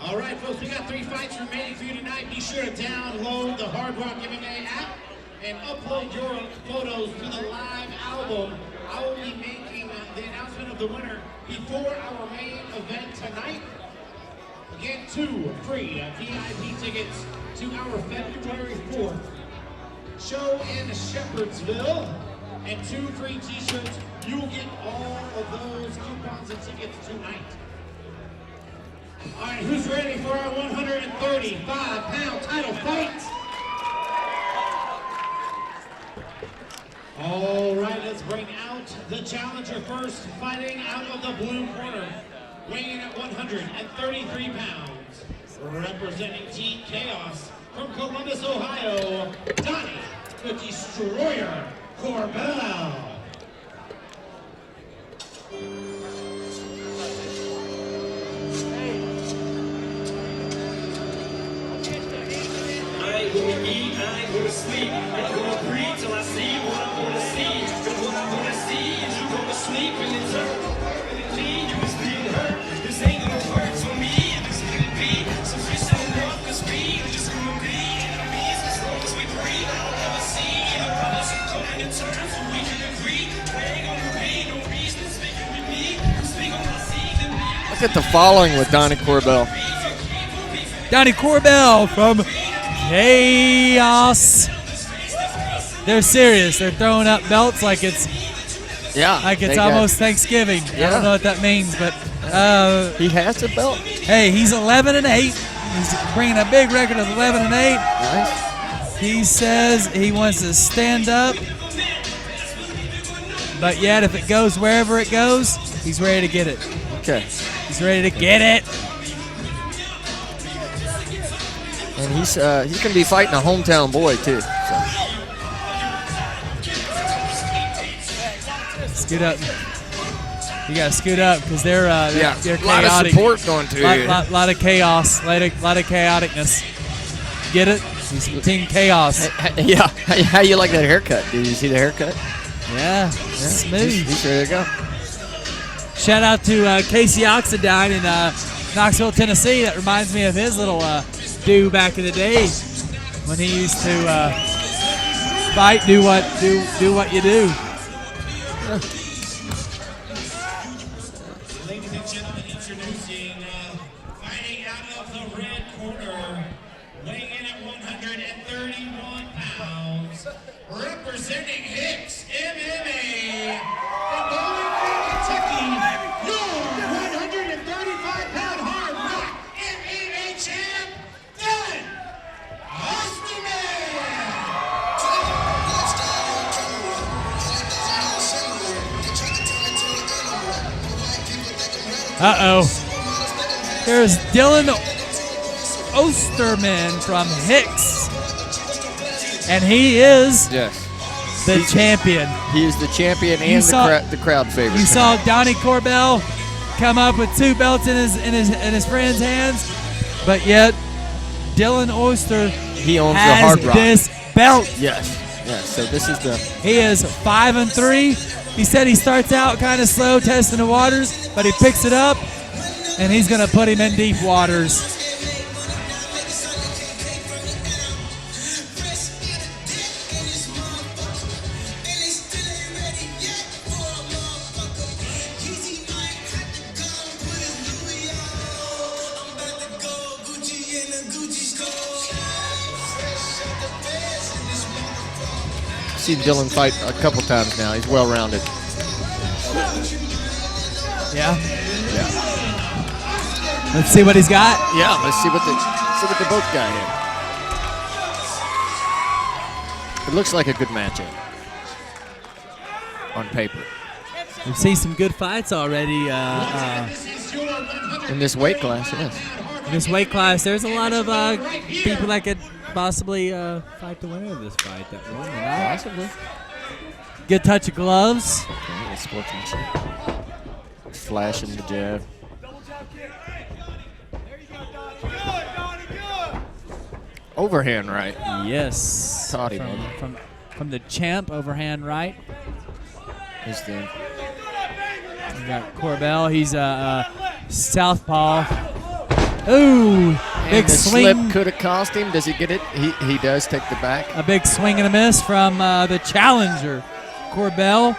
All right, folks, we got 3 fights remaining for you tonight. Be sure to download the Hardrock MMA app and upload your photos to the live album. I will be making the announcement of the winner before our main event tonight. Again, 2 free VIP tickets to our February 4th show in Shepherdsville and 2 free t-shirts. You will get all of those coupons and tickets tonight. All right, who's ready for our 135-pound title fight? All right, let's bring out the challenger first, fighting out of the blue corner, weighing in at 133 pounds, representing Team Chaos from Columbus, Ohio, Donnie the Destroyer Corbell. I ain't gonna eat, I ain't gonna sleep. I'm gonna breathe till I see what I wanna see. And what I wanna see is you gonna sleep and then turn and leave. You was being hurt. This ain't gonna work for me. This couldn't be sufficient enough, cause we are just gonna be enemies as long as we breathe. I don't ever see the brothers coming in terms so we can agree. There ain't gonna be no reason to speak with me. Speak on my seeds and me. Look at the following with Donnie Corbell. Donnie Corbell from Chaos. They're serious. They're throwing up belts like it's almost Thanksgiving. I don't know what that means, but he has a belt. Hey, he's 11-8. He's bringing a big record of 11-8. Nice. He says he wants to stand up, but yet if it goes wherever it goes, he's ready to get it. Okay. He's ready to get it. And he's going to be fighting a hometown boy too. So. Scoot up. You got to scoot up because they're chaotic. A lot of support going to you. Lot of chaos. Lot of chaoticness. Get it? He's Team Chaos. Yeah. How you like that haircut? Did you see the haircut? Yeah. Smooth. He's ready to go. Shout out to Casey Oxidine in Knoxville, Tennessee. That reminds me of his little do back in the day when he used to fight. Do what you do. Ladies and gentlemen, introducing fighting out of the red corner, weighing in at 131 pounds, representing Hicks MMA, and Bowling Green, Kentucky, your 135-pound hard rock MMA champ, Dylan Uh-oh. There's Dylan Osterman from Hicks. And he is the champion. He is the champion and the crowd favorite. You saw Donnie Corbell come up with 2 belts in his friend's hands, but yet Dylan Oster he owns has the Hardrock. this belt. Yes. So this is the. He is 5-3. He said he starts out kind of slow, testing the waters, but he picks it up, and he's going to put him in deep waters. Seen Dylan fight a couple times now. He's well-rounded. Yeah. Let's see what he's got. Yeah, let's see what they both got here. It looks like a good matchup on paper. We've seen some good fights already. In this weight class, yes. In this weight class, there's a lot of people that could possibly fight the winner of this fight. Possibly. Good touch of gloves. Okay, sportsmanship. Flashing the jab. Overhand right. Yes. Taught him. From the champ, overhand right. He's the. We got Corbell. He's a southpaw. Ooh, big the swing. slip could have cost him. Does he get it? He does take the back. A big swing and a miss from the challenger, Corbell.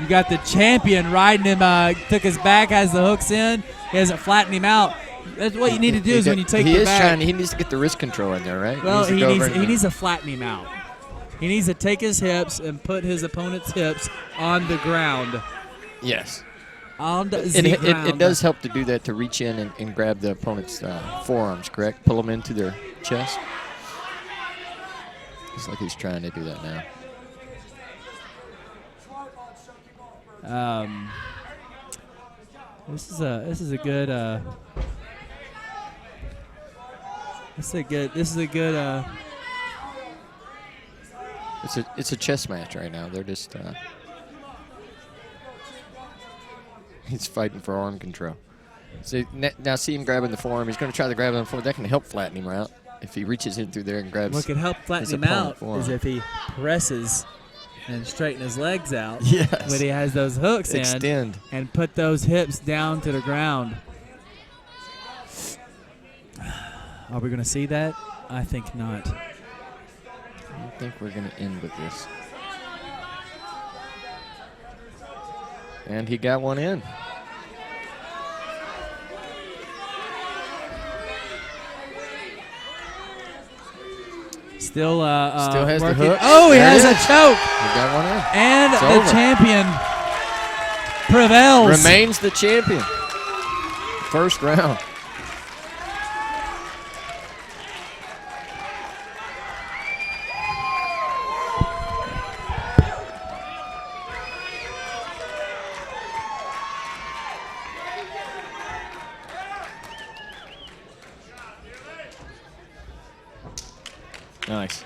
You got the champion riding him, took his back, has the hooks in. He hasn't flattened him out. That's what you need to do is when you take the back. He needs to get the wrist control in there, right? Well, he needs to flatten him out. He needs to take his hips and put his opponent's hips on the ground. Yes. On the ground. It does help to do that, to reach in and grab the opponent's forearms, correct? Pull them into their chest. It's like he's trying to do that now. This is a good It's a chess match right now. They're just he's fighting for arm control. So now see him grabbing the forearm. He's going to try to grab him forward. That can help flatten him out if he reaches in through there and grabs. What can help flatten him out is if he presses and straighten his legs out. Yes. When he has those hooks Extend. and put those hips down to the ground. Are we going to see that? I think not. I don't think we're going to end with this. And he got one in. Still has working. the hook. Oh, he There has it a is. choke. He got one in. And It's the over. champion prevails. Remains the champion. First round. Nice.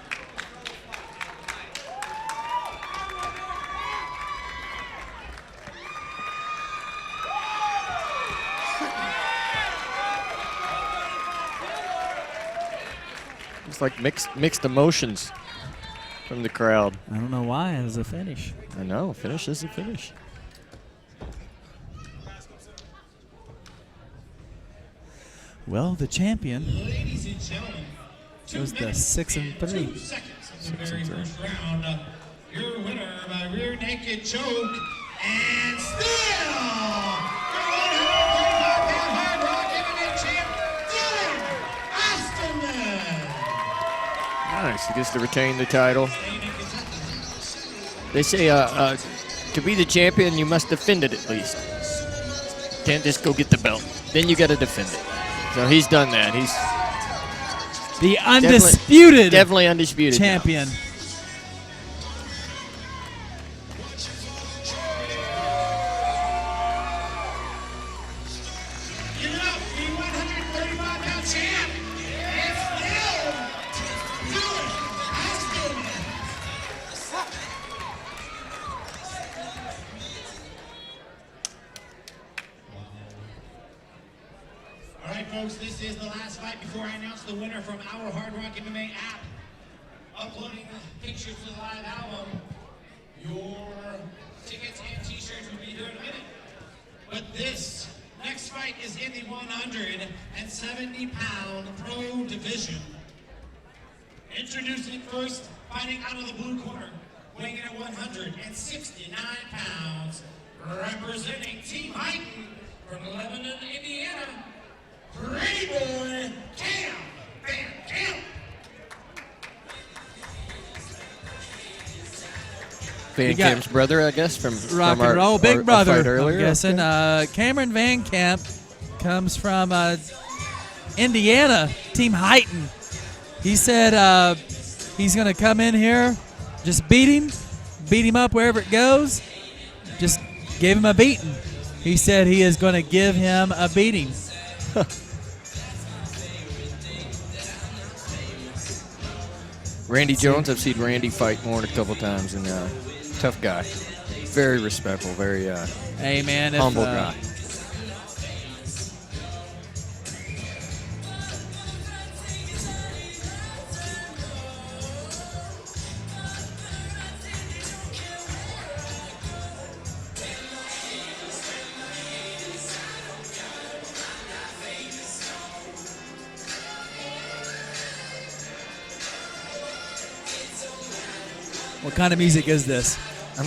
It's like mixed emotions from the crowd. I don't know why. It was a finish. I know. Finish is a finish. Well, the champion ladies and gentlemen, was the 6-3. 2 seconds of the very first round. Your winner by rear naked choke and still your 135-pound Hard Rock MMA champ, Dylan Osterman. Nice. He gets to retain the title. They say to be the champion, you must defend it at least. Can't just go get the belt. Then you got to defend it. So he's done that. He's the undisputed definitely undisputed champion. Now. Give it up, the 135-pound champ, and still Dylan Osterman. All right, folks, this is the last fight before I announce the winner from our Hardrock MMA app. Uploading pictures to the live album. Your tickets and t-shirts will be here in a minute. But this next fight is in the 170-pound pro division. Introducing first, fighting out of the blue corner, weighing in at 169 pounds, representing Team Heighten from Lebanon, Indiana, Pretty Boy Cam Van Camp. Van Camp's brother, I guess, from Rock from and roll, our big brother. fight earlier. I'm guessing. Cameron Van Camp comes from Indiana, Team Heighten. He said he's going to come in here, just beat him up wherever it goes, just give him a beating. He said he is going to give him a beating. Randy Jones, I've seen Randy fight more than a couple times, and tough guy. Very respectful, very hey man, humble guy. What kind of music is this? I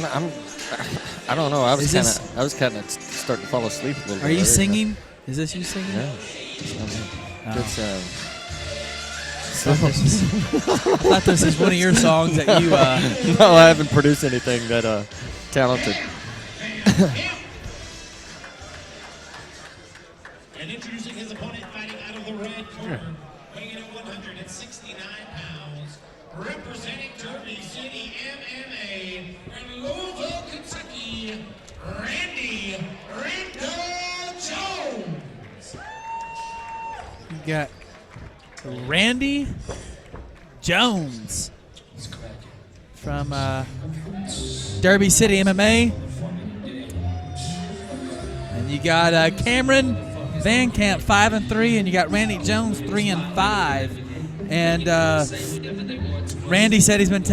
don't know. I was Is kind of starting to fall asleep a little bit. Are you earlier, singing? Is this you singing? Yeah. It's, I thought this is one of your songs that you. No, I haven't produced anything that talented. And introducing his opponent, fighting out of the red corner, weighing in at 169 pounds, representing Derby City MMA in Louisville, Kentucky, Randy Rando Jones. You got Randy Jones from Derby City MMA. And you got Cameron Van Camp 5-3, and you got Randy Jones 3-5. And Randy said he's been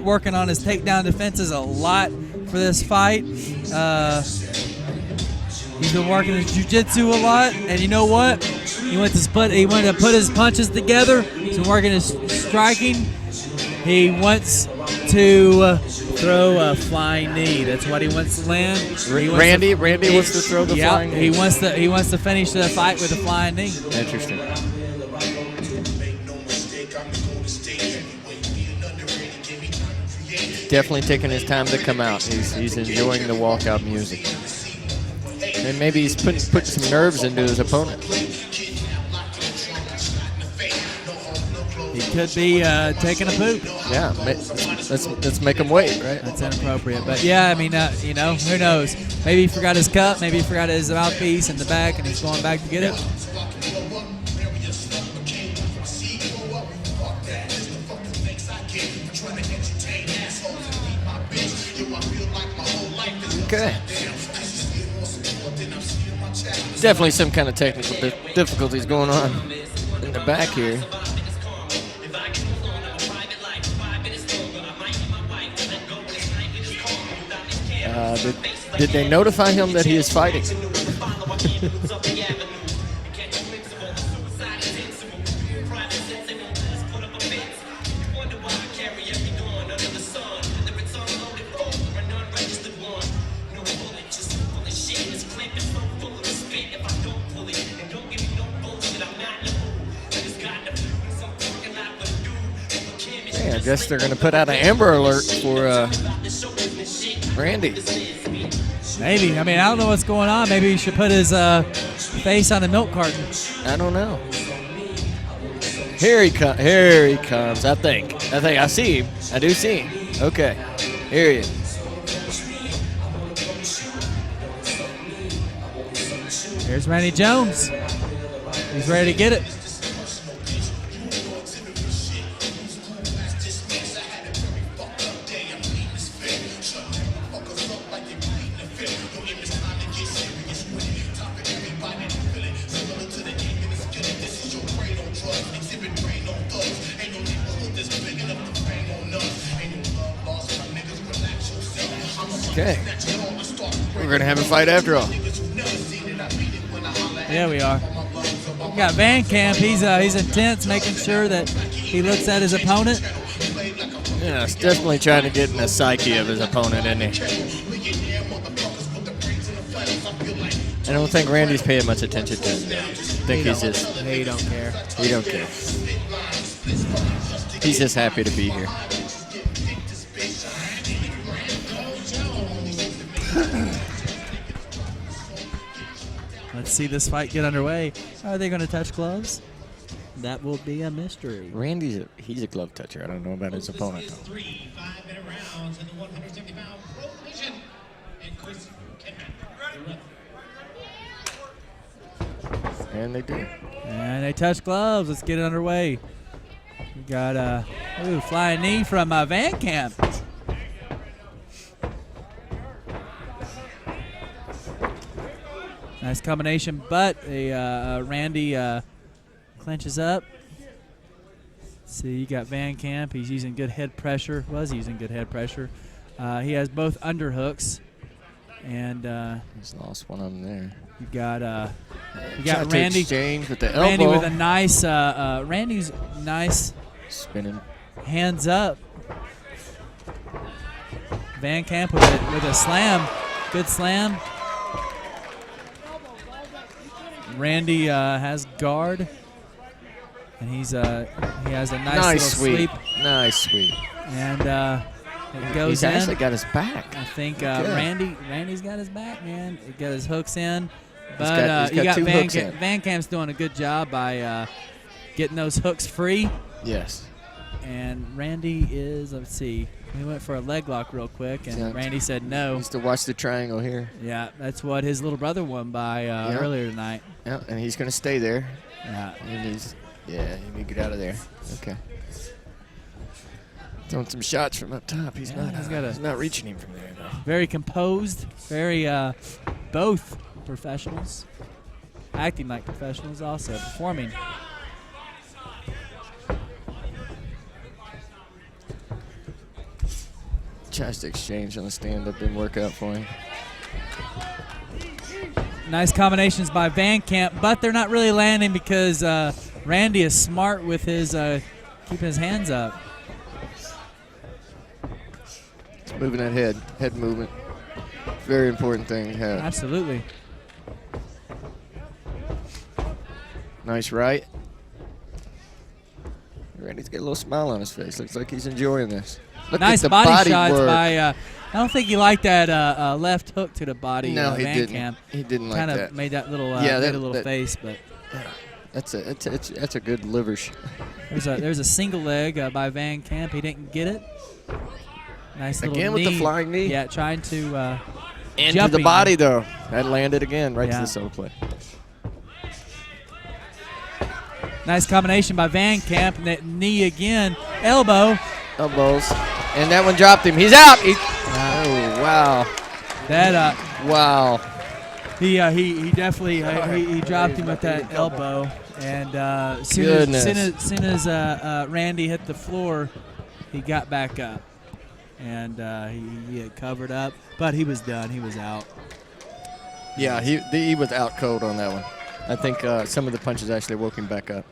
working on his takedown defenses a lot for this fight. He's been working his jiu-jitsu a lot, and you know what? He wanted to put his punches together. He's been working his striking. He wants to throw a flying knee. That's what he wants to land. Randy wants to throw the flying knee. He wants to finish the fight with a flying knee. Interesting. Definitely taking his time to come out. He's enjoying the walkout music. And maybe he's putting some nerves into his opponent. He could be taking a poop. Yeah, let's make him wait, right? That's inappropriate. But yeah, I mean, who knows? Maybe he forgot his cup. Maybe he forgot his mouthpiece in the back, and he's going back to get it. Okay. Definitely some kind of technical difficulties going on in the back here. Did they notify him that he is fighting? I guess they're going to put out an Amber Alert for Randy. Maybe. I mean, I don't know what's going on. Maybe he should put his face on a milk carton. I don't know. Here he comes. I think. I see him. I do see him. Okay. Here he is. Here's Randy Jones. He's ready to get it. Okay. We're going to have a fight after all. Yeah, we are. We got Van Camp. He's intense, making sure that he looks at his opponent. Yeah, he's definitely trying to get in the psyche of his opponent, isn't he? I don't think Randy's paying much attention to him. I think he's just... He don't care. He don't care. He's just happy to be here. Let's see this fight get underway. Are they going to touch gloves? That will be a mystery. Randy's he's a glove toucher. I don't know about his opponent, though. 3 5-minute rounds in the 170-pound pro division. And Chris Kidman. And they do. And they touch gloves. Let's get it underway. We got flying knee from Van Camp. Nice combination, but Randy clenches up. See, you got Van Camp. He's using good head pressure. Was using good head pressure. He has both underhooks, and he's lost one of them there. You got Randy exchange with the elbow. Randy with a nice Randy's nice spinning hands up. Van Camp with a slam. Good slam. Randy has guard. And he has a nice little sweep. Nice sweep. And it goes He's in. actually got his back. I think Good. Randy's got his back, man. He got his hooks in. He's But got two hooks in. Van Camp's doing a good job by getting those hooks free. Yes. And Randy is, let's see, we went for a leg lock real quick, and Yeah. Randy said no. Needs to watch the triangle here. Yeah, that's what his little brother won by earlier tonight. Yeah, and he's going to stay there. Yeah. And he need to get out of there. Okay. Throwing some shots from up top. He's not reaching him from there, though. Very composed, very both professionals, acting like professionals, also performing. Tries to exchange on the stand-up, didn't work out for him. Nice combinations by Van Camp, but they're not really landing because Randy is smart with his keeping his hands up. It's moving that head movement. Very important thing to have. Absolutely. Nice right. Randy's got a little smile on his face. Looks like he's enjoying this. Look Nice at the body shots work. by. I don't think he liked that left hook to the body. No, he Van didn't. Camp. He didn't like Kind that. of made that little Yeah, made a little face, but that's a good liver shot. there's a single leg by Van Camp. He didn't get it. Nice little Again knee. with the flying knee. Yeah, trying to Into jumping. the body though. That landed again right Yeah. to the sole play. Nice combination by Van Camp. And that knee again. Elbow. Elbows. And that one dropped him. He's out. Oh, wow. That wow. He definitely he dropped him with that elbow, and soon as Randy hit the floor, he got back up, and he had covered up, but he was done. He was out. Yeah, he was out cold on that one. I think some of the punches actually woke him back up.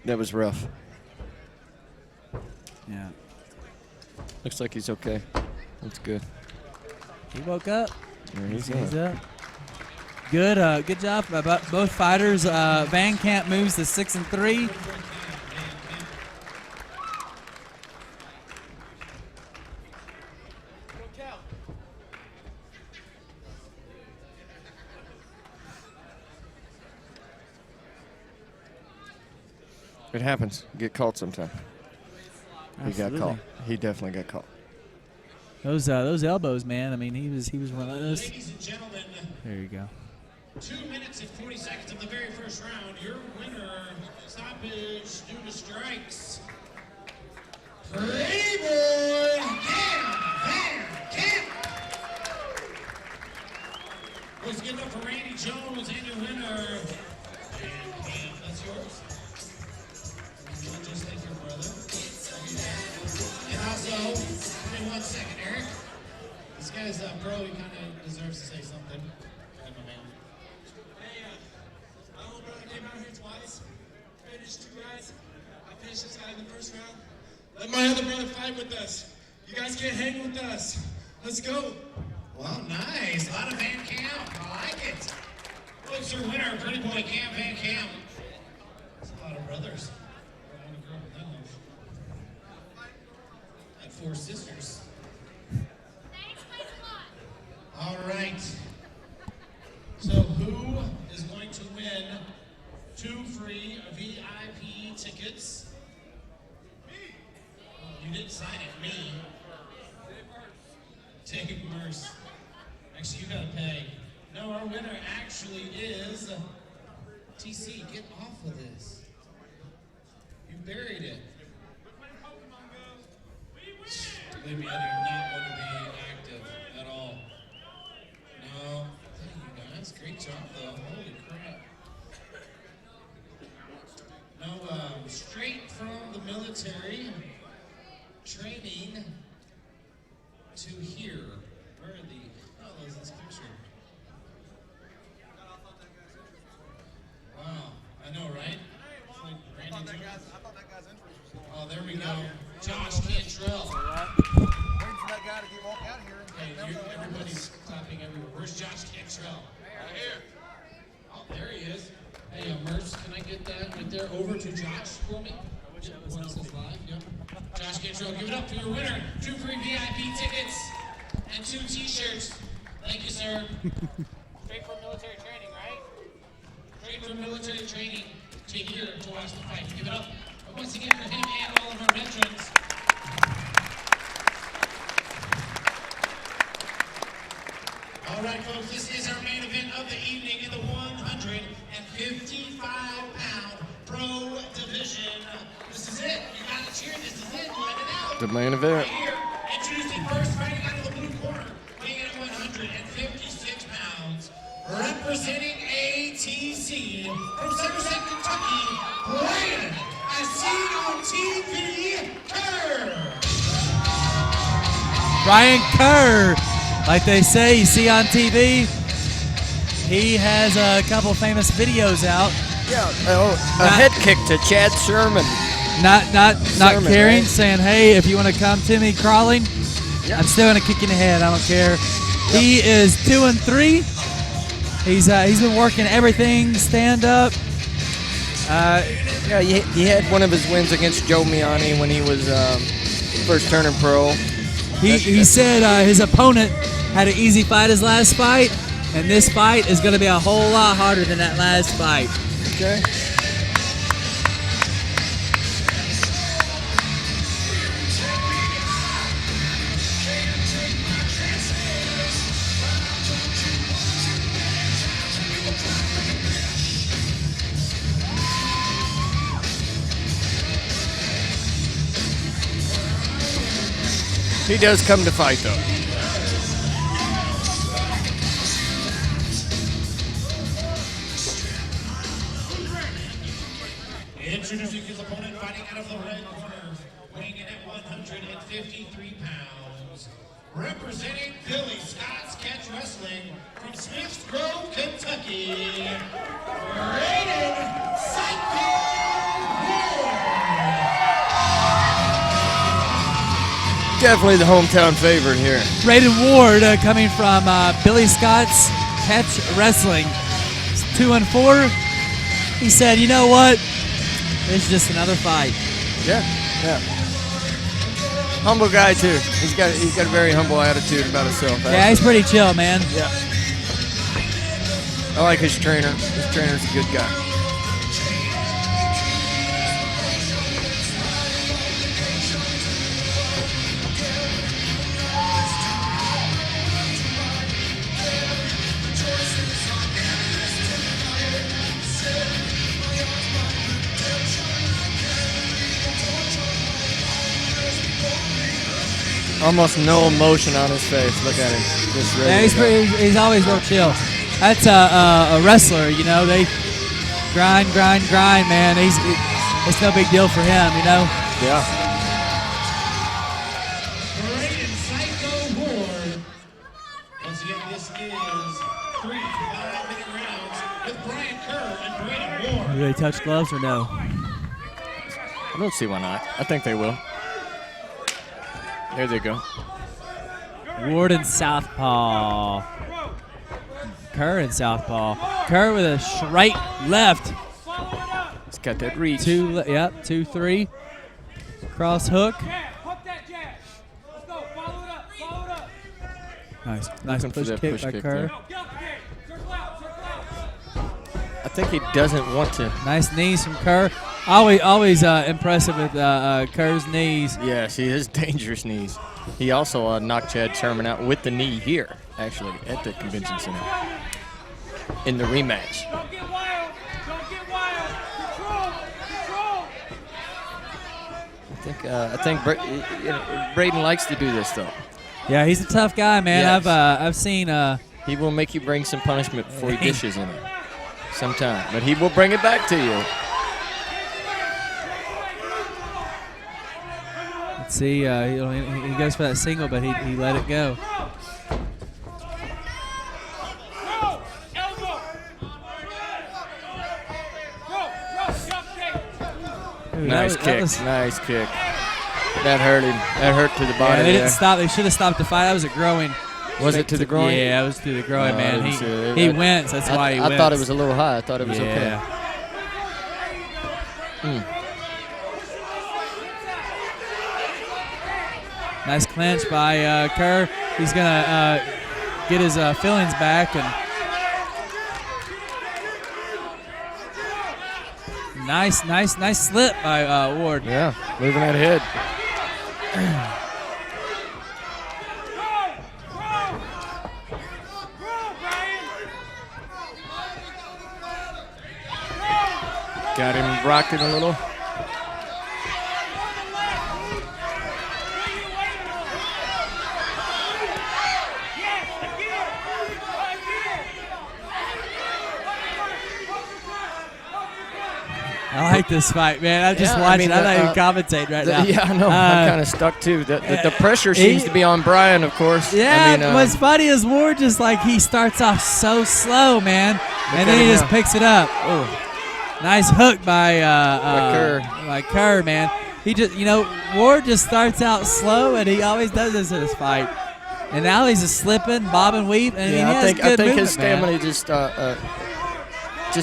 That was rough. Yeah. Looks like he's okay. That's good. He woke up. Yeah, he's up. Good job by both fighters. Van Camp moves to 6-3. It happens. You get caught sometime. He got Absolutely. caught. He definitely got caught. Those elbows, man. I mean, he was relentless. Ladies and gentlemen, There you go. 2 minutes and 40 seconds of the very first round. Your winner, stoppage due to strikes. Playboy Van Camp. Let's give it up for Randy Jones and your winner, Van Camp. That's yours. Just like your brother. And also, give me 1 second, Eric. This guy's pro. He kind of deserves to say something. Go ahead, my man. Hey, my little brother came out here twice. Finished 2 guys. I finished this guy in the first round. Let my other brother fight with us. You guys can't hang with us. Let's go. Well, nice. A lot of Van Camp. I like it. What's your winner? Pretty boy Cam Van Camp. That's a lot of brothers. I want to grow up with them. I had 4 sisters. All right. So who is going to win 2 free VIP tickets? Me. Oh, you didn't sign it. Me. Dave Merce. Actually, you gotta pay. No, our winner actually is TC. Get off of this. You buried it. Believe me, I do not want to be active at all. No. Thank you guys. Great job, though. Holy crap. No, straight from the military training to here. Where are the hell is this picture? Wow, I know, right? It's like Randy Jones. I thought that guy's interest was low. Oh, there we go. Josh Cantrell. Waiting for that guy to get Where's Josh Cantrell? Right here. Oh, there he is. Hey, Merce, can I get that right there over to Josh for me? Josh Cantrell, give it up to your winner. 2 free VIP tickets and 2 t-shirts. Thank you, sir. Straight from military training, right? Straight from military training to here to watch the fight. Give it up once again for him and all of our veterans. All right, folks, this is our main event of the evening in the 155-pound pro division. This is it. You gotta cheer. This is it. Let it out. The main event. Right here, introducing first, fighting out of the blue corner, weighing in at 156 pounds, representing ATC from Somerset, Kentucky, Brian, as seen on TV, Kerr. Brian Kerr, like they say, you see on TV. He has a couple famous videos out. Yeah, a head kick to Chad Sherman. Not Sherman, caring, right? saying, hey, if you want to come to me crawling, I'm still gonna kick you in the head. I don't care. He is 2-3. He's been working everything, stand up. Yeah, he had one of his wins against Joe Miani when he was first turning pro. He said his opponent had an easy fight his last fight, and this fight is going to be a whole lot harder than that last fight. Okay. He does come to fight, though. Introducing his opponent, fighting out of the red corner, weighing in at 153 pounds, representing Billy Scott's Catch Wrestling from Smiths Grove, Kentucky, Braden Psycho Definitely the hometown favorite here. Braden Ward coming from Billy Scott's Catch Wrestling. It's 2-4. He said, you know what? It's just another fight. Yeah. Humble guy too. He's got a very humble attitude about himself. Yeah, he's pretty chill, man. Yeah. I like his trainer. His trainer's a good guy. Almost no emotion on his face. Look at him. Just ready to go. He's always real chill. That's a wrestler, you know. They grind, man. It's no big deal for him, you know. Yeah. Braden Psycho Ward. Once again, this is 3 5-minute rounds with Brian Kerr and Braden Ward. Do they touch gloves or no? I don't see why not. I think they will. There they go. Ward and southpaw. Kerr and southpaw. Kerr with a right left. He's got that reach. 2-3. Cross hook. Nice Looking for push that kick push by kick Kerr. there. I think he doesn't want to. Nice knees from Kerr. Always impressive with Kerr's knees. Yes, he has dangerous knees. He also knocked Chad Sherman out with the knee here, actually, at the convention center in the rematch. Don't get wild. Control. I think Braden likes to do this though. Yeah, he's a tough guy, man. Yes. I've seen. He will make you bring some punishment before he dishes in it sometime, but he will bring it back to you. Let's see. He goes for that single, but he let it go. Ooh, Nice kick. Nice kick. That hurt him. That hurt to the body. Yeah, they there. didn't stop. They should have stopped the fight. That was a growing Was it to the groin? Yeah, it was to the groin, I man. didn't see it. He wins. That's why he wins. I thought it was a little high. I thought it was okay. Nice clinch by Kerr. He's going to get his feelings back. And nice slip by Ward. Yeah, moving that head. Got him rocking a little. I like this fight, man. I'm just watching. I'm not even commentating right now. Yeah, I know. I'm kind of stuck too. The pressure seems to be on Brian, of course. Yeah, I mean, what's funny is Ward just like he starts off so slow, man, and then he just picks it up. Oh, nice hook by Kerr, man. He just, Ward just starts out slow, and he always does this in this fight. And now he's just slipping, bob and weave, and yeah, I think his stamina just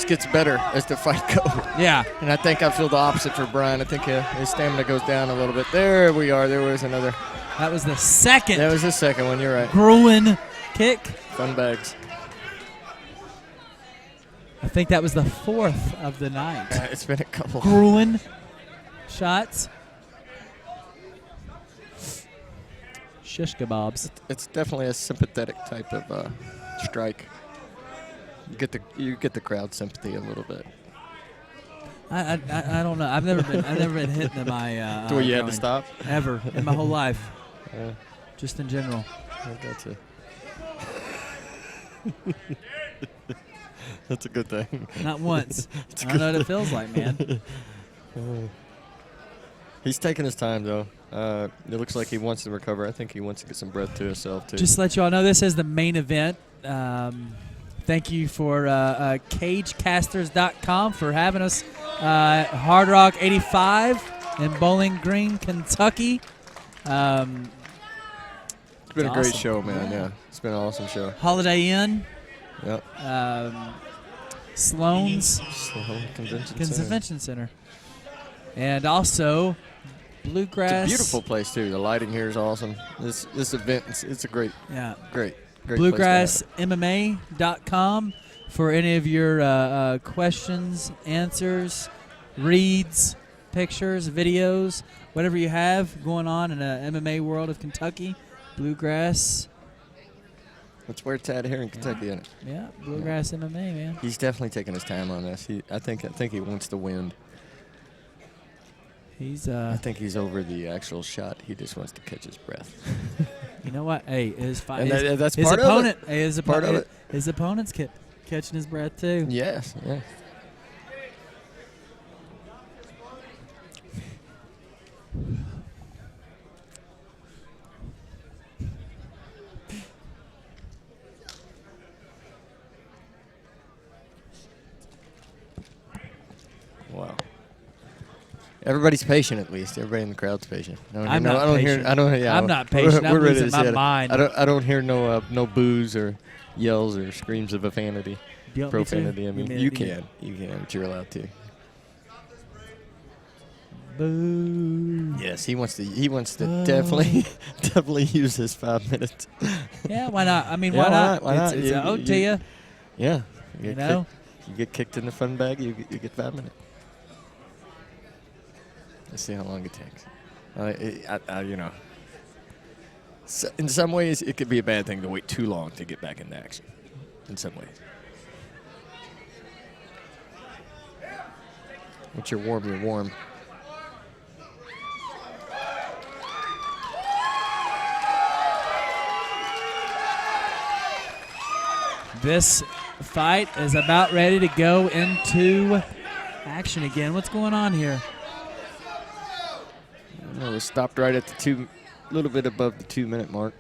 gets better as the fight goes. Yeah. And I think I feel the opposite for Brian. I think his stamina goes down a little bit. There we are. There was another. That was the second. That was the second one. You're right. Groin kick. Fun bags. I think that was the fourth of the night. It's been a couple. Groin shots. Shish kebabs. It's definitely a sympathetic type of strike. You get the crowd sympathy a little bit. I don't know. I've never been hit in my. Where you had to stop? Ever in my whole life. Just in general. Gotcha. That's a good thing. Not once. I know what it feels like, man. He's taking his time, though. It looks like he wants to recover. I think he wants to get some breath to himself, too. Just to let you all know, this is the main event. Thank you for CageCasters.com for having us. Hardrock 85 in Bowling Green, Kentucky. It's been a great awesome. show, man. Yeah, it's been an awesome show. Holiday Inn. Yep. Sloan's Sloan Convention Center. And also Bluegrass. It's a beautiful place, too. The lighting here is awesome. This event, it's a great BluegrassMMA.com for any of your questions, answers, reads, pictures, videos, whatever you have going on in the MMA world of Kentucky. Bluegrass. That's where it's at here in Kentucky, isn't it? Yeah, Bluegrass MMA, man. He's definitely taking his time on this. I think he wants the wind. I think he's over the actual shot. He just wants to catch his breath. You know what? Hey, his that's his part opponent. of it. Hey, his Part of it. His opponent's catching his breath too. Yes. Yeah. Wow. Everybody's patient, at least. Everybody in the crowd's patient. I'm not patient. I'm not patient. I'm losing my mind. I don't hear no boos or yells or screams of profanity. Do you want me to? Profanity. I mean, you can, but you're allowed to. Boo. Yes, he wants to definitely use his 5 minutes. Yeah, why not? I mean, Yeah, why not? why not? It's an ode to you. Yeah. You know? You get kicked in the fun bag, you get 5 minutes. Let's see how long it takes. So in some ways, it could be a bad thing to wait too long to get back into action. In some ways. Once you're warm, you're warm. This fight is about ready to go into action again. What's going on here? No, we stopped right at the little bit above the 2 minute mark.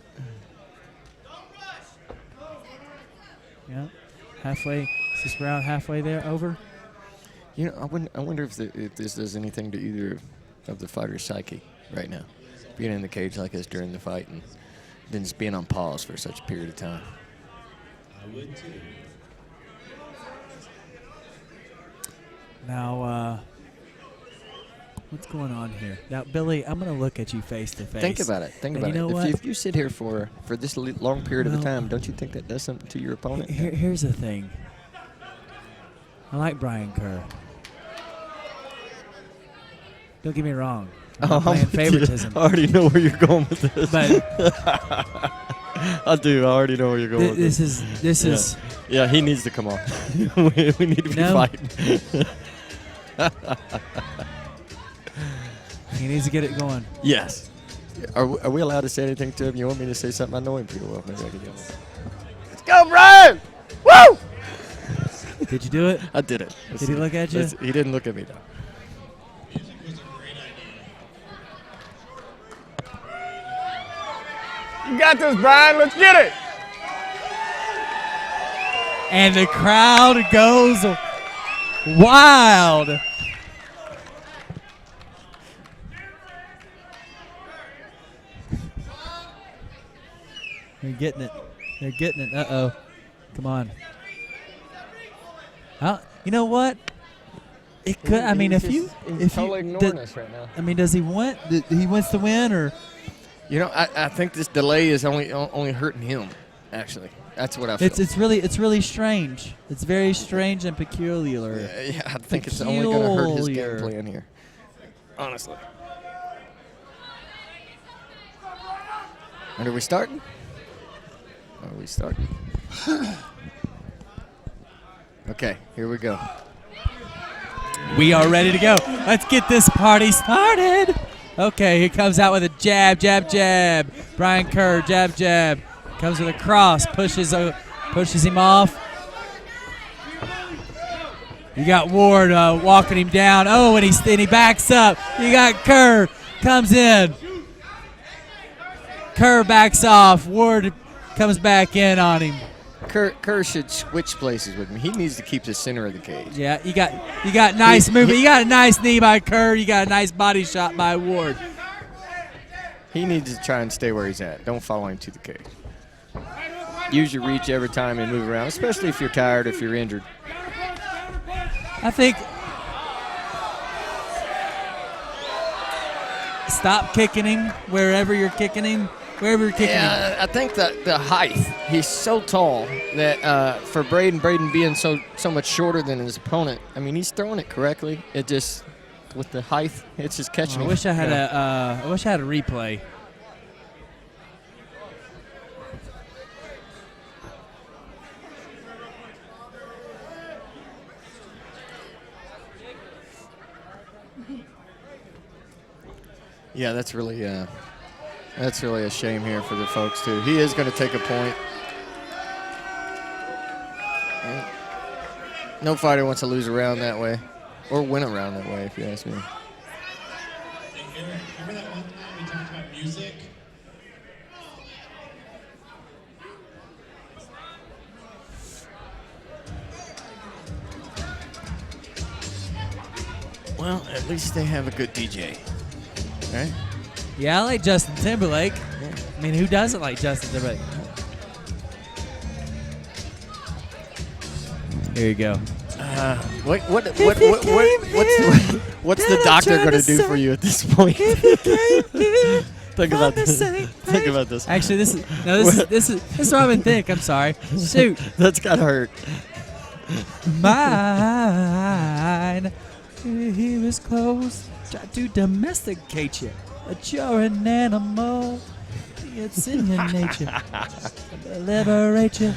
Yeah, halfway. Is this round halfway there over? You know, I wonder if this does anything to either of the fighters' psyche right now. Being in the cage like this during the fight and than just being on pause for such a period of time. I would too. Now, what's going on here? Now, Billy, I'm going to look at you face to face. Think about it. Think And about you know it. what? If you sit here for this long period of Well, time, don't you think that does something to your opponent? Here's the thing. I like Brian Kerr. Don't get me wrong. I'm not playing favoritism. I already know where you're going with this. But I do. I already know where you're going with this. This is. Yeah, he needs to come on. we need to be fighting. He needs to get it going. Yes. Are we allowed to say anything to him? You want me to say something? I know him pretty well. Maybe I can yell. Let's go, Brian! Woo! Did you do it? I did it. Did he look at you? He didn't look at me, though. You got this, Brian. Let's get it. And the crowd goes wild. They're getting it. They're getting it. Uh-oh. Come on. You know what? It could. I mean, He's if totally you ignoring us right now. I mean, does he want? He wants to win, or? You know, I think this delay is only hurting him. Actually, that's what I feel. It's really strange. It's very strange and peculiar. Yeah, I think it's only going to hurt his game plan here. Honestly. And are we starting? Are we starting? Okay, here we go. We are ready to go. Let's get this party started. Okay, he comes out with a jab, jab, jab. Brian Kerr, jab, jab. Comes with a cross, pushes him off. You got Ward walking him down. Oh, and he backs up. You got Kerr, comes in. Kerr backs off. Ward comes back in on him. Kerr should switch places with me. He needs to keep the center of the cage. Yeah, you got nice movement. You got a nice knee by Kerr. You got a nice body shot by Ward. He needs to try and stay where he's at. Don't follow him to the cage. Use your reach every time and move around, especially if you're tired, if you're injured. I think stop kicking him wherever you're kicking him. Wherever you're kicking him. Yeah, I think that the height, he's so tall that for Braden being so much shorter than his opponent, I mean, he's throwing it correctly. It just, with the height, it's just catching him. I wish I had a replay. Yeah, that's really a shame here for the folks too. He is going to take a point. No fighter wants to lose a round that way, or win a round that way, if you ask me. Remember that one time we talked about music? Well, at least they have a good DJ, right? Yeah, I like Justin Timberlake. Yeah. I mean, who doesn't like Justin Timberlake? Here you go. What's the doctor going to do for you at this point? Think about this. Think about this. Actually, this is Robin Thicke. I'm sorry. Shoot. That's got to hurt. Mine. He was close. Try to domesticate you. But you're an animal. It's in your nature. Liberate you.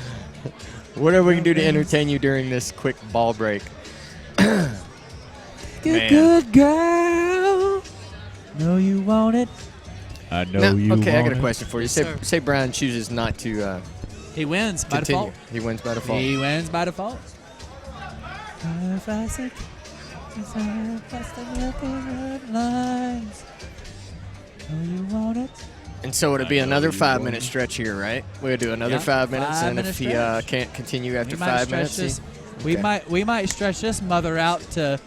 Whatever we can do to entertain you during this quick ball break. Good girl. Know you want it. I know now, you want it. Okay, I got a question for you. Say Brian chooses not to he wines by continue. default. He wins by default. He wins by default. You want it? And so it'll be another 5-minute stretch here, right? We'll do another 5 minutes, and if he can't continue after 5 minutes, we might stretch this mother out to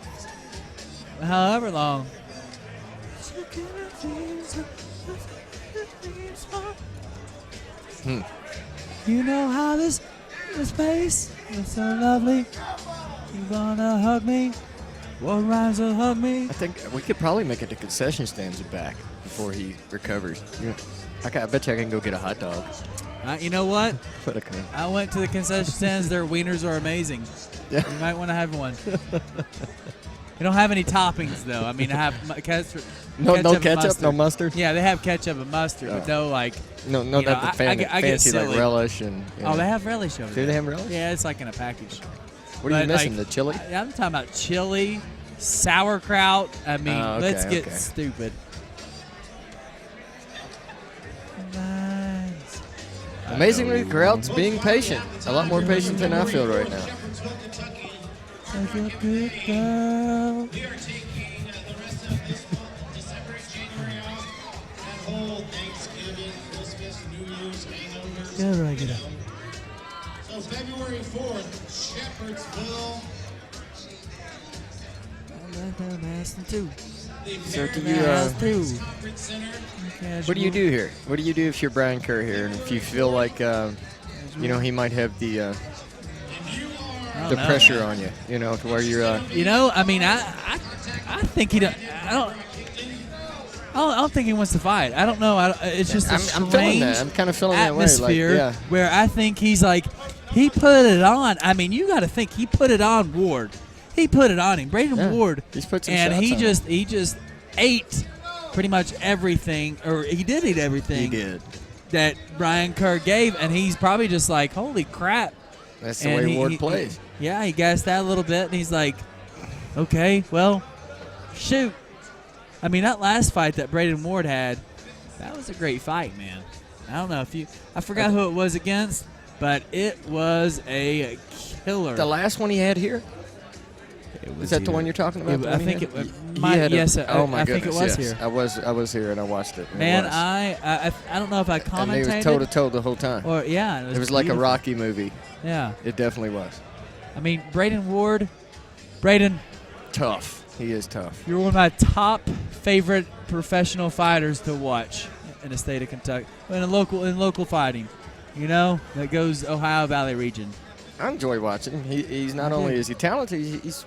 however long. You know how this space is so lovely. You wanna hug me? What rhymes will hug me? I think we could probably make it to concession stands and back before he recovers. Yeah. I bet you I can go get a hot dog. You know what? But I couldn't. I went to the concession stands. Their wieners are amazing. Yeah. You might want to have one. They don't have any toppings, though. I mean, I have ketchup. No ketchup, mustard. no mustard? Yeah, they have ketchup and mustard, but no, like... No, you know, nothing I get fancy like silly. relish and... You know. Oh, they have relish over there. Do they have relish? Yeah, it's like in a package. What are you missing, the chili? I'm talking about chili, sauerkraut. I mean, okay, let's get okay. stupid. Amazingly, the crowd's being patient. A lot more patient than I feel right now. Like a good girl. We are taking the rest of this month, December and January off. That whole Thanksgiving, Christmas, New Year's hangover. Get it right, get it. So February 4th, Shepherdsville. So do you, what do you do here? What do you do if you're Brian Kerr here, and if you feel like, you know, he might have the pressure on you, you know, to where you're. You know, I mean, I think he don't. I don't think he wants to fight. I don't know. It's just a I'm feeling that. strange I'm kind of feeling that way. atmosphere Like, yeah. where I think he's like, he put it on. I mean, you got to think he put it on Ward. He put it on him, Braden Ward, He's put some and shots on him. he just ate pretty much everything, or he did eat everything. He did. That Brian Kerr gave, and he's probably just like, holy crap. That's the And way Ward plays. Yeah, he gassed that a little bit, and he's like, okay, well, shoot. I mean, that last fight that Braden Ward had, that was a great fight, man. I don't know if you, I forgot who it was against, but it was a killer. The last one he had here? Is that the one you're talking about? I think it might. Yes, oh my I goodness, think it was yes. here. I was here and I watched it. Man, it was. I don't know if I commentated. And they was toe to toe the whole time. Or yeah, it was like a beautiful. Rocky movie. Yeah, it definitely was. I mean, Braden Ward, Braden, tough. He is tough. You're one of my top favorite professional fighters to watch in the state of Kentucky, in local fighting. You know, that goes Ohio Valley region. I enjoy watching him. He's not only is he talented,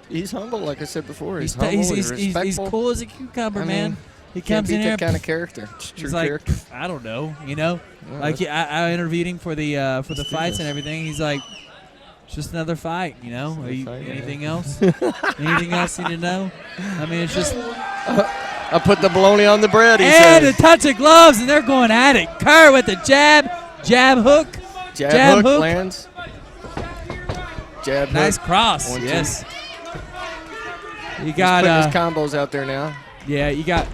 he's humble. Like I said before, he's humble. He's respectful. cool as a cucumber, man. He can't comes beat in here. that kind of character. It's true he's like, character. I don't know, you know. Yeah, like I interviewed him for the fights and everything. He's like, it's just another fight, you know. Anything else? Anything else you need to know? I mean, it's just. I put the bologna on the bread. He and says. a touch of gloves, and they're going at it. Kerr with the jab hook. Jab hook lands. Jab nice hook. cross. 1, 2. Yes. You He's got putting his combos out there now. Yeah, you got.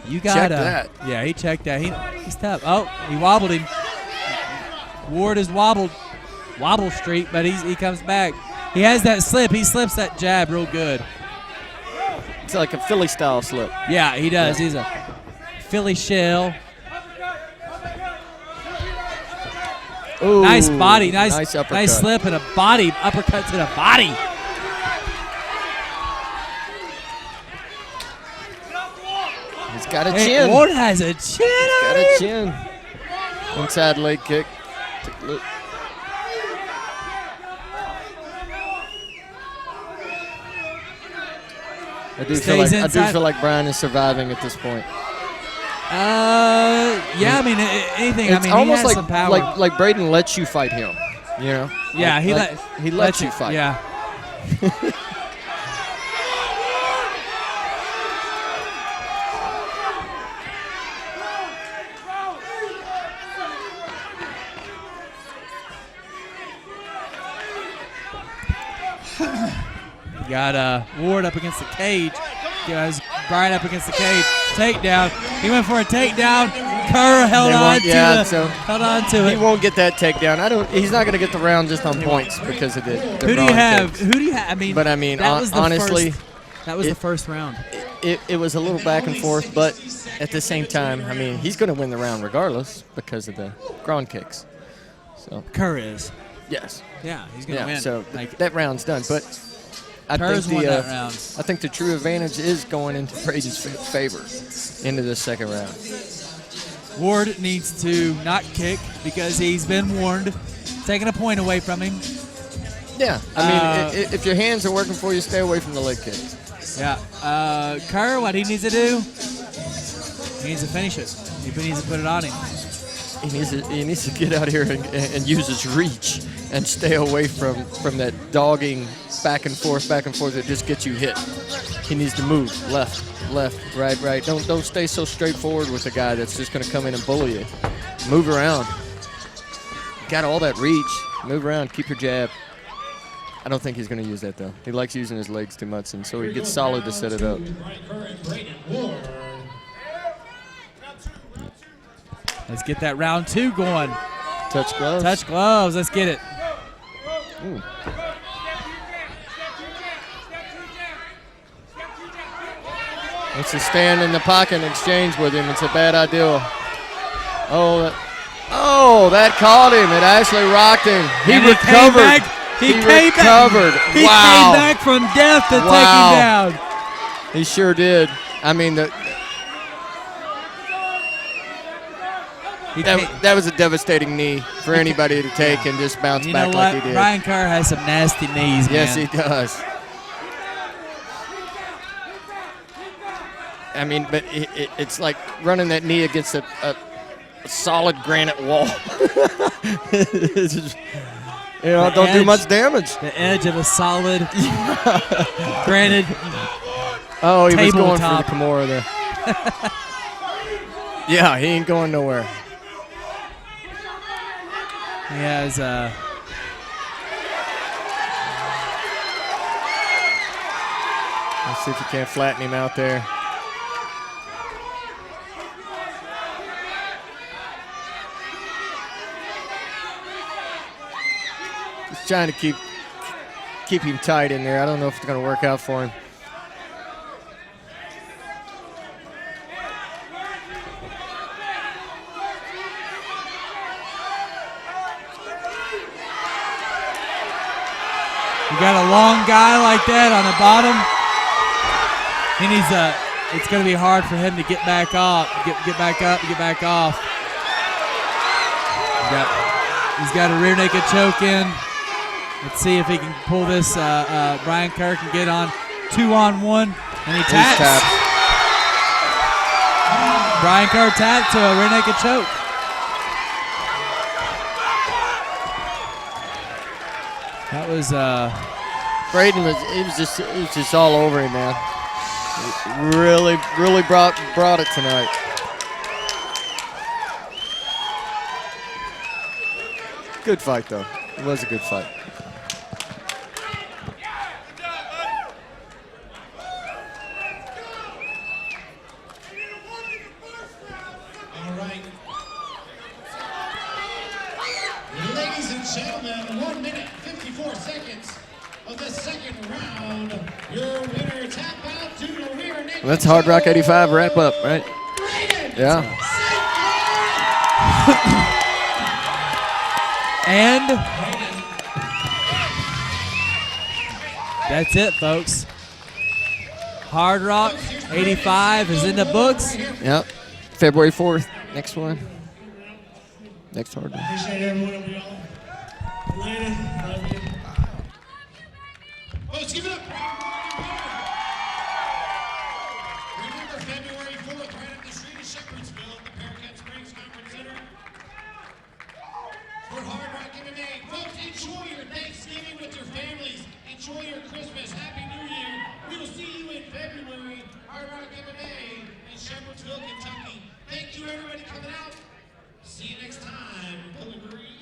Check that. Yeah, he checked that. He's tough. Oh, he wobbled him. Ward is wobble streak, but he comes back. He has that slip. He slips that jab real good. It's like a Philly style slip. Yeah, he does. Yeah. He's a Philly shell. Ooh, nice body, nice uppercut. slip and a body uppercut to the body. He's got a chin. Ward has a chin. He's got a chin. Inside leg kick. Take a look. I do feel like Brian is surviving at this point. Yeah, I mean anything. It's I mean, almost he has like some power. like Braden lets you fight him. You know? Yeah, he lets you fight. Yeah. You got Ward up against the cage. Guys, Brian up against the cage. Takedown. He went for a takedown. Kerr held on to it. He won't get that takedown. He's not going to get the round just on points because of the Who do you have? Who do you have? I mean, but I mean, honestly, that was the first round. It was a little back and forth, but at the same time, I mean, he's going to win the round regardless because of the ground kicks. So Kerr is. Yes. Yeah, he's going to win. So that round's done, but. I think the true advantage is going into Braden's favor into the second round. Ward needs to not kick because he's been warned, taking a point away from him. Yeah, I mean, if your hands are working for you, stay away from the leg kicks. Yeah. Kerr, what he needs to do, he needs to finish it. He needs to put it on him. He needs to get out here and use his reach and stay away from that dogging back and forth that just gets you hit. He needs to move left, right. Don't stay so straightforward with a guy that's just going to come in and bully you. Move around. Got all that reach. Move around. Keep your jab. I don't think he's going to use that, though. He likes using his legs too much, and so he gets solid to set it up. Let's get that round 2 going. Touch gloves. Touch gloves. Let's get it. Ooh. Let's just stand in the pocket and exchange with him. It's a bad idea. Oh, that caught him. It actually rocked him. He recovered. He recovered. He came back from death to take him down. He sure did. I mean, that was a devastating knee for anybody to take and just bounce back like he did. Brian Kerr has some nasty knees, man. Yes, he does. I mean, but it's like running that knee against a solid granite wall. Don't do much damage. The edge of a solid granite Oh, he was going tabletop. for the Kimura there. Yeah, he ain't going nowhere. He has Let's see if you can't flatten him out there. Just trying to keep him tight in there. I don't know if it's going to work out for him. You got a long guy like that on the bottom. He needs it's going to be hard for him to get back up, get back up, get back off. He's got a rear naked choke in. Let's see if he can pull this. Brian Kerr can get on 2-on-1, and he taps. Brian Kerr tapped to a rear naked choke. That was Braden was just all over him, man. Really brought it tonight. Good fight though. It was a good fight. All right. Ladies and gentlemen, 1 minute, 54 seconds of the second round. Your winner, tap out to the rear naked. Let's Hardrock 85 wrap up, right? Yeah. And that's it, folks. Hardrock 85 is in the books. Yep. February 4th. Next one. Next Hardrock. Appreciate every one of y'all. Atlanta, love you. Folks, give it up. Remember February 4th, right up the street of Shepherdsville at the Paracat Springs Conference Center. For Hardrock MMA. Folks, enjoy your Thanksgiving with your families. Enjoy your Christmas. Happy New Year. We will see you in February. Hardrock MMA in Shepherdsville, Kentucky. Thank you, everybody, coming out. See you next time. Bully Burrito.